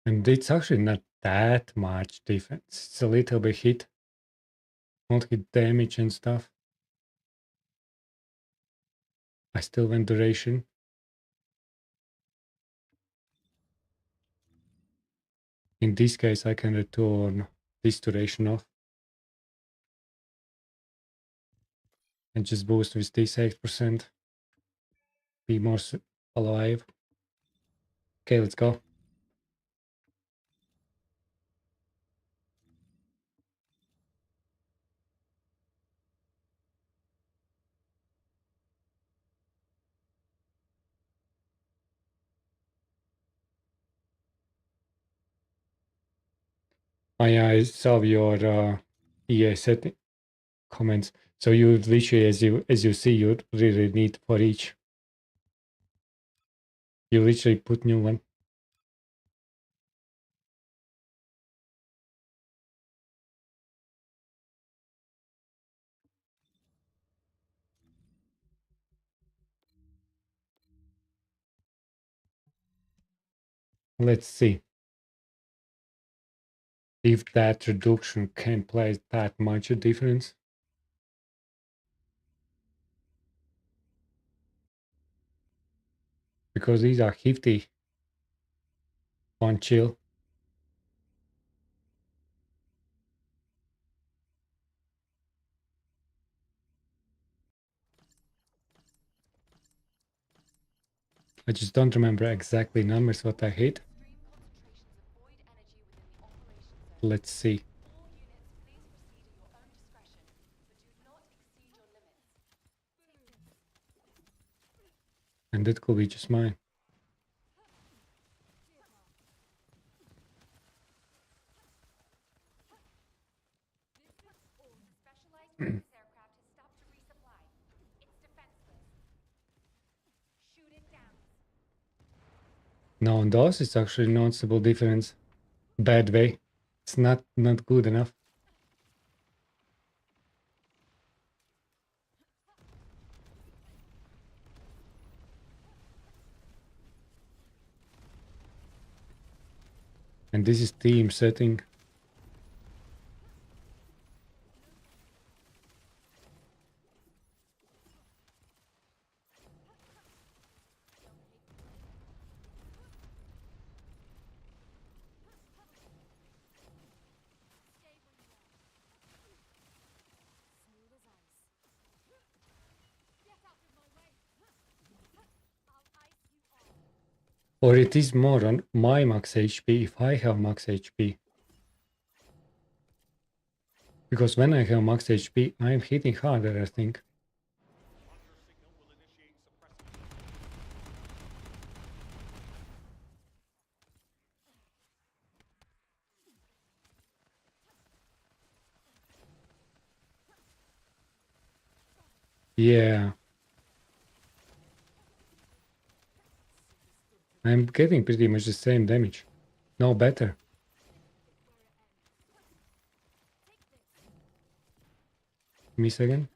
And it's actually not that much difference. It's a little bit hit. Won't hit damage and stuff. I still went duration. In this case, I can return this duration off. And just boost with this 8%. Be more alive. Okay, let's go. I saw your EA setting comments. So you literally, as you see, you really need for each. You literally put new one. Let's see if that reduction can play that much a difference. Because these are hefty on chill. I just don't remember exactly numbers what I hit. Let's see. All units, please proceed at your own discretion, but do not exceed your limits. And that could be just mine. Specialized purpose aircraft has stopped No, on those it's actually noticeable difference. Bad way. It's not good enough. And this is team setting. Smooth as ice. Get out of my way. I'll ice you all. Or it is more on my max HP if I have max HP. Because when I have max HP, I'm hitting harder, I think. Hunger signal will initiate suppressing. Yeah. I'm getting pretty much the same damage. No better. Miss again?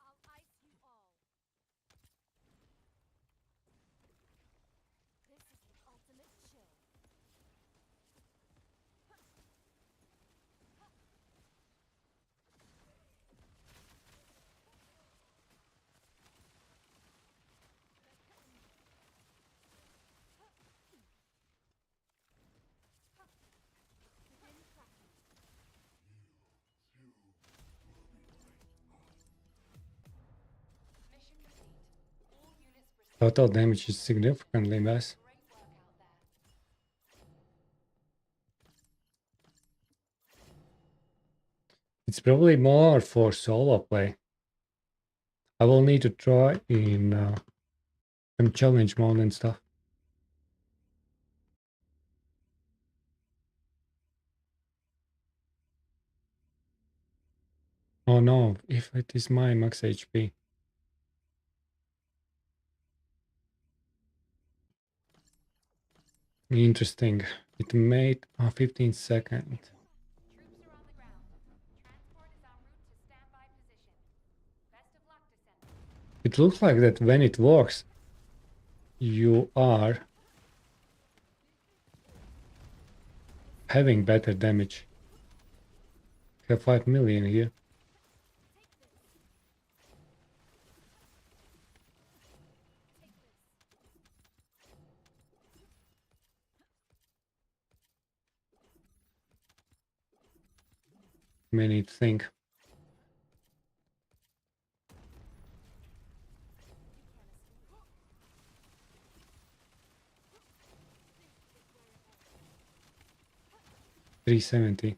I'll ice you all. This is the ultimate chill. Begin cracking. Mission complete. All units proceed. Total damage is significantly less. Great work out there. It's probably more for solo play. I will need to try in some challenge mode and stuff. Oh no, if it is my max HP. Interesting. It made 15 seconds. Troops are on the ground. Transport is en route to standby position. Best of luck, Descendant. It looks like that when it works, you are having better damage. Have 5 million here. Many to think. $370.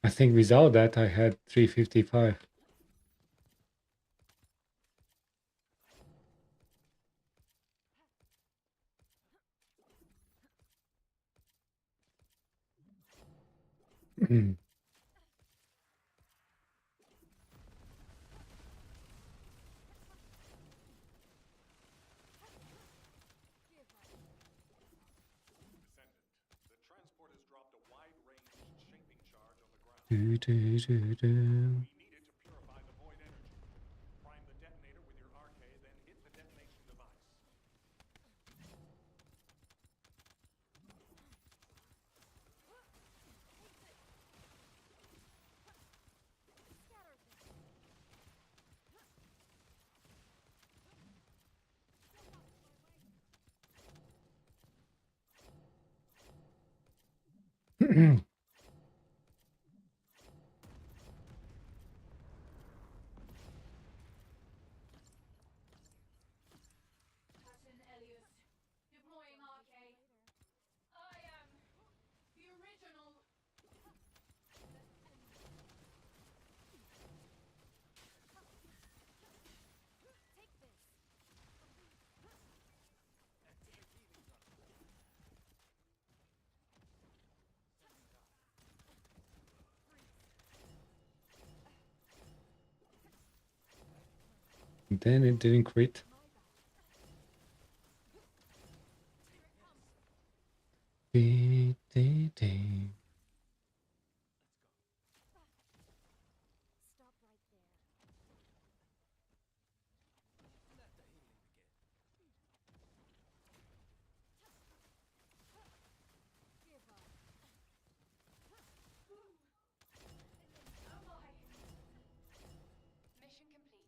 I think without that I had 355. Descendant. The transport has dropped a wide-range shaping charge on the ground. Do, do, do, do. We need it to purify the void energy. Prime the detonator with your RK, then hit the detonation device. Captain Elliot, deploying RK. I am Then it didn't crit. Dee, dee, dee. Stop right there. Give up. Mission complete.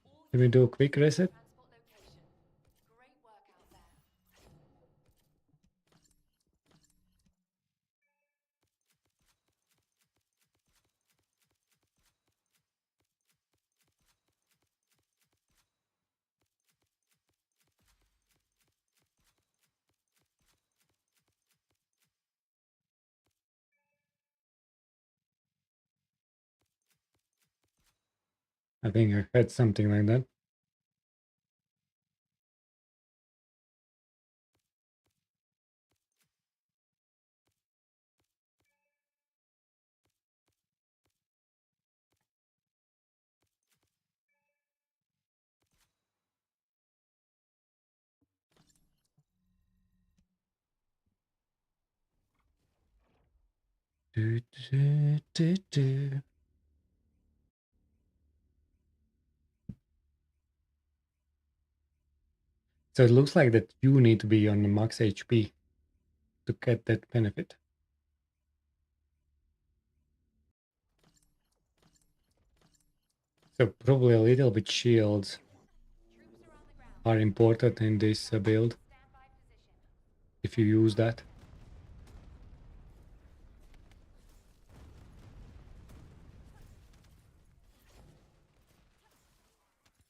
All Can we do a units, quick reset? transport location. Great work out there. I think I had something like that. Do, do, do, do. So it looks like that you need to be on the max HP to get that benefit. So probably a little bit shields Troops are on the ground. are important in this build Standby position. if you use that.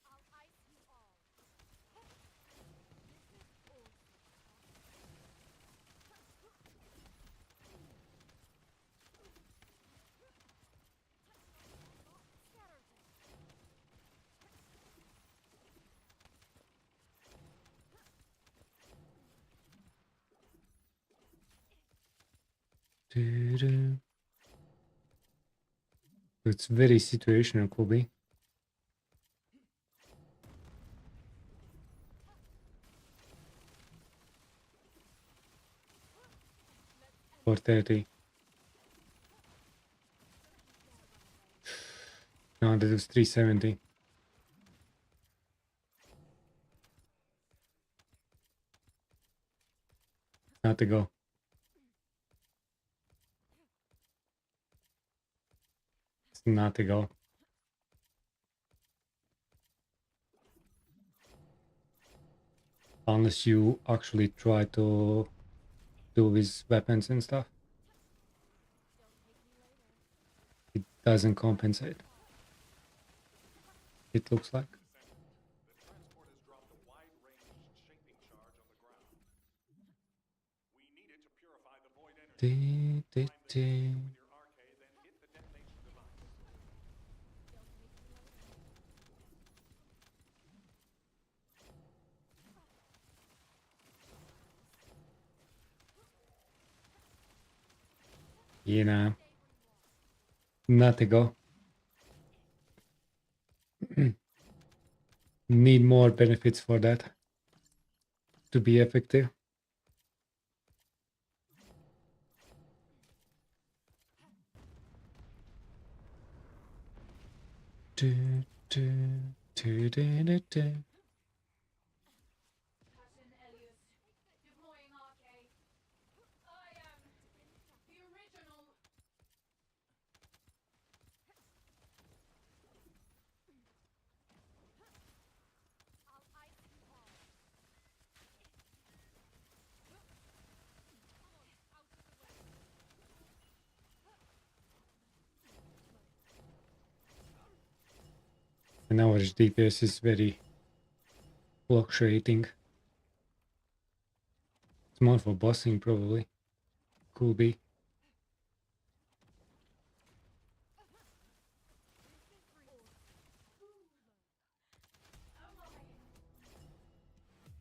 I'll ice you all. This is awesome. Scatter them. Do, do. It's very situational, Kobe. For 30. No, that was 370. Not to go. It's not to go. Unless you actually try to do with weapons and stuff. It doesn't compensate. It looks like. The transport has dropped a wide-range shaping charge on the ground. We need it to purify the void energy. Dee, dee, Prime the dee. detonator with your RK, then hit the detonation device. You know, not to go. Need more benefits for that to be effective. Do, do, do, do, do, do. Captain Elias, deploying RK. I am the original. I'll ice you all. Out of the way. And our DPS is very fluctuating. It's more for bossing probably. Could be.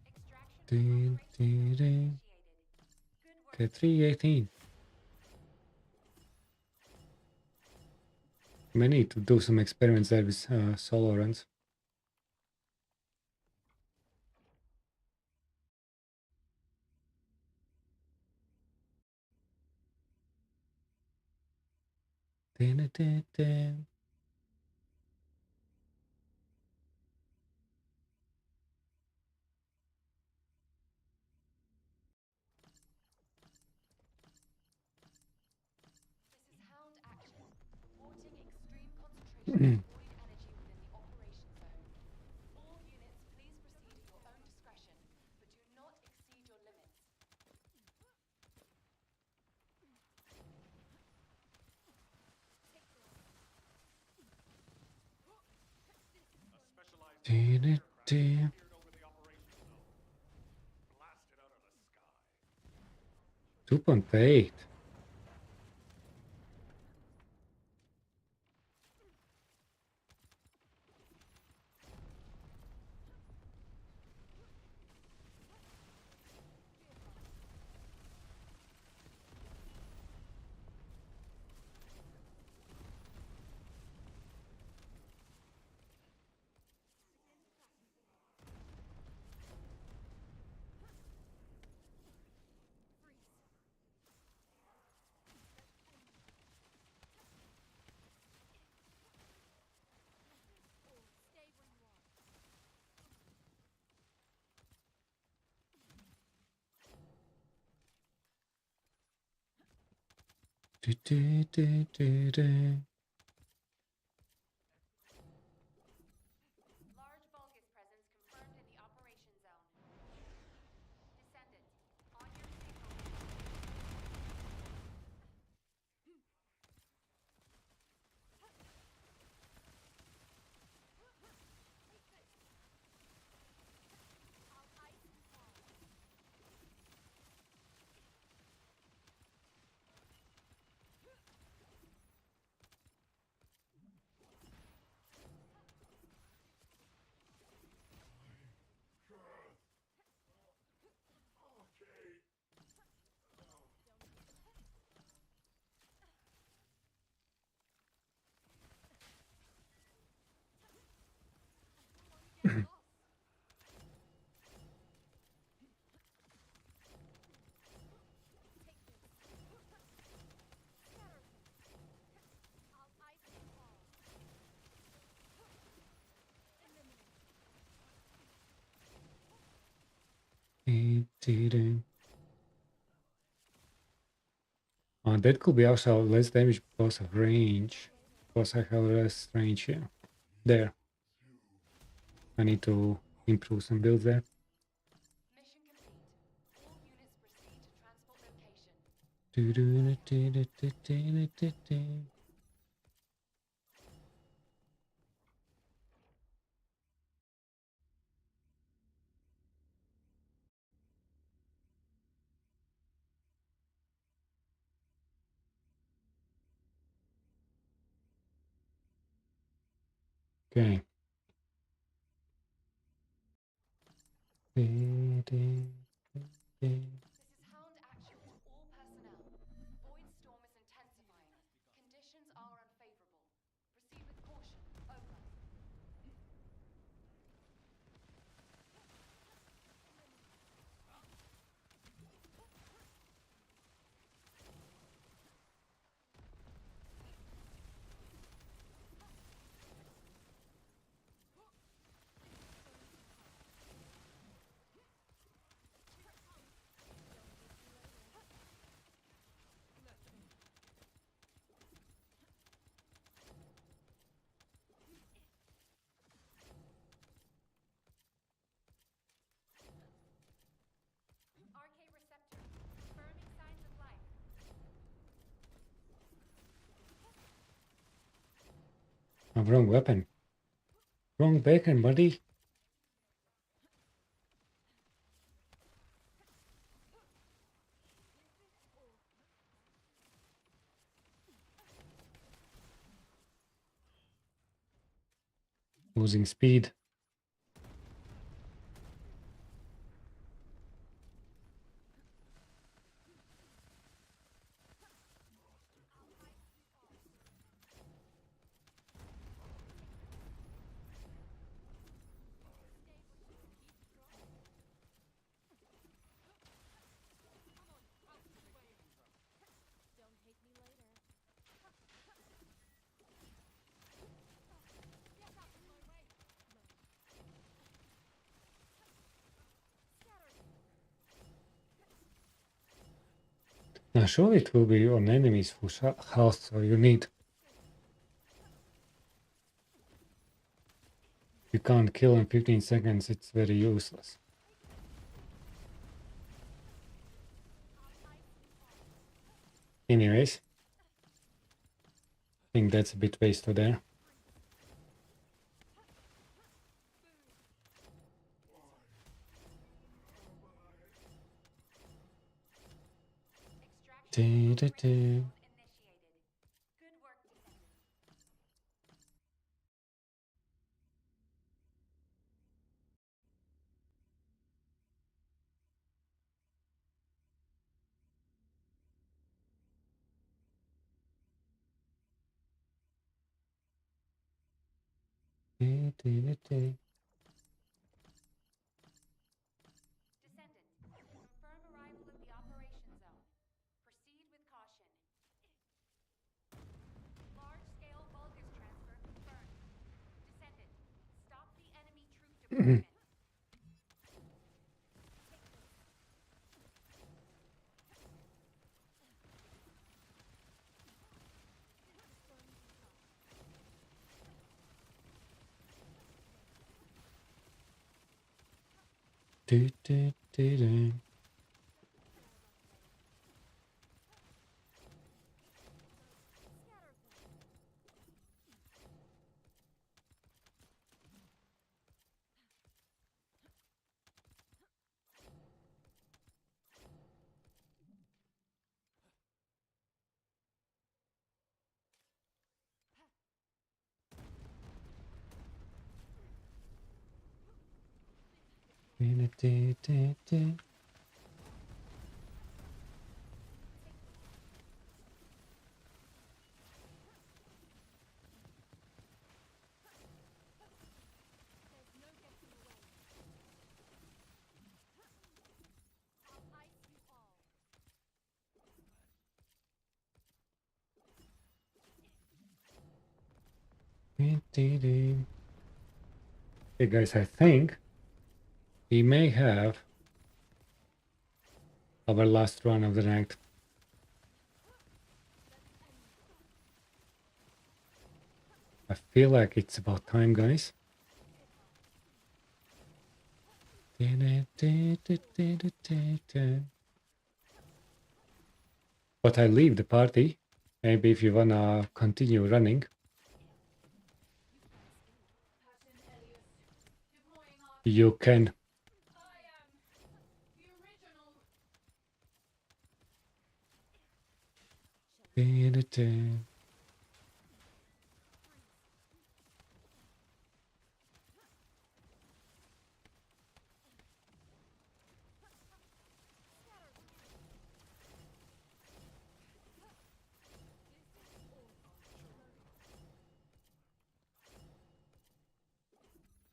Extraction Dee, operation dee, dee. initiated. Good work. Okay, 318. We need to do some experiments there with solo runs. Da-da-da-da. This is Hound Action, reporting extreme concentration of void energy within the operation zone. All units, please proceed at your own discretion, but do not exceed your limits. A specialized aircraft Da-da-da. appeared over the operation zone. Blasted out of the sky. 2.8. Stay where you are. Da-da-da-da-da. Large Vulgus presence confirmed in the operation zone. Descendant, on your signal. I'll ice and fall. Get lost. Take this. Scatter him. I'll ice and fall. Eliminate. That could be also less damage because of range. Because I have less range here. There. I need to improve some builds there. Mission complete. All units proceed to transport location. Okay. This is Hound Action to all personnel. Void storm is intensifying. Conditions are unfavorable. Proceed with caution. Over. RK receptor. Confirming signs of life. Wrong weapon. Wrong bacon, buddy. Losing speed. Don't hate me later. Now sure it will be on enemies for health, so you need... You can't kill in 15 seconds, it's very useless. Anyways, I think that's a bit wasted there. Extraction Da, da, from the red da. zone initiated. Good work, Descendant. Da, da, da, da. Descendant, confirm arrival at the operation zone. Proceed with caution. Large-scale Vulgus transfer confirmed. Descendant, stop the enemy troop deployment. Da, da, da, da. Da, da, da, da. There's no getting away. I'll ice you all. Da, da, da. Hey guys, I think we may have our last run of the night. I feel like it's about time, guys. Da, da, da, da, da, da, da, da. But I leave the party. Maybe if you wanna continue running, you can. Da, da, da.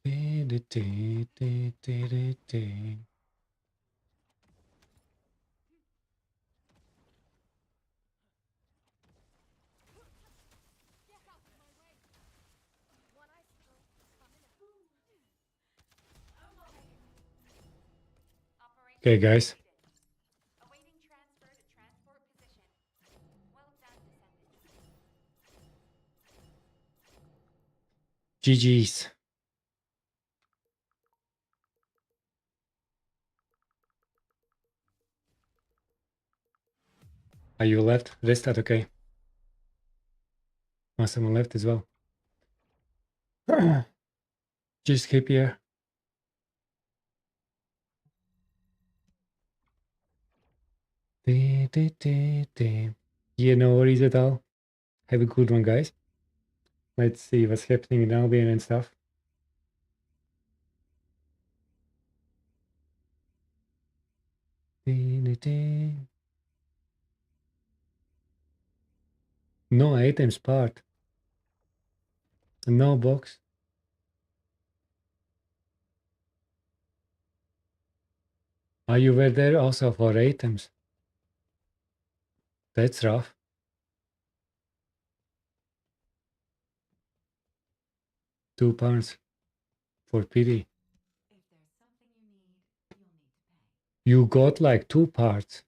Da, da, da, da, da, da, da. Get out of my way. One icicle coming up. Operation Okay, guys. completed. Awaiting transfer to transport position. Well done, Descendant. GG's. Are you left? Restart, okay. Oh, someone left as well. Just keep here. Da, da, da, da. Yeah, no worries at all. Have a good one, guys. Let's see what's happening in Albion and stuff. Da, da, da. No items part. No box. Are you were there also for items? That's rough. £2 for pity. If there's something you need, you'll need to pay. You got like 2 parts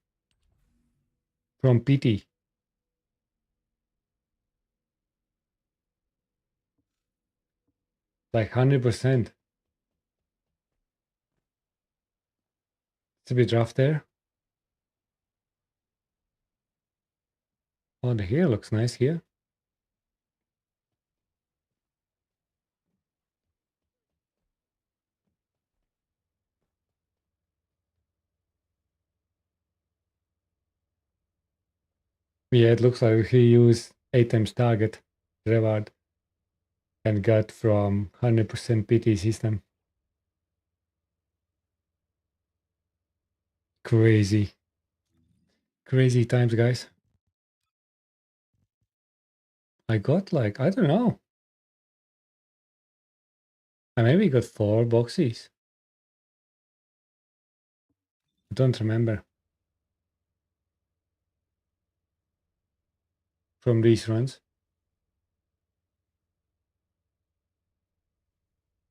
from PT. Like 100%. It's a bit rough there. Oh, the hair looks nice here. Yeah, it looks like he used 8 times target reward and got from 100% PT system. Crazy. Crazy times, guys. I got like, I don't know. I maybe got 4 boxes. I don't remember. From these runs.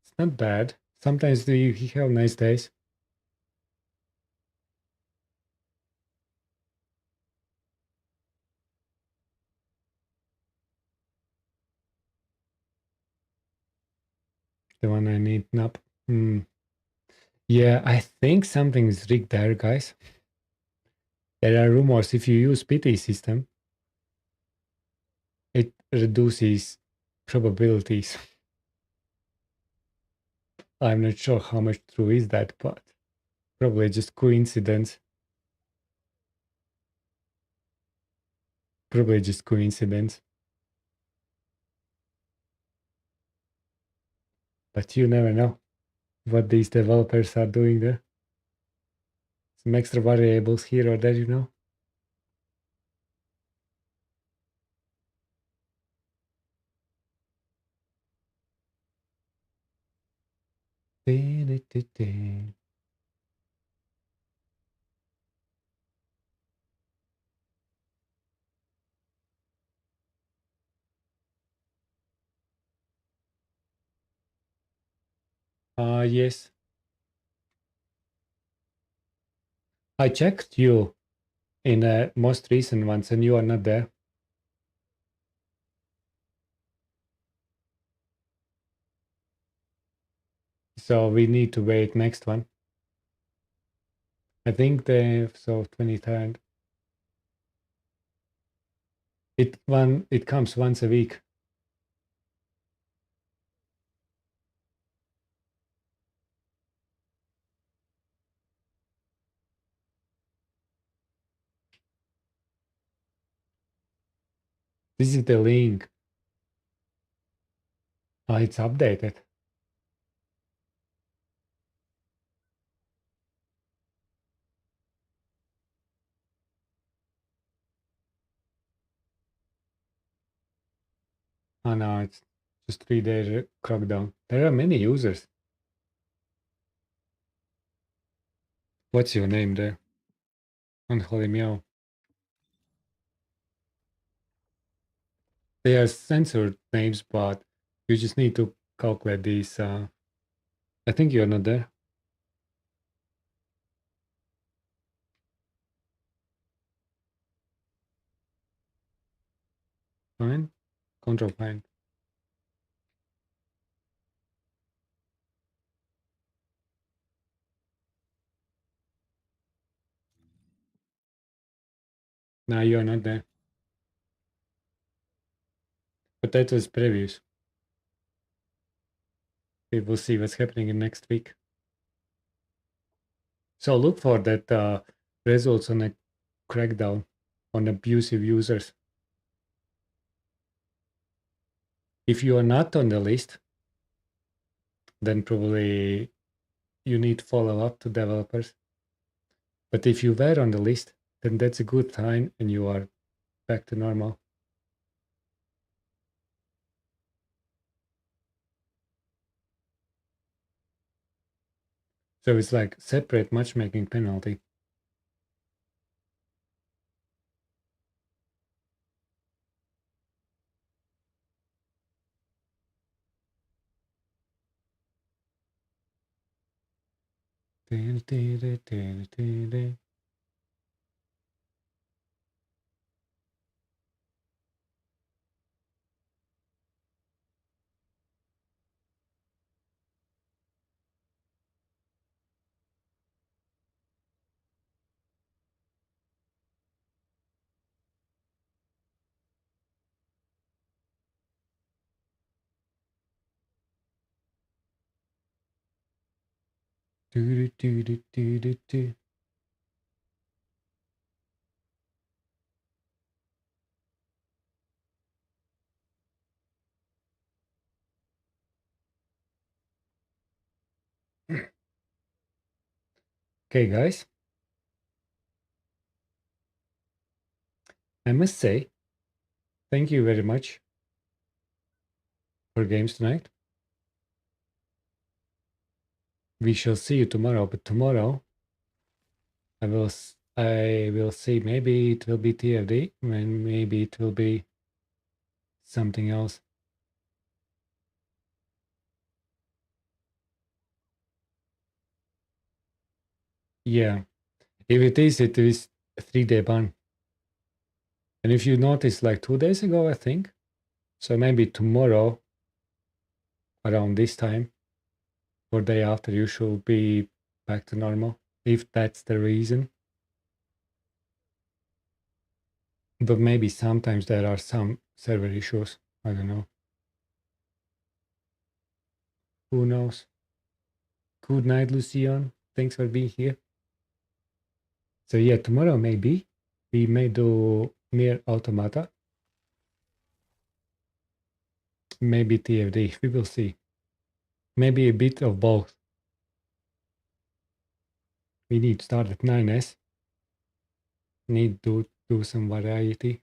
It's not bad. Sometimes you have nice days. The one I need nap. Yeah, I think something's rigged there, guys. There are rumors if you use PT system, it reduces probabilities. I'm not sure how much true is that, but probably just coincidence. Probably just coincidence. But you never know what these developers are doing there. Some extra variables here or there, you know. Yes. I checked you in the most recent ones and you are not there. So we need to wait next one. I think so 23rd. It comes once a week. This is the link. Oh, it's updated. Oh no, it's just 3 days crackdown. There are many users. What's your name there? Unholy meow. They are censored names, but you just need to calculate these. I think you're not there. Fine. Control fine. No, you're not there. But that was previous. We will see what's happening in next week. So look for that results on a crackdown on abusive users. If you are not on the list, then probably you need to follow up to developers. But if you were on the list, then that's a good sign and you are back to normal. So it's like separate matchmaking penalty. Do, do, do, do, do, do. Okay, guys. I must say, thank you very much for games tonight. We shall see you tomorrow, but tomorrow I will see. Maybe it will be TFD, and maybe it will be something else. Yeah, if it is a 3-day ban. And if you noticed, like 2 days ago, I think. So maybe tomorrow, around this time, or day after, you should be back to normal, if that's the reason. But maybe sometimes there are some server issues. I don't know. Who knows? Good night, Lucian. Thanks for being here. So yeah, tomorrow maybe we may do Near Automata. Maybe TFD. We will see. Maybe a bit of both. We need to start at 9S. Need to do some variety.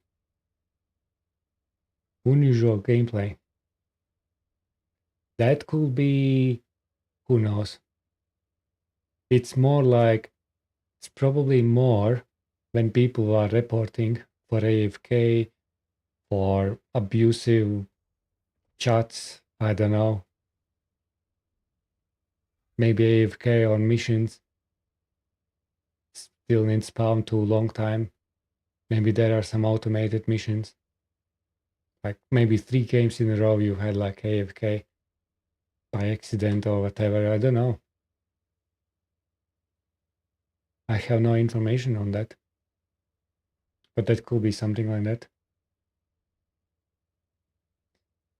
Unusual gameplay. That could be, who knows? It's more like, it's probably more when people are reporting for AFK, for abusive chats, I don't know. Maybe AFK on missions, still in spawn too long time. Maybe there are some automated missions. Like maybe 3 games in a row you had like AFK by accident or whatever, I don't know. I have no information on that. But that could be something like that.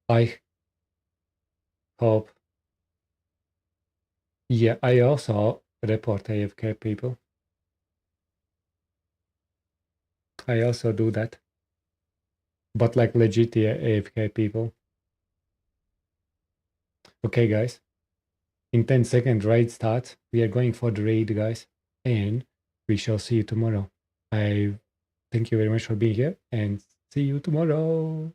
I hope. Yeah, I also report AFK people. I also do that. But like legit AFK people. Okay, guys. In 10-second raid starts. We are going for the raid, guys. And we shall see you tomorrow. I thank you very much for being here and see you tomorrow.